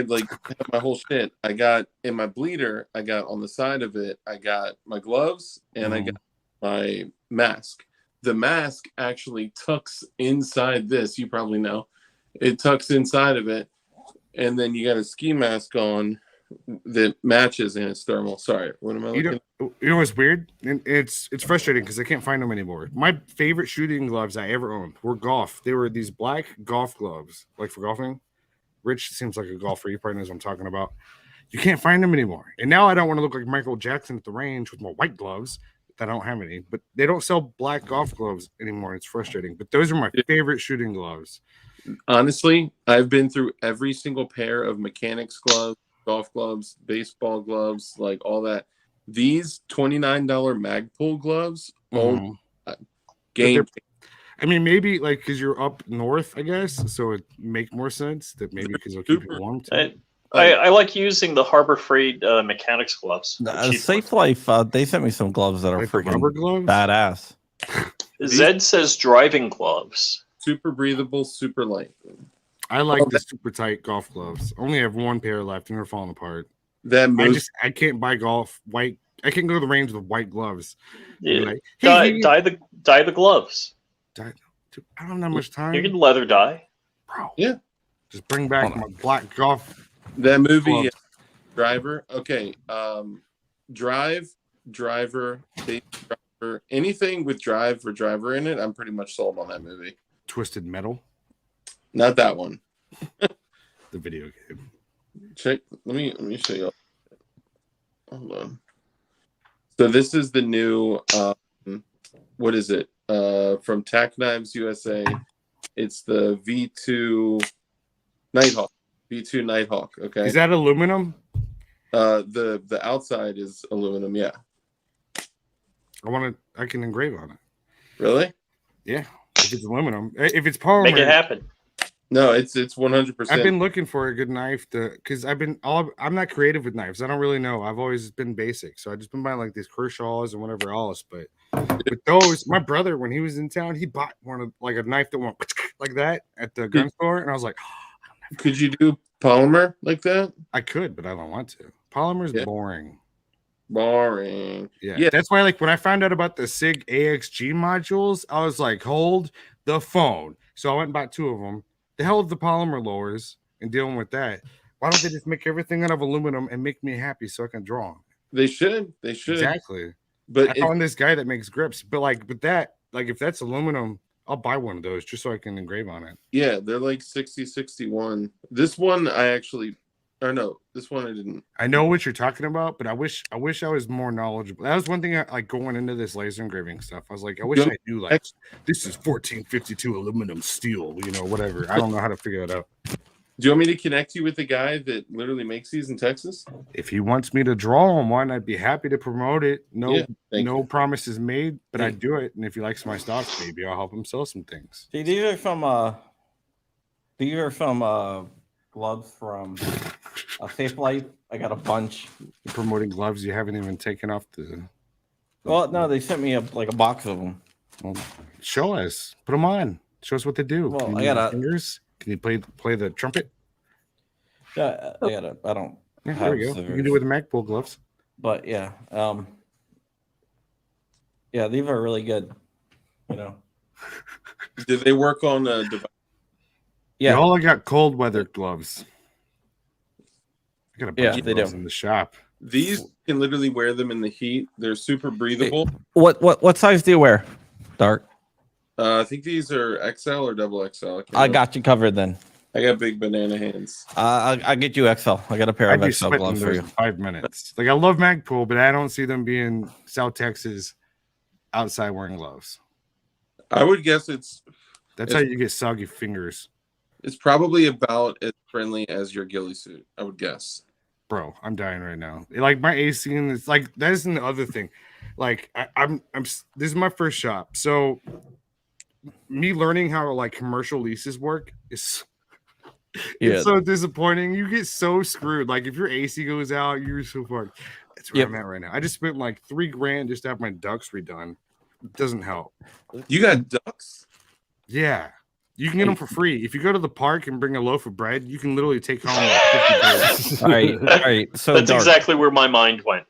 like have my whole shit, I got in my bleeder, I got on the side of it, I got my gloves and I got my mask. The mask actually tucks inside this. You probably know it tucks inside of it, and then you got a ski mask on that matches and it's thermal. Sorry, what am I looking? You know what's weird? And it's frustrating because I can't find them anymore. My favorite shooting gloves I ever owned were golf. They were these black golf gloves, like for golfing. Rich seems like a golfer. He probably knows what I'm talking about. You can't find them anymore. And now I don't want to look like Michael Jackson at the range with my white gloves. I don't have any, but they don't sell black golf gloves anymore. It's frustrating. But those are my favorite shooting gloves. Honestly, I've been through every single pair of mechanics gloves, golf gloves, baseball gloves, like all that. These $29 Magpul gloves, game. I mean, maybe like because you're up north, I guess, so it make more sense that maybe because it'll keep you warm too. I like using the Harbor Freight mechanics gloves. Safe Life, they sent me some gloves that are Like freaking rubber gloves? badass. Zed says driving gloves. Super breathable, super light. I like the super tight golf gloves. Only have one pair left and they're falling apart. I can't buy white. I can't go to the range with white gloves. Yeah. Like, hey, dye the gloves. I don't have much time. You can leather dye. Bro. Yeah. Just bring back my black golf. That movie, gloves. Driver. Okay. Driver, Baby Driver, anything with drive or driver in it, I'm pretty much sold on that movie. Twisted Metal. Not that one. The video game. Check. Let me show you. Hold on. So this is the new. What is it? From Tack Knives USA. It's the V2 Nighthawk. V2 Nighthawk. Okay. Is that aluminum? The outside is aluminum. Yeah. I can engrave on it. Really? Yeah. If it's aluminum, if it's polymer, Make it happen. No, it's 100%. I've been looking for a good knife because I'm not creative with knives. I don't really know. I've always been basic, so I just been buying like these Kershaws and whatever else. But with those, my brother, when he was in town, he bought one of like a knife that went like that at the gun store, and I was like, could you do polymer like that? I could, but I don't want to. Polymer's boring. Boring. Yeah, that's why like when I found out about the SIG AXG modules, I was like, hold the phone. So I went and bought 2 of them. The hell with the polymer lowers and dealing with that. Why don't they just make everything out of aluminum and make me happy so I can draw them? They should. Exactly. But I found this guy that makes grips. But if that's aluminum, I'll buy one of those just so I can engrave on it. Yeah, they're like 60, 61. This one this one I didn't. I know what you're talking about, but I wish I was more knowledgeable. That was one thing like going into this laser engraving stuff. I was like, I wish I knew like this is 1452 aluminum steel, whatever. I don't know how to figure that out. Do you want me to connect you with the guy that literally makes these in Texas? If he wants me to draw on one, I'd be happy to promote it. No promises made, but I'd do it. And if he likes my stuff, maybe I'll help him sell some things. See, these are from gloves from Safe Life. I got a bunch. You're promoting gloves you haven't even taken off the. Well, no, they sent me a box of them. Well, show us. Put them on. Show us what they do. Well, I got fingers. Can you play the trumpet? Yeah, I got I don't. Yeah, there we go. You can do it with the Magpul gloves. But yeah, yeah, these are really good. Did they work on a device? Yeah, all I got cold weather gloves. I got a bunch of gloves in the shop. These can literally wear them in the heat. They're super breathable. What size do you wear, Dark? I think these are XL or double XL. I got you covered then. I got big banana hands. I'll get you XL. I got a pair of XL gloves for you. 5 minutes. Like I love Magpul, but I don't see them being South Texas outside wearing gloves. I would guess that's how you get soggy fingers. It's probably about as friendly as your ghillie suit, I would guess. Bro, I'm dying right now. Like my AC, and it's like that isn't the other thing. Like I'm this is my first shop, so me learning how like commercial leases work is Yeah. it's so disappointing. You get so screwed. Like if your AC goes out, you're so fucked. That's where I'm at right now. I just spent like $3,000 just to have my ducts redone. It doesn't help. You got ducks? Yeah. You can get them for free. If you go to the park and bring a loaf of bread, you can literally take home like 50 All right. So That's Dark, exactly where my mind went.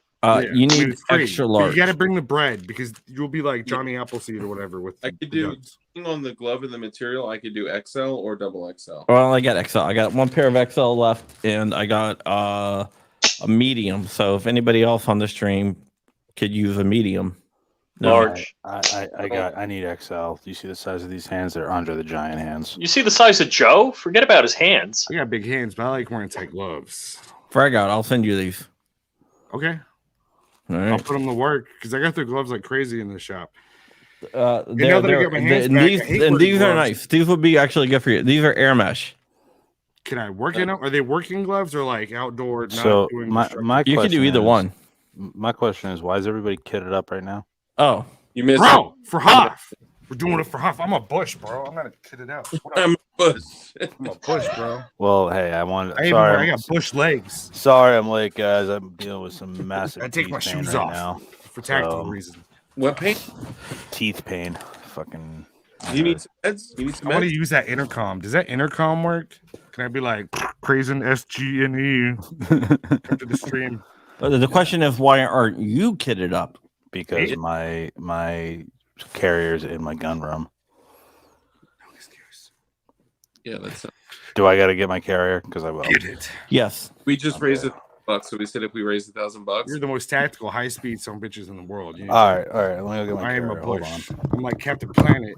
you need it's free. extra But large. you got to bring the bread because you'll be like Johnny Appleseed or whatever with I the could do ducks. on the glove and the material. I could do XL or double XL. Well, I got XL. I got one pair of XL left, and I got a medium. So if anybody else on the stream could use a medium, Large. I need XL. Do you see the size of these hands? They're under the giant hands. You see the size of Joe? Forget about his hands. I got big hands, but I like wearing tight gloves. frag out. I'll send you these. Okay. All I'll right. put them to work because I got their gloves like crazy in the shop. Now now that I got my hands back, I hate wearing these are gloves. nice. These would be actually good for you. These are air mesh. Can I work in them? Are they working gloves or like outdoor? Not So doing my construction? You can do question either is- one. My question is, why is everybody kitted up right now? Oh, You missed Bro, for Hoff. We're doing it for Hoff. I'm a Bush, bro. I'm not a kid it out. What up? I'm a Bush. I'm a Bush, bro. Well, hey, I want. I Sorry, got Bush legs sorry, I'm late, guys. I'm dealing with some massive. I take teeth my pain shoes right off now. for tactical So- reasons. What paint? Teeth pain. Fucking. You need some meds? You need some I want meds? to use that intercom. Does that intercom work? Can I be like praising SGNE after the stream? the question is, why aren't you kitted up? because It- my carrier's in my gun room. Yeah, that's. Do I got to get my carrier? Because I will. Get it. Yes. We just raised $1,000, so we said if we raised $1,000, You're the most tactical, high-speed son of bitches in the world. You know? All right. Let me go get my I am carrier. a Hold Bush. on. I'm like Captain Planet,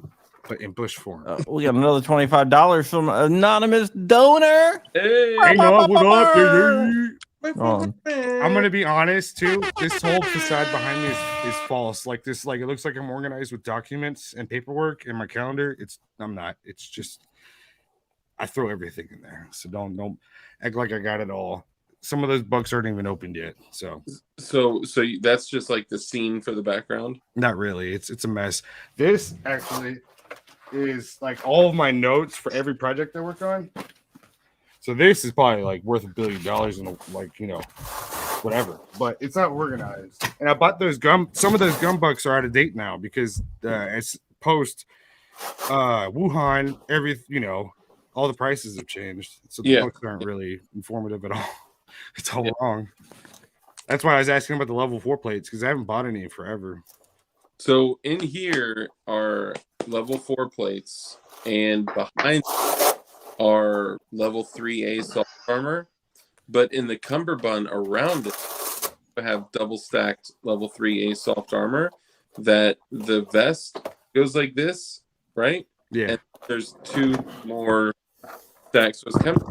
but in Bush form. We got another $25 from an anonymous donor. hey, Hey, no, what up, dude? Oh. I'm gonna be honest too. This whole facade behind me is false. Like this, like it looks like I'm organized with documents and paperwork in my calendar. I'm not. It's just I throw everything in there. So don't act like I got it all. Some of those books aren't even opened yet. So that's just like the scene for the background. not really. It's a mess. This actually is like all of my notes for every project I work on. So this is probably like worth $1 billion and like, you know, whatever, but it's not organized. And I bought those some of those gum bucks are out of date now because it's post Wuhan, all the prices have changed. So the books aren't really informative at all. It's all wrong. That's why I was asking about the level 4 plates because I haven't bought any in forever. So in here are level 4 plates, and behind are level 3A soft armor, but in the cummerbund around it, I have double stacked level 3A soft armor that the vest goes like this, right? Yeah. And there's 2 more stacks. So it's kind of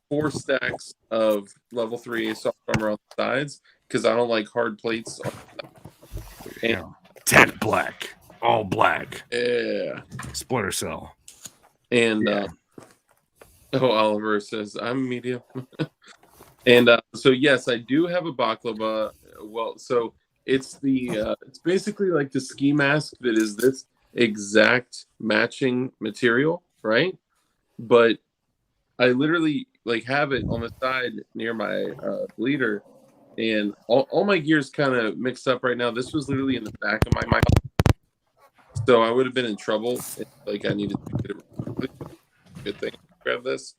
four stacks of level 3A soft armor on the sides because I don't like hard plates. And Ted Black, all black. Yeah. Splinter Cell. And Oliver says I'm medium. And so yes, I do have a baklava. Well, so it's it's basically like the ski mask that is this exact matching material, right? But I literally like have it on the side near my bleeder, and all my gear's kind of mixed up right now. This was literally in the back of my mic, so I would have been in trouble if, like I needed to get it. Good thing I grab this,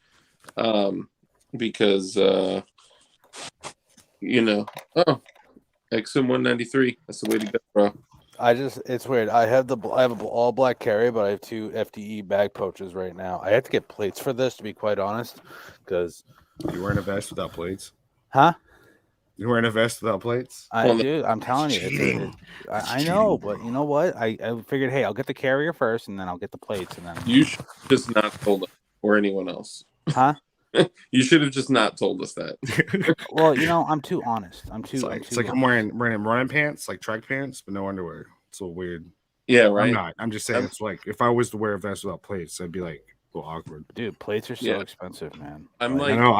because XM 193. That's the way to go, bro. It's weird. I have an all black carrier, but I have 2 FDE bag pouches right now. I have to get plates for this, to be quite honest, because You wearing a vest without plates? huh? You wearing a vest without plates? I do. I'm telling you. I know, but you know what? I figured, hey, I'll get the carrier first, and then I'll get the plates, and then. You should just not told us or anyone else. Huh? You should have just not told us that. Well, I'm too honest. It's like I'm wearing running pants, like track pants, but no underwear. It's a little weird. Yeah, right. I'm not. I'm just saying it's like if I was to wear a vest without plates, I'd be like a little awkward. Dude, plates are so expensive, man. I'm I know.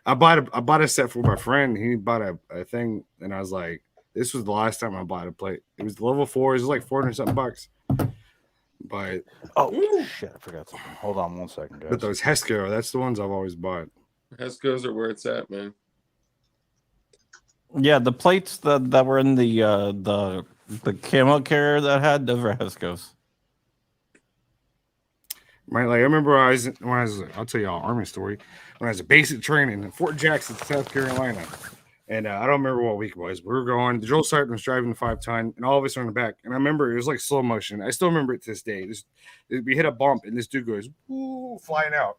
I bought a set for my friend. He bought a thing, and I was like, this was the last time I bought a plate. It was the level 4. It was like $400 something. But shit, I forgot something. Hold on 1 second, guys. but those Hesco, that's the ones I've always bought. Hesco's are where it's at, man. Yeah, the plates that were in the camo carrier that had those were Hesco's. Right, like I remember when I was I'll tell you all Army story. When I was a basic training in Fort Jackson, South Carolina, and I don't remember what week it was. We were going. The drill sergeant was driving the 5-ton, and all of us were in the back. And I remember it was like slow motion. I still remember it to this day. We hit a bump, and this dude goes, "Woo!" flying out,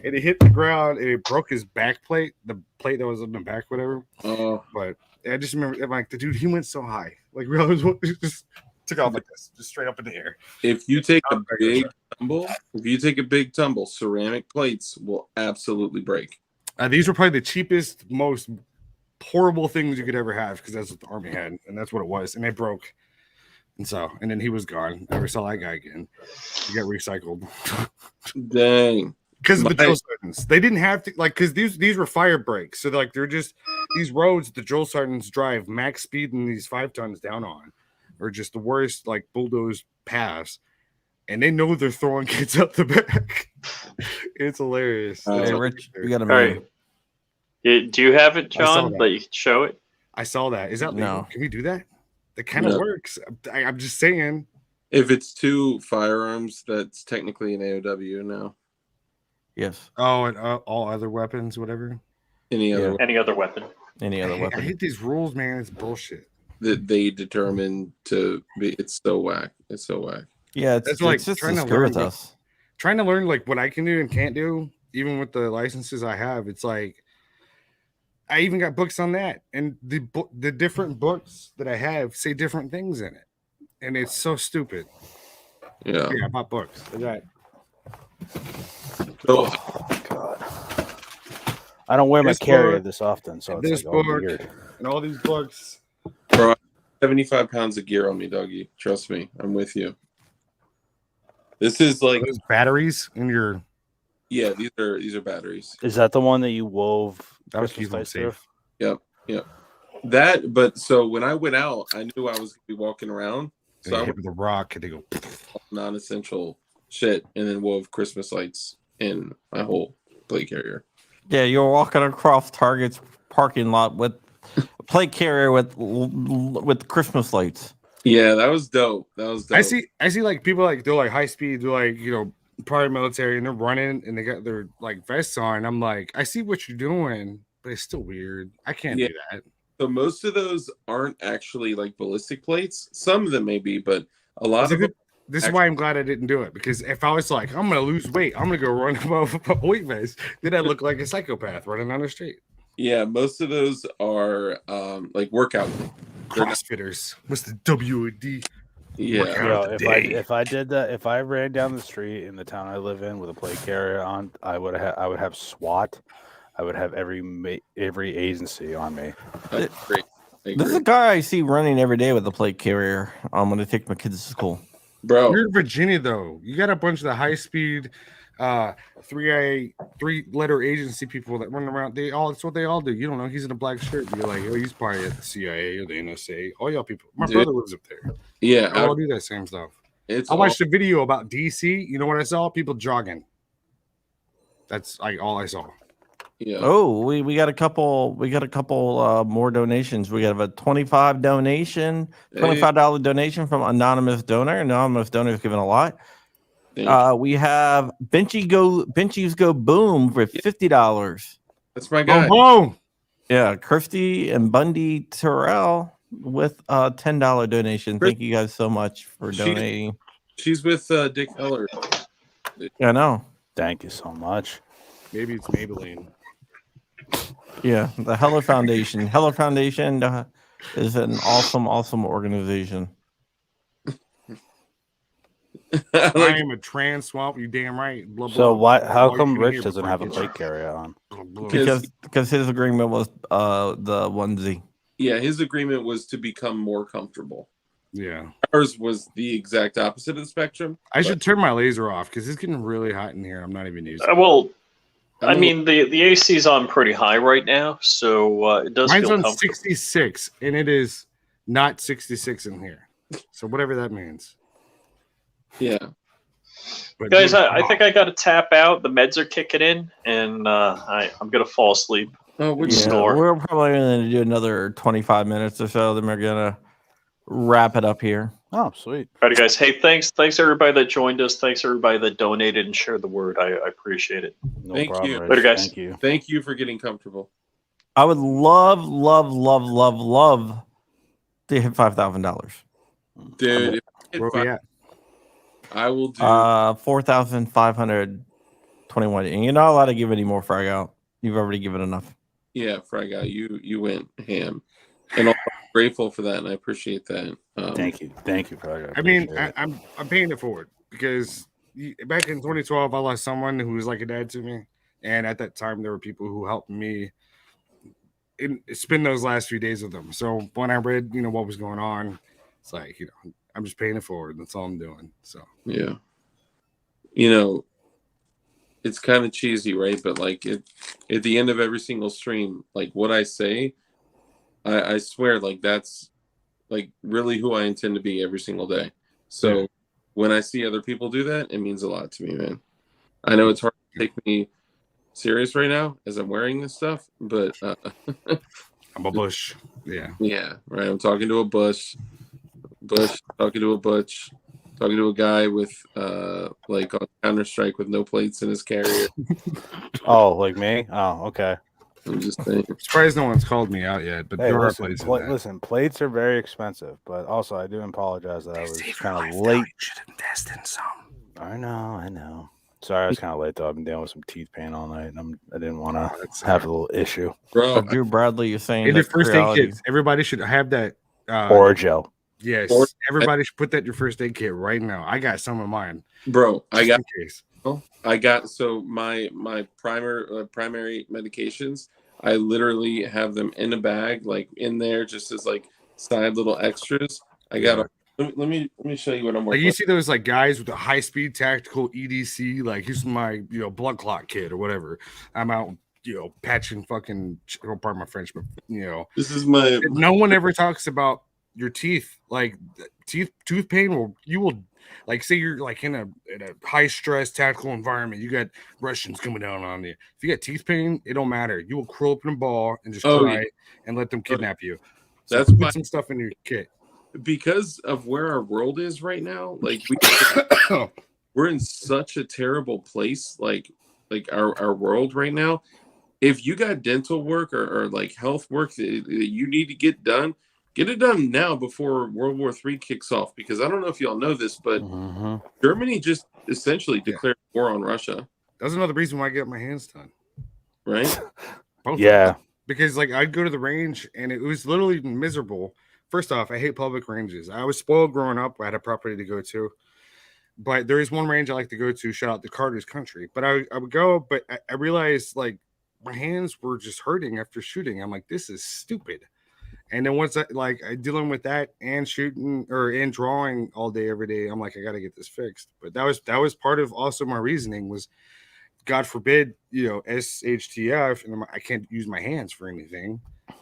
and he hit the ground, and it broke his back plate, the plate that was in the back, whatever. But I just remember, like the dude, he went so high, like we always just took off like this, just straight up in the air. If you take a big tumble, ceramic plates will absolutely break. These were probably the cheapest, most horrible things you could ever have because that's what the Army had, and that's what it was. And they broke, and then he was gone. Never saw that guy again. He got recycled. Dang. Because of the drill sergeants, they didn't have to because these were fire breaks. So they're just these roads that the drill sergeants drive max speed and these 5-tons down on, are just the worst bulldoze paths. And they know they're throwing kids up the back. It's hilarious. Hey, Rich, you got to All right. Do you have it, John? That you can show it? I saw that. Is that legal? No. Can we do that? That kind of works. I'm just saying. If it's 2 firearms, that's technically an AOW now. Yes. Oh, and all other weapons, whatever. Any other weapon. Any other weapon. I hate these rules, man. It's bullshit. That they determine to be. It's so whack. It's so whack. Yeah, it's just trying to learn learn us. Trying to learn what I can do and can't do, even with the licenses I have. It's like I even got books on that, and the different books that I have say different things in it, and it's so stupid. Yeah, I bought books. I got. Oh God, I don't wear my carrier this often, so it's this book weird. And all these books. Bro, 75 pounds of gear on me, Dougie. Trust me, I'm with you. This is like those batteries in your. Yeah, these are batteries. Is that the one that you wove? That was safe. Yep. That, but so when I went out, I knew I was gonna be walking around. So I hit with a rock and they go non-essential shit, and then wove Christmas lights in my whole plate carrier. Yeah, you're walking across Target's parking lot with a plate carrier with Christmas lights. Yeah, that was dope. I see people they're high speed, they're prior military, and they're running and they got their vests on. I'm like, I see what you're doing, but it's still weird. I can't do that. So most of those aren't actually ballistic plates. Some of them may be, but a lot of them. This is why I'm glad I didn't do it, because if I was I'm going to lose weight, I'm going to go run above a weight vest, then I look like a psychopath running down the street. Yeah, most of those are workout. CrossFitters. What's the WD? Yeah. If I did that, if I ran down the street in the town I live in with a plate carrier on, I would have SWAT. I would have every agency on me. That's great. This is a guy I see running every day with a plate carrier. I'm going to take my kids to school. Bro, you're in Virginia though. You got a bunch of the high speed, 3-letter agency people that run around. That's what they all do. You don't know. He's in a black shirt. You're like, oh, he's probably at the CIA or the NSA. All y'all people. My brother lives up there. Yeah, I all do that same stuff. I watched a video about DC. You know what I saw? People jogging. That's all I saw. Yeah. Oh, we got a couple more donations. We got a $25 donation from anonymous donor. Anonymous donor is giving a lot. We have Benchies Go Boom for $50. That's my guy. Boom. Yeah, Kirsty and Bundy Terrell with a $10 donation. Thank you guys so much for donating. She's with Dick Heller. Yeah, I know. Thank you so much. Maybe it's Maybelline. Yeah, the Heller Foundation. Heller Foundation is an awesome organization. I am a trans swamp. You damn right. Blah, blah, so why? How blah, come Rich doesn't have a plate carrier on? Because his agreement was the onesie. Yeah, his agreement was to become more comfortable. Yeah, ours was the exact opposite of the spectrum. I should turn my laser off because it's getting really hot in here. I'm not even using. I mean, the AC is on pretty high right now, so it does Mine's feel on comfortable. 66, and it is not 66 in here. So whatever that means. Yeah. But Guys, dude, I think I got to tap out. The meds are kicking in, and I'm gonna fall asleep. Oh, we're Yeah. just Snore. We're probably going to do another 25 minutes or so. Then we're going to wrap it up here. Oh, sweet. All right, guys. Hey, thanks everybody that joined us. Thanks everybody that donated and shared the word. I appreciate it. No Thank problem, you. Rich. Later, guys. Thank you. Thank you for getting comfortable. I would love to hit $5,000. Dude, if I hit where we five, at? I will do 4,521. And you're not allowed to give any more frag out. You've already given enough. yeah, Frag Guy, you went ham. And I'm grateful for that and I appreciate that. Thank you. Thank you, Frog. I mean, I'm paying it forward because back in 2012, I lost someone who was like a dad to me, and at that time, there were people who helped me spend those last few days with them. So when I read, what was going on, it's like, I'm just paying it forward. That's all I'm doing. So Yeah. It's kind of cheesy, right? But like at the end of every single stream, like what I say, I swear, like that's like really who I intend to be every single day. So when I see other people do that, it means a lot to me, man. I know it's hard to take me serious right now as I'm wearing this stuff, but I'm a bush. Yeah. Yeah, right. I'm talking to a bush, talking to a butch, talking to a guy with like on Counter-Strike with no plates in his carrier. Oh, like me? Oh, okay. I'm just saying. I'm surprised no one's called me out yet, but Hey, there are listen, places. listen, plates are very expensive, but also I do apologize that I was kind of late. You should invest in some. I know. Sorry, I was kind of late though. I've been dealing with some teeth pain all night, and I didn't want to have a little issue. Bro, Drew Bradley, you're saying In your that first aid reality- kits, everybody should have that. Oragel. Yes, Or- everybody should put that in your first aid kit right now. I got some of mine. bro, I just got in case. so my primary medications, I literally have them in a bag, like in there, just as like side little extras. I got. Let me show you what I'm Like working. you see those like guys with the high speed tactical EDC, like here's my blood clot kit or whatever. I'm out patching fucking. Pardon my French, but This is my. no one ever talks about your teeth. Like tooth pain will like say you're like in a high stress tactical environment. You got Russians coming down on you. If you got teeth pain, it don't matter. You will curl up in a ball and just cry and let them kidnap you. So That's put some stuff in your kit. Because of where our world is right now, like we're in such a terrible place, like our world right now. If you got dental work or like health work that you need to get it done now before World War III kicks off. Because I don't know if y'all know this, but Germany just essentially declared war on Russia. That's another reason why I get my hands done. Right? Both Yeah. Because like I'd go to the range and it was literally miserable. First off, I hate public ranges. I was spoiled growing up. I had a property to go to. But there is one range I like to go to. Shout out to Carter's Country. But I would go, but I realized like my hands were just hurting after shooting. I'm like, this is stupid. And then once I dealing with that and shooting and drawing all day, every day, I'm like, I got to get this fixed. But that was part of also my reasoning was, God forbid, SHTF, and I can't use my hands for anything.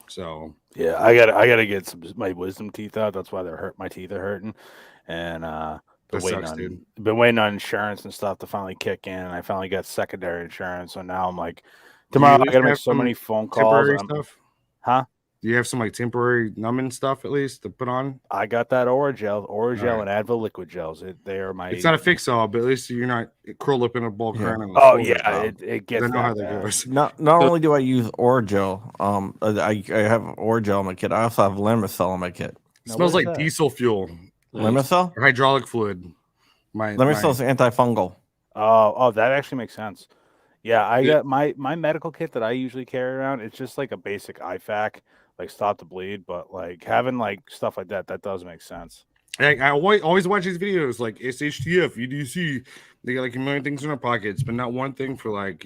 So yeah, I gotta get my wisdom teeth out. That's why my teeth are hurting, and been waiting on insurance and stuff to finally kick in. I finally got secondary insurance, so now I'm like, tomorrow I gotta make so many phone calls. Stuff? Huh? Do you have some like temporary numbing stuff at least to put on? I got that Oragel and Advil liquid gels. They are my. It's not a fix all, but at least you're not curled up in a ball crying. Oh yeah, it gets. I know how that goes. Not only do I use Oragel, I have Oragel in my kit. I also have Lemicel in my kit. It smells like diesel fuel. Lemicel? Or hydraulic fluid. Lemicel is antifungal. Oh, that actually makes sense. Yeah, I got my medical kit that I usually carry around. It's just like a basic IFAC, like stop the bleed, but like having like stuff like that does make sense. I always watch these videos like SHTF, EDC. They got like a million things in their pockets, but not one thing for like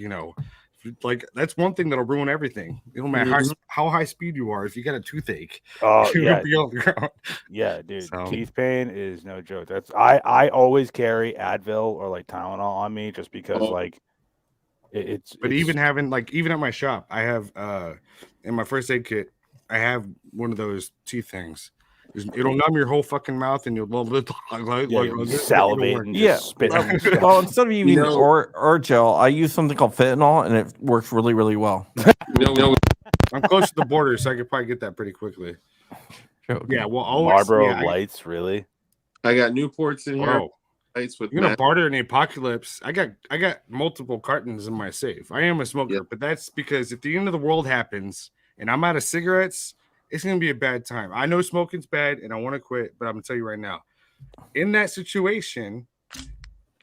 that's one thing that'll ruin everything. It don't matter how high speed you are. If you got a toothache, yeah, be on the ground. Yeah, dude, teeth pain is no joke. That's I always carry Advil or like Tylenol on me just because like it's. But even having even at my shop, I have in my first aid kit, I have one of those teeth things, It'll numb your whole fucking mouth, and you'll salivate and just spit. Well, instead of using or gel, I use something called fentanyl, and it works really, really well. I'm close to the border, so I could probably get that pretty quickly. Okay. Yeah, well, Marlboro Lights, really? I got Newports in here. Whoa. Lights with You're gonna barter in the apocalypse. I got multiple cartons in my safe. I am a smoker, but that's because if the end of the world happens and I'm out of cigarettes, it's gonna be a bad time. I know smoking's bad and I want to quit, but I'm gonna tell you right now, in that situation,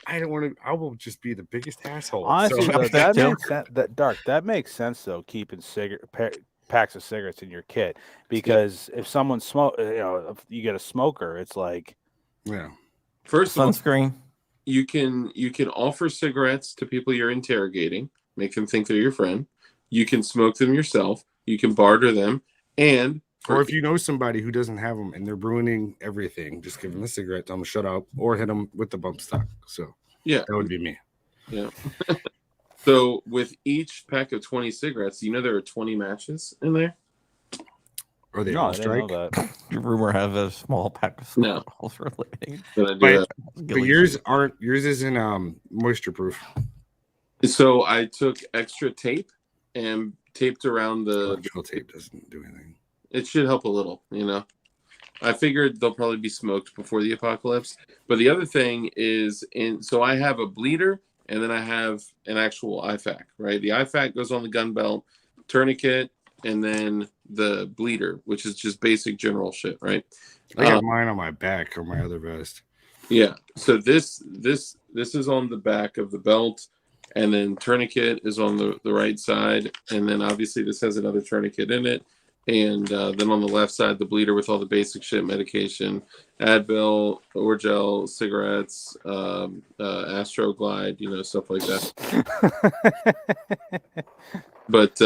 I don't want to. I will just be the biggest asshole. Honestly, that makes sense though. Keeping packs of cigarettes in your kit, because if someone if you get a smoker, it's like, First sunscreen. You can offer cigarettes to people you're interrogating, make them think they're your friend. You can smoke them yourself. You can barter them, or if you know somebody who doesn't have them and they're ruining everything, just give them a cigarette, tell them to shut up, or hit them with the bump stock. So that would be me. Yeah. So with each pack of 20 cigarettes, there are 20 matches in there. Or they all strike. Your rumor has a small pack of smoke for a living. But yours isn't moisture proof. So I took extra tape and taped around the gel tape doesn't do anything. It should help a little, I figured they'll probably be smoked before the apocalypse. But the other thing is, so I have a bleeder and then I have an actual IFAK, right? The IFAK goes on the gun belt, tourniquet, and then the bleeder, which is just basic general shit, right? I got mine on my back or my other vest. Yeah. So this is on the back of the belt, and then tourniquet is on the right side, and then obviously this has another tourniquet in it, and then on the left side the bleeder with all the basic shit, medication, Advil, Orgel, cigarettes, Astroglide, stuff like that. But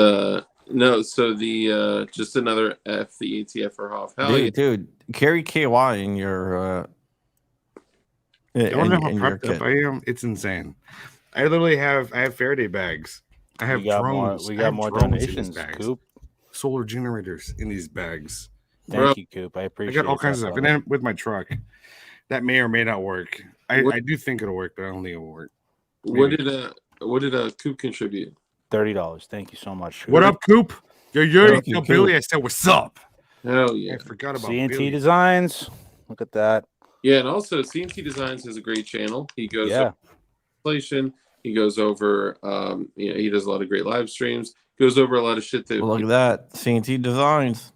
no, so the just another F, the ATF for Hoff. Dude, carry KY in your I don't know how prepped up I am. It's insane. I have Faraday bags. I have drones. We got more donations, Coop. Solar generators in these bags. Thank you, Coop. I appreciate it. I got all kinds of stuff. And then with my truck, that may or may not work. I do think it'll work, but I don't think it will work. Maybe. What did Coop contribute? $30. Thank you so much. What up, Coop? Yo, Billy, I said, what's up? Hell yeah. I forgot about CNT Billy. Designs. Look at that. Yeah, and also CNT Designs has a great channel. He goes over inflation. He goes over he does a lot of great live streams. Goes over a lot of shit that look at that. CNT Designs.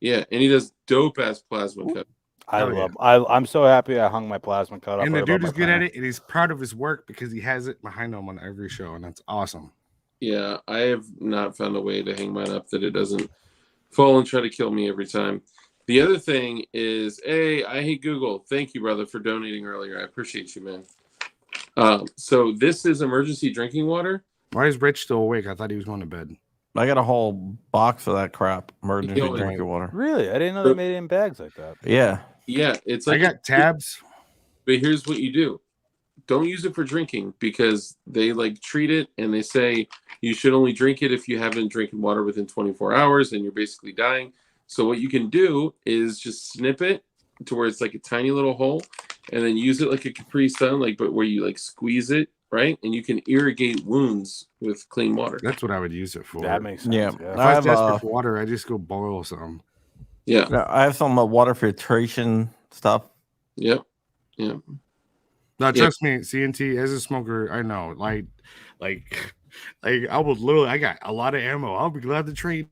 Yeah, and he does dope ass plasma cut. I'm so happy I hung my plasma cut up. And the dude is good at it, and he's proud of his work because he has it behind him on every show, and that's awesome. Yeah, I have not found a way to hang mine up that it doesn't fall and try to kill me every time. The other thing is, I hate Google. Thank you, brother, for donating earlier. I appreciate you, man. So this is emergency drinking water. Why is Rich still awake? I thought he was going to bed. I got a whole box of that crap. Emergency drinking water. Really? I didn't know they made it in bags like that. Yeah. Yeah, it's like I got tabs. But here's what you do. Don't use it for drinking because they treat it and they say you should only drink it if you haven't drinking water within 24 hours and you're basically dying. So what you can do is just snip it to where it's like a tiny little hole and then use it like a Capri Sun, but where you squeeze it, right? And you can irrigate wounds with clean water. That's what I would use it for. That makes sense. Yeah. If I was desperate for water, I just go boil some. Yeah. I have some water filtration stuff. Yep. Yeah. No, trust me, CNT, as a smoker, I know. I will literally, I got a lot of ammo. I'll be glad to trade.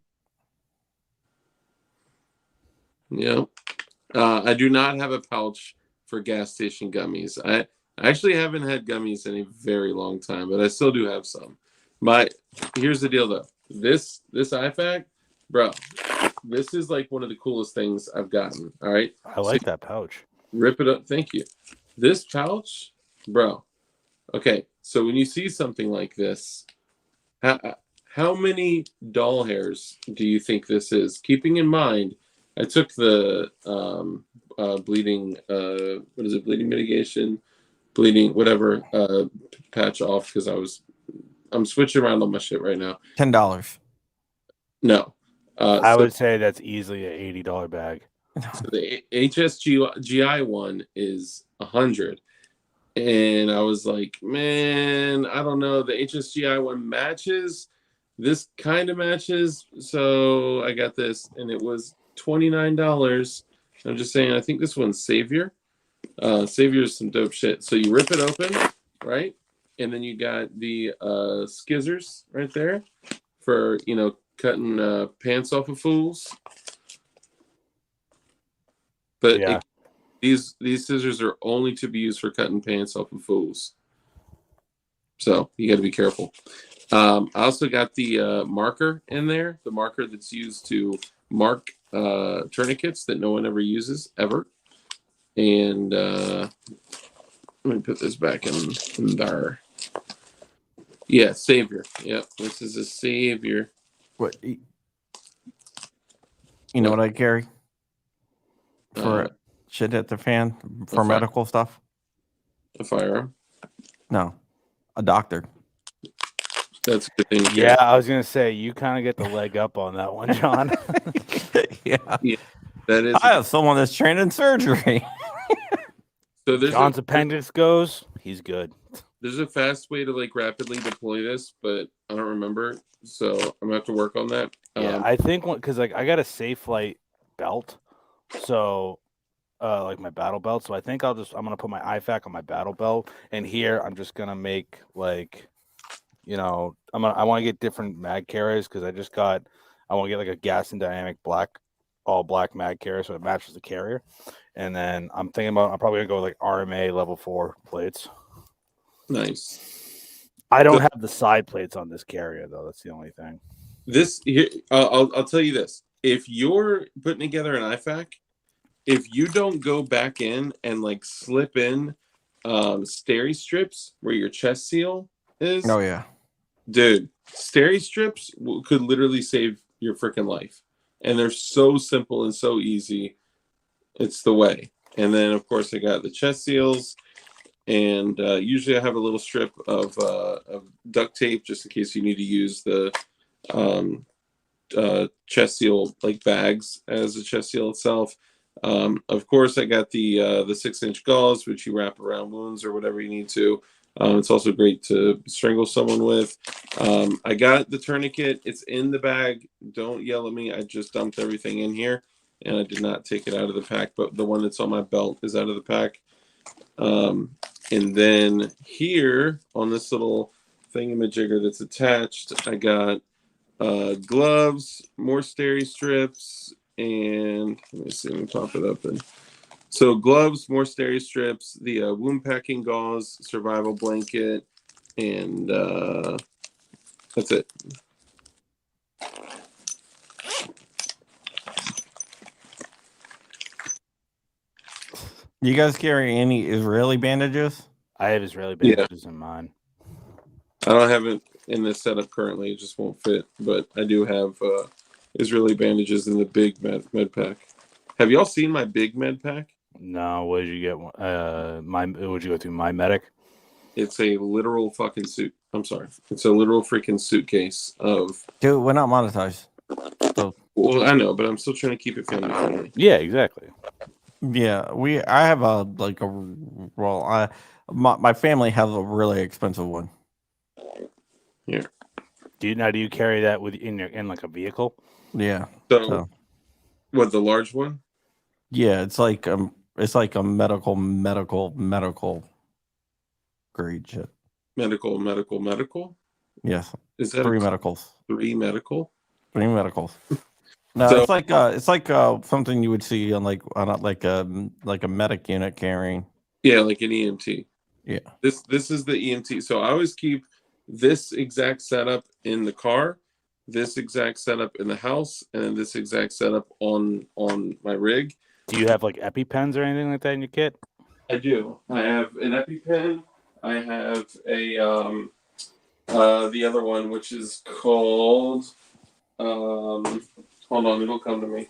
Yeah. I do not have a pouch for gas station gummies. I actually haven't had gummies in a very long time, but I still do have some. Here's the deal though. This IFAK, bro, this is one of the coolest things I've gotten. All right. I like that pouch. Rip it up. Thank you. This pouch, bro. Okay. So when you see something like this, how many doll hairs do you think this is? Keeping in mind, I took the bleeding, bleeding mitigation, bleeding, whatever, patch off because I'm switching around on my shit right now. $10. No. I would say that's easily an $80 bag. So the HSGI one is 100. And I was like, man, I don't know. The HSGI one matches. This kind of matches. So I got this, and it was $29. I'm just saying, I think this one's Savior. Savior is some dope shit. So you rip it open, right? And then you got the skizzers right there for, cutting pants off of fools. But Yeah. these scissors are only to be used for cutting pants off of fools. So you got to be careful. I also got the marker in there, the marker that's used to mark tourniquets that no one ever uses, ever. And let me put this back in there. Yeah, Savior. Yep, this is a Savior. What? You know what I carry? For shit at the fan? For medical stuff? A firearm? No. A doctor. That's a good thing. Yeah, I was gonna say you kind of get the leg up on that one, John. Yeah. That is. I have someone that's trained in surgery. So there's John's appendix goes, he's good. There's a fast way to rapidly deploy this, but I don't remember, so I'm gonna have to work on that. Yeah, I think because I got a safe flight belt, so my battle belt. So I think I'm gonna put my IFAK on my battle belt, and here I'm just gonna make I want to get different mag carriers because I want to get a gas and dynamic all black mag carrier so it matches the carrier, and then I'm probably gonna go with RMA level 4 plates. Nice. I don't have the side plates on this carrier though. That's the only thing. This here, I'll tell you this: if you're putting together an IFAK, if you don't go back in and slip in steri strips where your chest seal is, Oh yeah, dude, steri strips could literally save your freaking life, and they're so simple and so easy. It's the way. And then of course I got the chest seals. And usually I have a little strip of duct tape just in case you need to use the chest seal bags as a chest seal itself. Of course, I got the 6-inch gauze, which you wrap around wounds or whatever you need to. It's also great to strangle someone with. I got the tourniquet. It's in the bag. Don't yell at me. I just dumped everything in here, and I did not take it out of the pack. But the one that's on my belt is out of the pack. And then here on this little thingamajigger that's attached, I got gloves, more steri strips, and let me see, let me pop it up. So gloves, more steri strips, the wound packing gauze, survival blanket, and that's it. You guys carry any Israeli bandages? I have Israeli bandages in mine. I don't have it in this setup currently. It just won't fit. But I do have Israeli bandages in the big med pack. Have y'all seen my big med pack? No. What did you get? Would you go through My Medic? It's a literal fucking suit. I'm sorry. It's a literal freaking suitcase of. Dude, we're not monetized. So. Well, I know, but I'm still trying to keep it family friendly. Yeah, exactly. Yeah, I have my family has a really expensive one. Here. Do you carry that in a vehicle? Yeah. So what, the large one? Yeah, it's like a medical grade shit. Medical? Yes. Is that 3 medicals? 3 medical? 3 medicals. No, so, it's like something you would see on a medic unit carrying. Yeah, like an EMT. Yeah. This is the EMT. So I always keep this exact setup in the car, this exact setup in the house, and then this exact setup on my rig. Do you have EpiPens or anything like that in your kit? I do. I have an EpiPen. I have a the other one, which is called hold on, it'll come to me.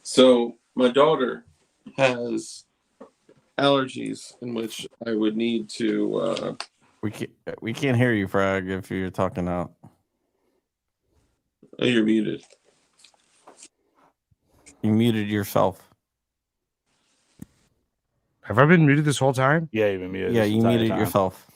So my daughter has allergies in which I would need to. We can't hear you, Frag, if you're talking out. Oh, you're muted. You muted yourself. Have I been muted this whole time? Yeah, you've been muted. Yeah, this you entire muted time. yourself.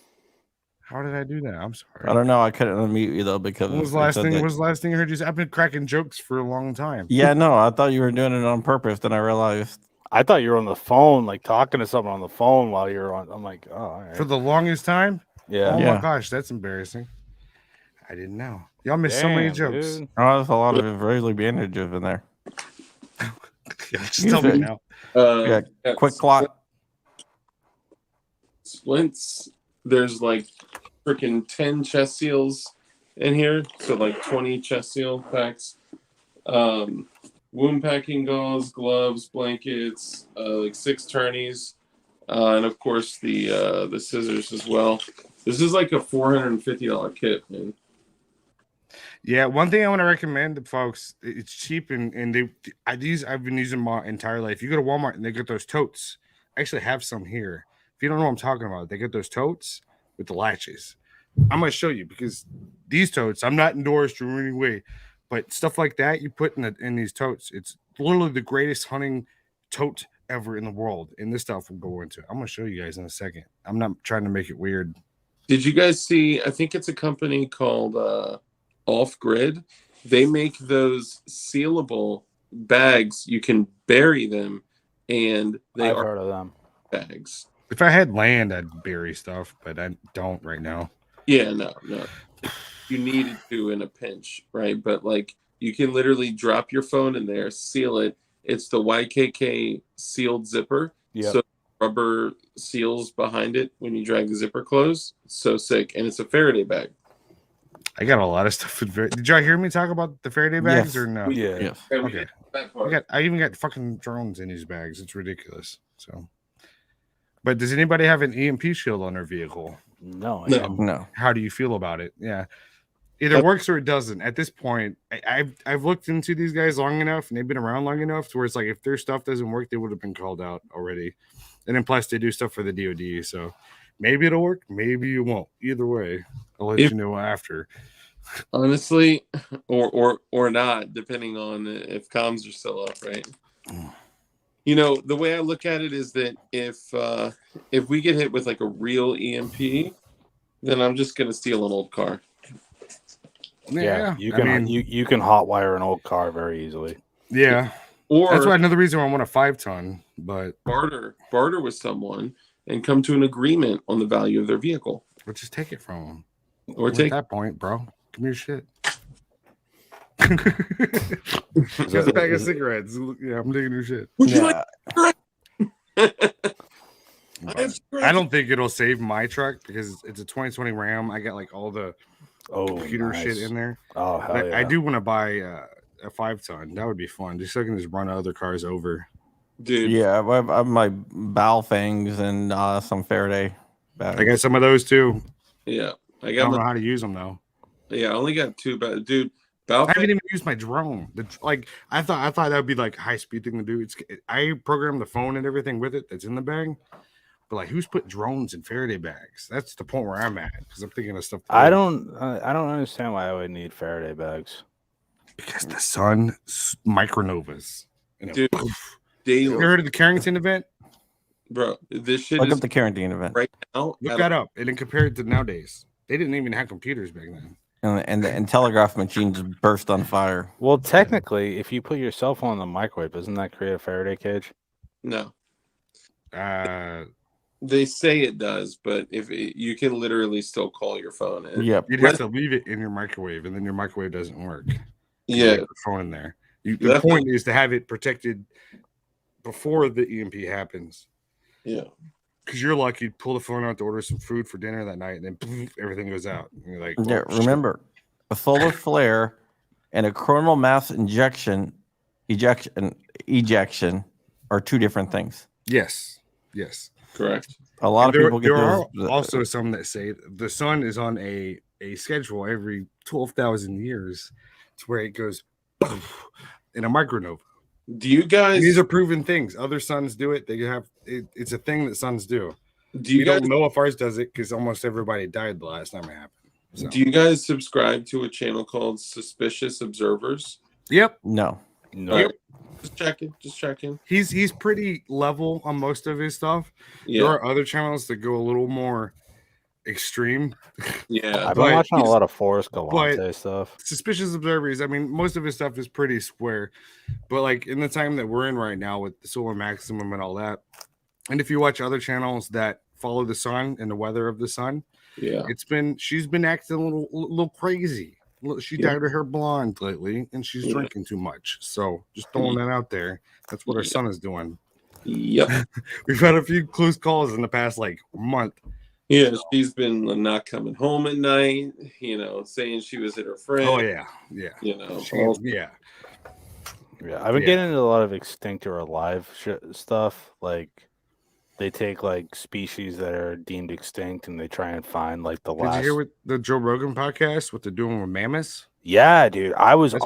How did I do that? I'm sorry. I don't know. I couldn't unmute you though because What was the it last said thing? that- What was the last thing I heard you say? I've been cracking jokes for a long time. Yeah, no, I thought you were doing it on purpose. Then I realized. I thought you were on the phone, like talking to someone on the phone while you were on. I'm like, oh, all right. For the longest time? Yeah. Oh Yeah. my gosh, that's embarrassing. I didn't know. Y'all missed so many Damn, jokes. dude. Oh, there's a lot of Israeli bandages in there. Yeah, just tell me now. Yeah, quick clock. Splints. There's like freaking 10 chest seals in here, so like 20 chest seal packs. Wound packing gauze, gloves, blankets, like 6 tourneys, and of course the scissors as well. This is like a $450 kit, man. Yeah, one thing I want to recommend, folks, it's cheap and I've been using my entire life. You go to Walmart and they get those totes. I actually have some here. If you don't know what I'm talking about, they get those totes with the latches. I'm gonna show you because these totes, I'm not endorsed in any way, but stuff like that you put in these totes, it's literally the greatest hunting tote ever in the world. And this stuff will go into it. I'm gonna show you guys in a second. I'm not trying to make it weird. Did you guys see? I think it's a company called Off Grid. They make those sealable bags. You can bury them, and they I've are heard of them. bags. If I had land, I'd bury stuff, but I don't right now. Yeah, no. You needed to in a pinch, right? But like, you can literally drop your phone in there, seal it. It's the YKK sealed zipper. Yep. So rubber seals behind it when you drag the zipper closed. It's so sick, and it's a Faraday bag. I got a lot of stuff. Did y'all hear me talk about the Faraday bags Yes. or no? Yeah. Yes. Okay, we Okay. did that part. I even got fucking drones in these bags. It's ridiculous. So, but does anybody have an EMP shield on their vehicle? No. I No. didn't. No. How do you feel about it? Yeah, either works or it doesn't. At this point, I've looked into these guys long enough, and they've been around long enough to where it's like if their stuff doesn't work, they would have been called out already. And then plus they do stuff for the DoD, so maybe it'll work, maybe it won't. Either way, I'll let you know after. Honestly, or not, depending on if comms are still up, right? You know, the way I look at it is that if we get hit with like a real EMP, then I'm just gonna steal an old car. Yeah. You can you can hotwire an old car very easily. Yeah. Or That's why another reason why I want a 5-ton, but barter with someone and come to an agreement on the value of their vehicle. we'll just take it from them. Or At take that point, bro. Give me your shit. Just a bag of cigarettes. Yeah, I'm taking your shit. Would you Yeah. I don't think it'll save my truck because it's a 2020 Ram. I got like all the computer shit in there. Oh, hell But yeah. I do want to buy a 5-ton. That would be fun. Just so I can just run other cars over. dude? Yeah, I have my bow fangs and some Faraday bags. I got some of those too. Yeah, I I don't know got. how to use them though. Yeah, I only got 2, but dude, I haven't even used my drone. I thought that would be like a high speed thing to do. I programmed the phone and everything with it that's in the bag. But like, who's put drones in Faraday bags? That's the point where I'm at because I'm thinking of stuff. I don't understand why I would need Faraday bags. Because the sun micronovas. Dude, You daily, heard of the Carrington event? bro. This shit Look is up the quarantine event. right now. Look that up. And then compare it to nowadays. They didn't even have computers back then. And telegraph machines burst on fire. Well, technically, if you put your cell phone in the microwave, doesn't that create a Faraday cage? No, Uh, they say it does, but you can literally still call your phone. And Yep. you'd have to leave it in your microwave, and then your microwave doesn't work. You yeah, have the phone in there. The That's- point is to have it protected before the EMP happens. yeah. Because you're lucky, pull the phone out to order some food for dinner that night, and then poof, everything goes out. And you're like, Yeah, oh, shit. remember, a solar flare and a coronal mass ejection are two different things. Yes. Correct. A lot of people get there are those. also some that say the sun is on a schedule every 12,000 years to where it goes poof, in a micronova. Do you guys? These are proven things. Other sons do it. They have it's a thing that sons do. Do you guys don't know if ours does it because almost everybody died the last time it happened. So. Do you guys subscribe to a channel called Suspicious Observers? Yep. No. Yep. Just checking. He's pretty level on most of his stuff. Yeah. There are other channels that go a little more extreme. Yeah. I've been watching a lot of Forrest Galante stuff. Suspicious Observers, I mean, most of his stuff is pretty square. But like in the time that we're in right now with the solar maximum and all that, and if you watch other channels that follow the sun and the weather of the sun, she's been acting a little crazy. She dyed her hair blonde lately, and she's drinking too much. So just throwing that out there. That's what her son is doing. Yep. We've had a few close calls in the past month. Yeah, she's been not coming home at night, saying she was at her friend. Oh, yeah. I've been getting into a lot of extinct or alive stuff. Like, they take, like, species that are deemed extinct and they try and find, like, the last. Did you hear with the Joe Rogan podcast, what they're doing with mammoths? Yeah, dude. That was so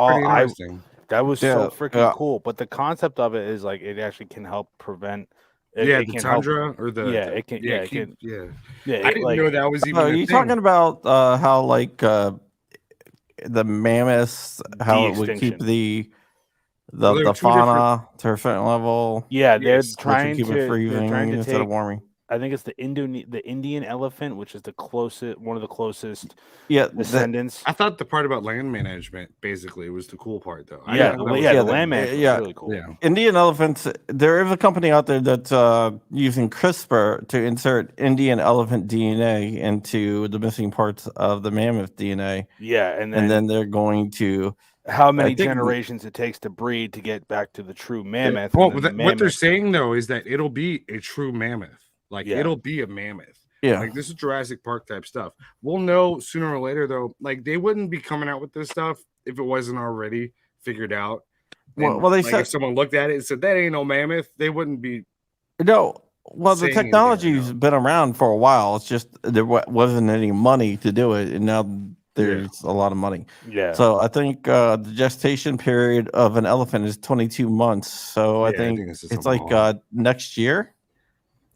freaking cool. But the concept of it is, like, it actually can help prevent. The tundra or the it can. I didn't know that was even. Are you talking about how like the mammoths, how it would keep the fauna to a certain level? Yeah, they're trying to keep it freezing instead of warming. I think it's the Indian elephant, which is one of the closest descendants. I thought the part about land management basically was the cool part, though. The land management is really cool. Yeah. Indian elephants. There is a company out there that's using CRISPR to insert Indian elephant DNA into the missing parts of the mammoth DNA. Yeah, and then they're going to. How many generations it takes to breed to get back to the true mammoth? Well, what they're saying though is that it'll be a true mammoth. Like it'll be a mammoth. Yeah. Like this is Jurassic Park type stuff. We'll know sooner or later though. Like they wouldn't be coming out with this stuff if it wasn't already figured out. And, well, they said if someone looked at it and said that ain't no mammoth, they wouldn't be. No. Well, the technology's been around for a while. It's just there wasn't any money to do it, and now there's a lot of money. Yeah. So I think the gestation period of an elephant is 22 months. So I think it's like next year.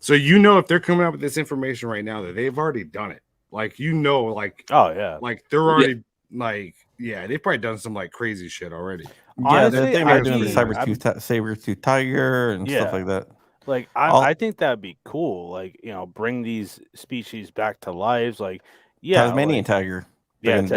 So if they're coming up with this information right now that they've already done it, like like they're already they've probably done some like crazy shit already. Honestly, they're doing the saber-tooth tiger and stuff like that. Like I think that'd be cool. Like bring these species back to life. Like Tasmanian tiger. Yeah, the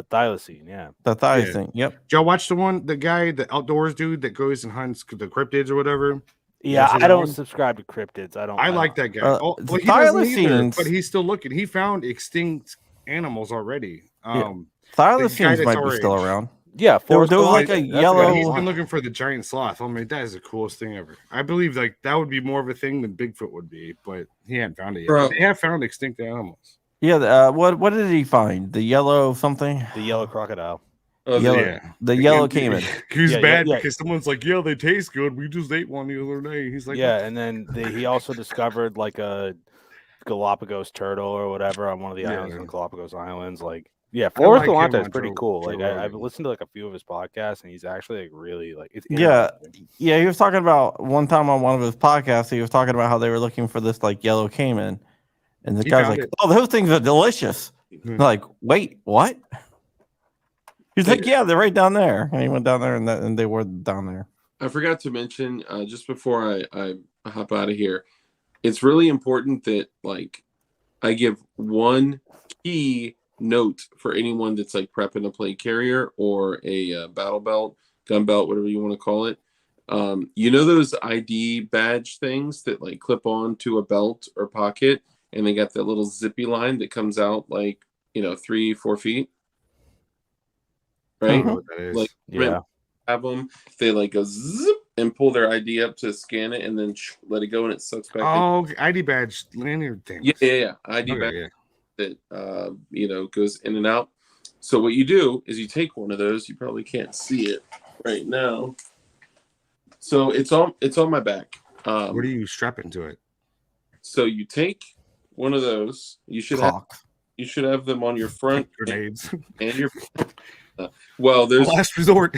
thylacine. Yeah, the thylacine. Yep. Did y'all watch the outdoors dude that goes and hunts the cryptids or whatever? Yeah, I don't subscribe to cryptids. I like that guy. He doesn't either, but he's still looking. He found extinct animals already. Thylacines might be still around. Yeah, there was like a yellow. He's been looking for the giant sloth. I mean, that is the coolest thing ever. I believe like that would be more of a thing than Bigfoot would be, but he hadn't found it yet. Bro. They have found extinct animals. Yeah. What did he find? The yellow something? The yellow crocodile. The yellow caiman. He was bad because someone's like, "Yeah, they taste good. We just ate one the other day." He's like, and then he also discovered like a Galapagos turtle or whatever on one of the islands in the Galapagos Islands. Like, Forrest Galante is pretty cool. Like, I've listened to like a few of his podcasts, and he's actually like really like it's He was talking about one time on one of his podcasts. He was talking about how they were looking for this like yellow caiman, and the guy's like, "Oh, those things are delicious." Like, wait, what? He's like, yeah, they're right down there. And he went down there, and they were down there. I forgot to mention just before I hop out of here, it's really important that like I give one key note for anyone that's like prepping a plate carrier or a battle belt, gun belt, whatever you want to call it. Those ID badge things that like clip on to a belt or pocket, and they got that little zippy line that comes out like 3-4 feet. Right, have them. They like go zip and pull their ID up to scan it, and then let it go, and it sucks back. Oh, in. ID badge lanyard thing. Yeah. ID badge that goes in and out. So what you do is you take one of those. You probably can't see it right now. So it's on my back. What are you strapping to it? So you take one of those. You should have them on your front grenades and your. Well, there's last resort.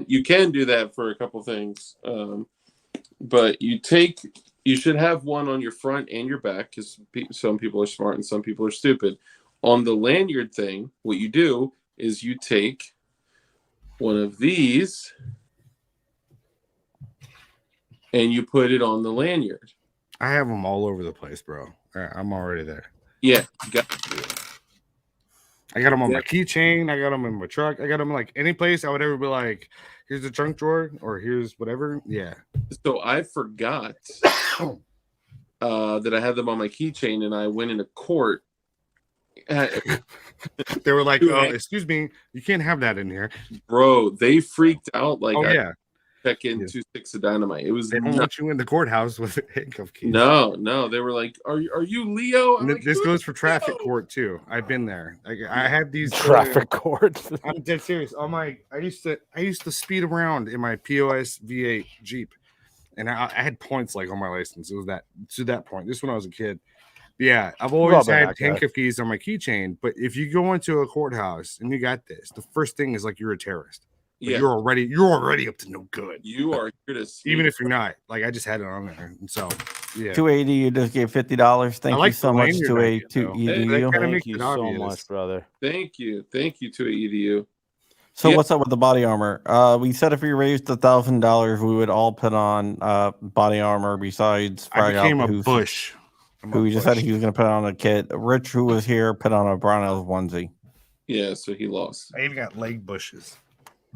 you can do that for a couple things, but you should have one on your front and your back because some people are smart and some people are stupid. On the lanyard thing, what you do is you take one of these and you put it on the lanyard. I have them all over the place, bro. I'm already there. Yeah, I got them on my keychain. I got them in my truck. I got them like any place I would ever be like, here's the trunk drawer or here's whatever. Yeah. So I forgot that I had them on my keychain, and I went into court. They were like, "Oh, excuse me, you can't have that in here, bro." They freaked out. Like, oh yeah, check in 2 sticks of dynamite. It was they don't want you in the courthouse with handcuff keys. No. They were like, "Are you Leo?" I'm This goes for traffic court too. I've been there. I had these traffic court. I'm dead serious. I used to speed around in my POS V8 Jeep, and I had points like on my license. It was to that point. This when I was a kid. Yeah, I've always had handcuff keys on my keychain. But if you go into a courthouse and you got this, the first thing is like you're a terrorist. Like you're already up to no good. You are here to see. Even if you're not. Like I just had it on there, and so yeah. 280. You just gave $50. Thank you so much to a EDU. Thank you so much, brother. Thank you to a EDU. So what's up with the body armor? We said if we raised $1,000, we would all put on body armor besides I became a Bush. Who just said he was going to put on a kit. Rich, who was here, put on a Brownells onesie. Yeah, so he lost. I even got leg bushes.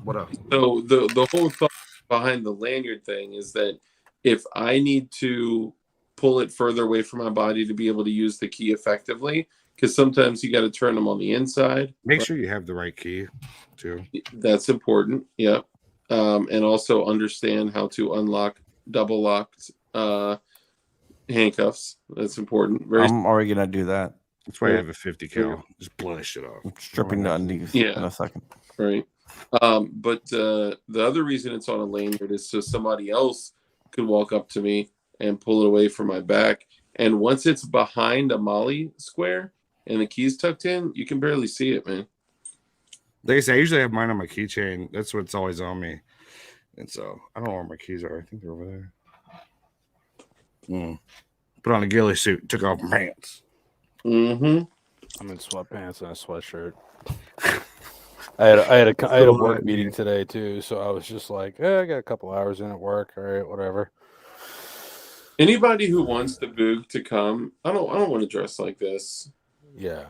What up? So the whole thought behind the lanyard thing is that if I need to pull it further away from my body to be able to use the key effectively, because sometimes you got to turn them on the inside. Make sure you have the right key, too. That's important. Yeah, and also understand how to unlock double locked handcuffs. That's important. I'm already gonna do that. That's why I have a 50 cal. Just blow that shit off. Stripping the undies in a second. Right. But the other reason it's on a lanyard is so somebody else could walk up to me and pull it away from my back. And once it's behind a molly square and the key's tucked in, you can barely see it, man. Like I said, I usually have mine on my keychain. That's what's always on me. And so I don't know where my keys are. I think they're over there. Put on a ghillie suit, took off my pants. Mm-hmm. I'm in sweatpants and a sweatshirt. I had a work meeting today too, so I was just like, I got a couple hours in at work. All right, whatever. Anybody who wants the boog to come, I don't want to dress like this. Yeah.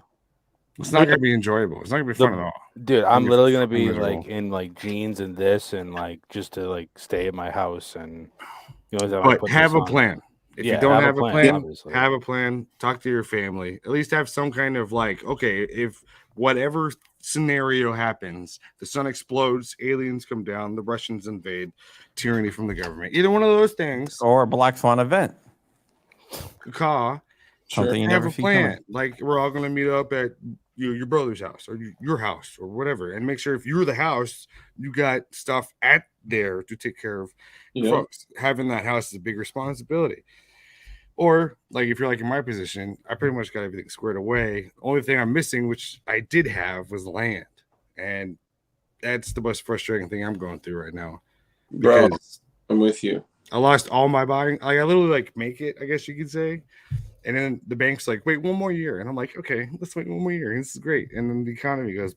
It's not gonna be enjoyable. It's not gonna be fun at all. Dude, I'm literally gonna be like in like jeans and this and like just to like stay at my house and but have a plan. If you don't have a plan, obviously. Have a plan. Talk to your family. At least have some kind of like, okay, if whatever scenario happens, the sun explodes, aliens come down, the Russians invade, tyranny from the government. Either one of those things. Or a Black Swan event. Something you never see coming. Like we're all gonna meet up at your brother's house or your house or whatever, and make sure if you're the house, you got stuff at there to take care of folks. Having that house is a big responsibility. Or like if you're like in my position, I pretty much got everything squared away. Only thing I'm missing, which I did have, was land, and that's the most frustrating thing I'm going through right now. Bro, I'm with you. I lost all my buying. Like I literally like make it, I guess you could say. And then the bank's like, wait 1 more year. And I'm like, okay, let's wait 1 more year. This is great. And then the economy goes.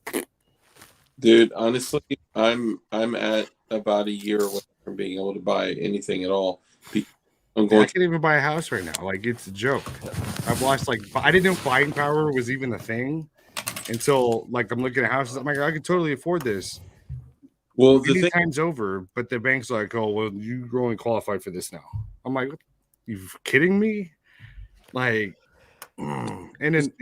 Dude, honestly, I'm at about a year away from being able to buy anything at all. I can't even buy a house right now. Like it's a joke. I've lost I didn't know buying power was even a thing until like I'm looking at houses. I'm like, I could totally afford this. Well, the time's over, but the bank's like, oh well, you're only qualified for this now. I'm like, you kidding me? Like, and then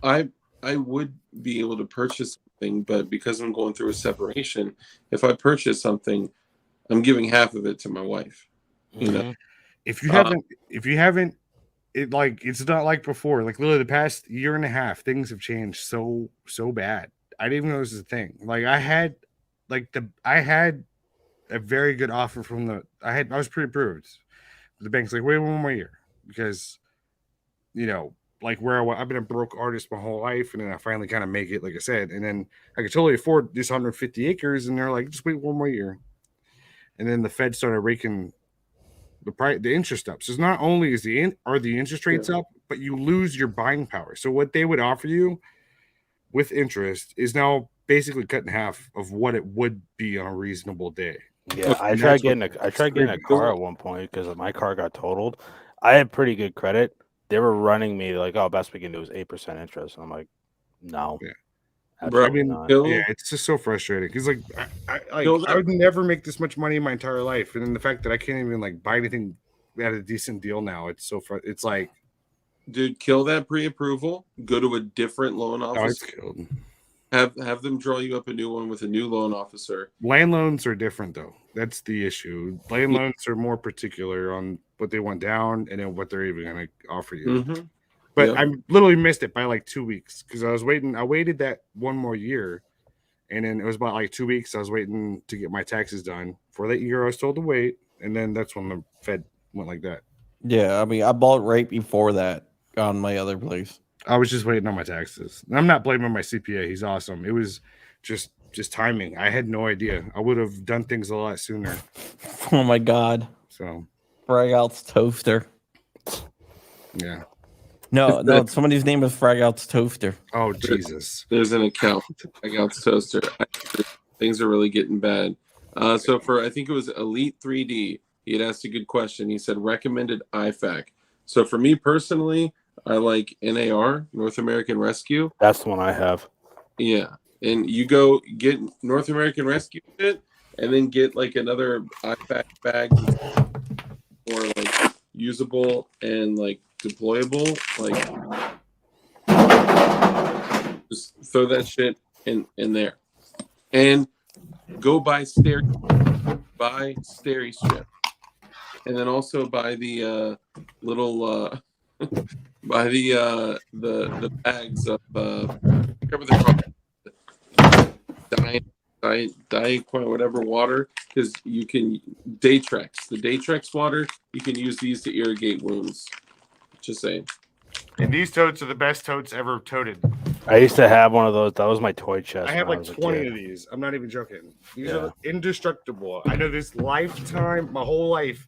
I would be able to purchase something, but because I'm going through a separation, if I purchase something, I'm giving half of it to my wife. You know, if you haven't, it like it's not like before. Like literally the past year and a half, things have changed so bad. I didn't even know this was a thing. Like I had a very good offer from I was pre-approved. The bank's like, wait 1 more year because like where I've been a broke artist my whole life, and then I finally kind of make it, like I said, and then I could totally afford this 150 acres, and they're like, just wait one more year, and then the Fed started raking the interest up. So it's not only is the interest rates up, but you lose your buying power. So what they would offer you with interest is now basically cut in half of what it would be on a reasonable day. Yeah, I tried getting a car at one point because my car got totaled. I had pretty good credit. They were running me like, "Oh, best we can do is 8% interest." And I'm like, "No, Bro, I mean, yeah, it's just so frustrating because like I would never make this much money in my entire life, and then the fact that I can't even like buy anything at a decent deal now, it's so it's like, dude, kill that pre-approval. Go to a different loan officer. Oh, it's killed. Have them draw you up a new one with a new loan officer. Land loans are different though. That's the issue. Land loans are more particular on what they want down and then what they're even going to offer you. Mm-hmm. But I literally missed it by like 2 weeks because I waited that one more year, and then it was about like 2 weeks. I was waiting to get my taxes done. For that year, I was told to wait, and then that's when the Fed went like that. Yeah, I mean, I bought right before that on my other place. I was just waiting on my taxes. And I'm not blaming my CPA. He's awesome. It was just timing. I had no idea. I would have done things a lot sooner. Oh my God. So Fragouts Toaster. Yeah. No, somebody's name is Fragouts Toaster. Oh, Jesus. There's an account. Fragouts Toaster. Things are really getting bad. So for, I think it was Elite 3D, he had asked a good question. He said, recommended IFAC. So for me personally, I like NAR, North American Rescue. That's the one I have. Yeah. And you go get North American Rescue shit, and then get like another IFAC bag more like usable and like deployable. Like just throw that shit in there. And go buy Steri strip. And then also buy the little buy the bags of whatever they're called, diet whatever water, because you can Daytrex. The Daytrex water, you can use these to irrigate wounds. Just saying. And these totes are the best totes ever toted. I used to have one of those. That was my toy chest. I have like 20 of these. I'm not even joking. These are indestructible. I know this lifetime, my whole life,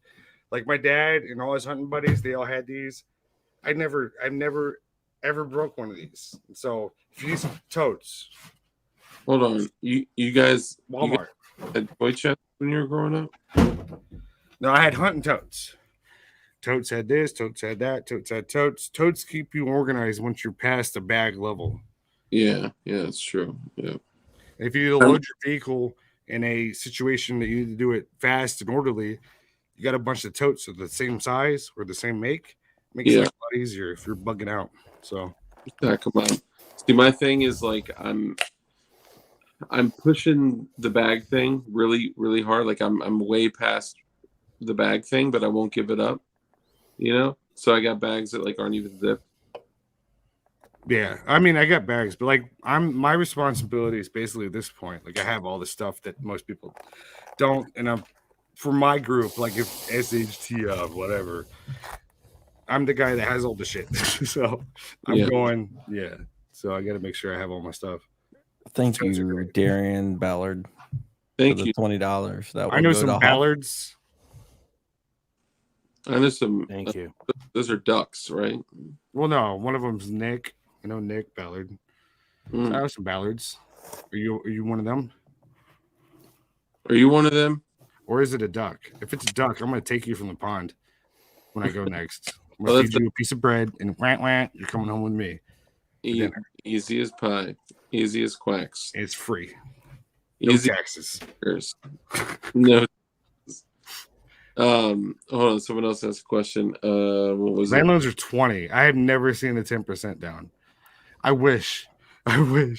like my dad and all his hunting buddies, they all had these. I've never ever broke one of these. So if you need some totes. Hold on. You guys Walmart. Had toy chest when you were growing up? No, I had hunting totes. Totes had this, totes had that, totes had totes. Totes keep you organized once you're past the bag level. Yeah, that's true. Yeah. If you need to load your vehicle in a situation that you need to do it fast and orderly, you got a bunch of totes of the same size or the same make. Makes it a lot easier if you're bugging out. So come on. See, my thing is like I'm pushing the bag thing really, really hard. Like I'm way past the bag thing, but I won't give it up. You know? So I got bags that like aren't even zipped. Yeah, I mean, I got bags, but like my responsibility is basically at this point. Like I have all the stuff that most people don't, and I'm for my group, like if SHT whatever, I'm the guy that has all the shit. So I'm going, so I got to make sure I have all my stuff. Thank you, Darian Ballard. Thank you. $20. That I know some Ballards. I know some. Thank you. Those are ducks, right? Well, no, one of them's Nick. I know Nick Ballard. So I know some Ballards. Are you one of them? Are you one of them? Or is it a duck? If it's a duck, I'm going to take you from the pond when I go next. I'm going to feed you a piece of bread and you're coming home with me. Easy as pie. Easy as quacks. It's free. No taxes. No. Hold on. Someone else asked a question. What was land loans are 20. I have never seen the 10% down. I wish. I would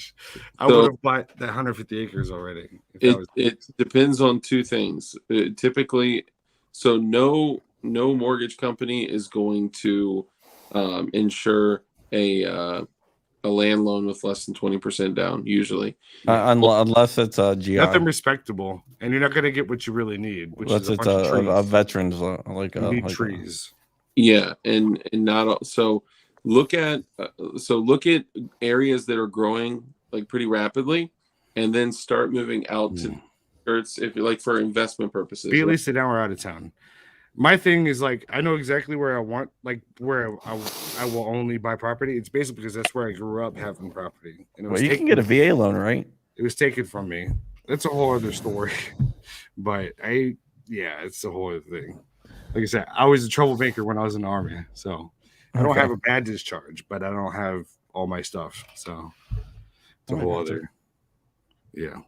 have bought that 150 acres already. It depends on two things. Typically, so no mortgage company is going to insure a land loan with less than 20% down. Usually, unless it's a GI. Nothing respectable, and you're not going to get what you really need. Which unless is a veteran's like you need trees. Yeah, and not so. look at look at areas that are growing like pretty rapidly, and then start moving out to skirts if you like for investment purposes. Be at least an hour out of town. My thing is like I know exactly where I want, like where I will only buy property. It's basically because that's where I grew up having property. And it was you can get a VA loan, right? It was taken from me. That's a whole other story. But it's a whole other thing. Like I said, I was a troublemaker when I was in the Army, so I don't have a bad discharge, but I don't have all my stuff. So it's a whole other. Yeah.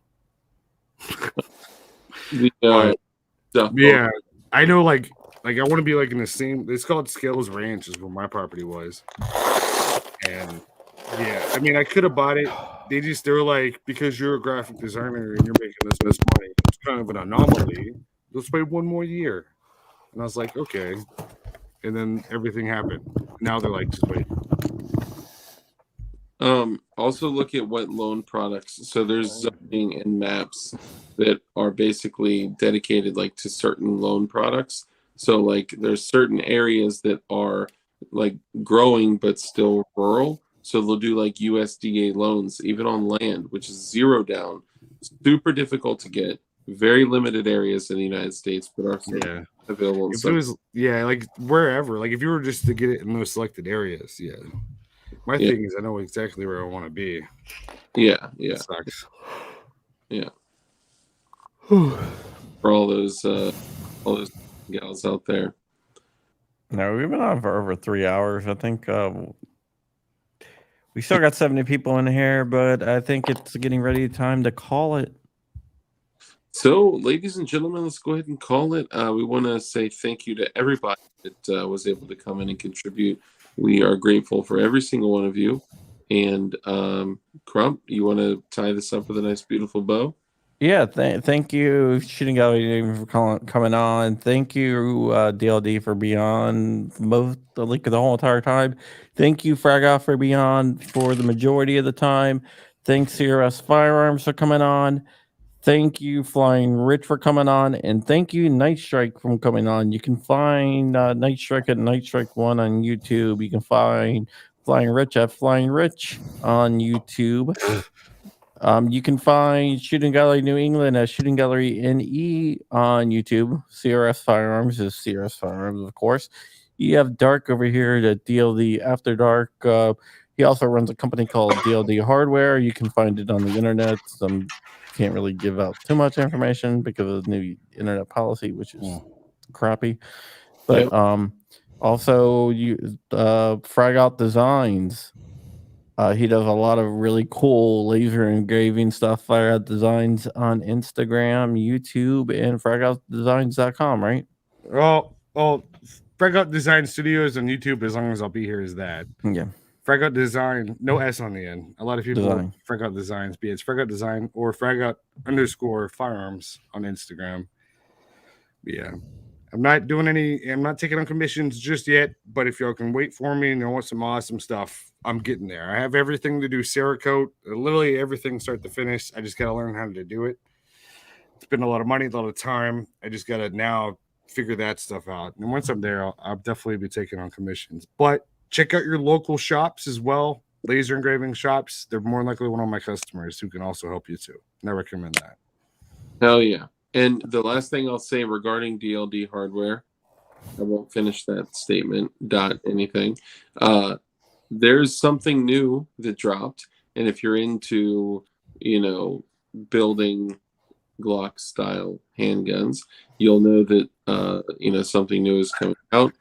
Yeah. I know, like I want to be like in the same. It's called Scales Ranch, is where my property was, and I mean, I could have bought it. They were like, because you're a graphic designer and you're making this much money, it's kind of an anomaly. Let's wait one more year, and I was like, okay, and then everything happened. Now they're like, just wait. Also look at what loan products. So there's zoning and maps that are basically dedicated like to certain loan products. So like there's certain areas that are like growing but still rural. So they'll do like USDA loans, even on land, which is zero down, super difficult to get, very limited areas in the United States, but are available. If it was like wherever, like if you were just to get it in those selected areas, My thing is I know exactly where I want to be. Yeah. It sucks. Yeah. For all those gals out there. No, we've been on for over 3 hours. I think we still got 70 people in here, but I think it's getting ready time to call it. So, ladies and gentlemen, let's go ahead and call it. We want to say thank you to everybody that was able to come in and contribute. We are grateful for every single one of you. And Crump, you want to tie this up with a nice, beautiful bow? Yeah, thank you, Shooting Gallery, for coming on. Thank you, DLD, for being on the whole entire time. Thank you, Frag Off, for being on for the majority of the time. Thanks, CRS Firearms, for coming on. Thank you, Flying Rich, for coming on. And thank you, Night Strike, for coming on. You can find Night Strike at Night Strike 1 on YouTube. You can find Flying Rich at Flying Rich on YouTube. You can find Shooting Gallery New England at Shooting Gallery NE on YouTube. CRS Firearms is CRS Firearms, of course. You have Dark over here at DLD After Dark. He also runs a company called DLD Hardware. You can find it on the internet. Can't really give out too much information because of the new internet policy, which is crappy. But also Frag Out Designs. He does a lot of really cool laser engraving stuff. Fire Out Designs on Instagram, YouTube, and fragoutdesigns.com, right? Well, Frag Out Design Studios on YouTube, as long as I'll be here, is that. Yeah. Frag Out Design, no S on the end. A lot of people Design. Frag Out Designs, be it's Frag Out Design or Fragout_Firearms on Instagram. But yeah. I'm not taking on commissions just yet, but if y'all can wait for me and you want some awesome stuff, I'm getting there. I have everything to do Cerakote, literally everything start to finish. I just got to learn how to do it. It's been a lot of money, a lot of time. I just got to now figure that stuff out. And once I'm there, I'll definitely be taking on commissions. But check out your local shops as well, laser engraving shops. They're more likely one of my customers who can also help you too. And I recommend that. Hell yeah. And the last thing I'll say regarding DLD Hardware, I won't finish that statement, anything. There's something new that dropped. And if you're into, building Glock style handguns, you'll know that, something new is coming out.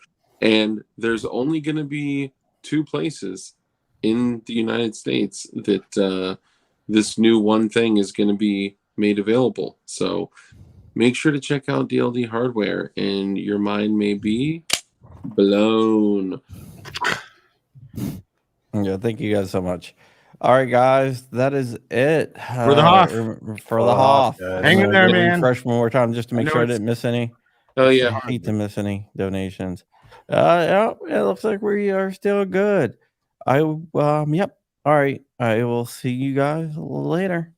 And there's only going to be 2 places in the United States that this new one thing is going to be made available. So make sure to check out DLD Hardware and your mind may be blown. Yeah, thank you guys so much. All right, guys, that is it For the Hoff. For the Hoff. Hang in there, man. Refresh one more time just to make sure I didn't miss any. Oh yeah, I hate to miss any donations. Yeah, it looks like we are still good. Yep. All right. I will see you guys later.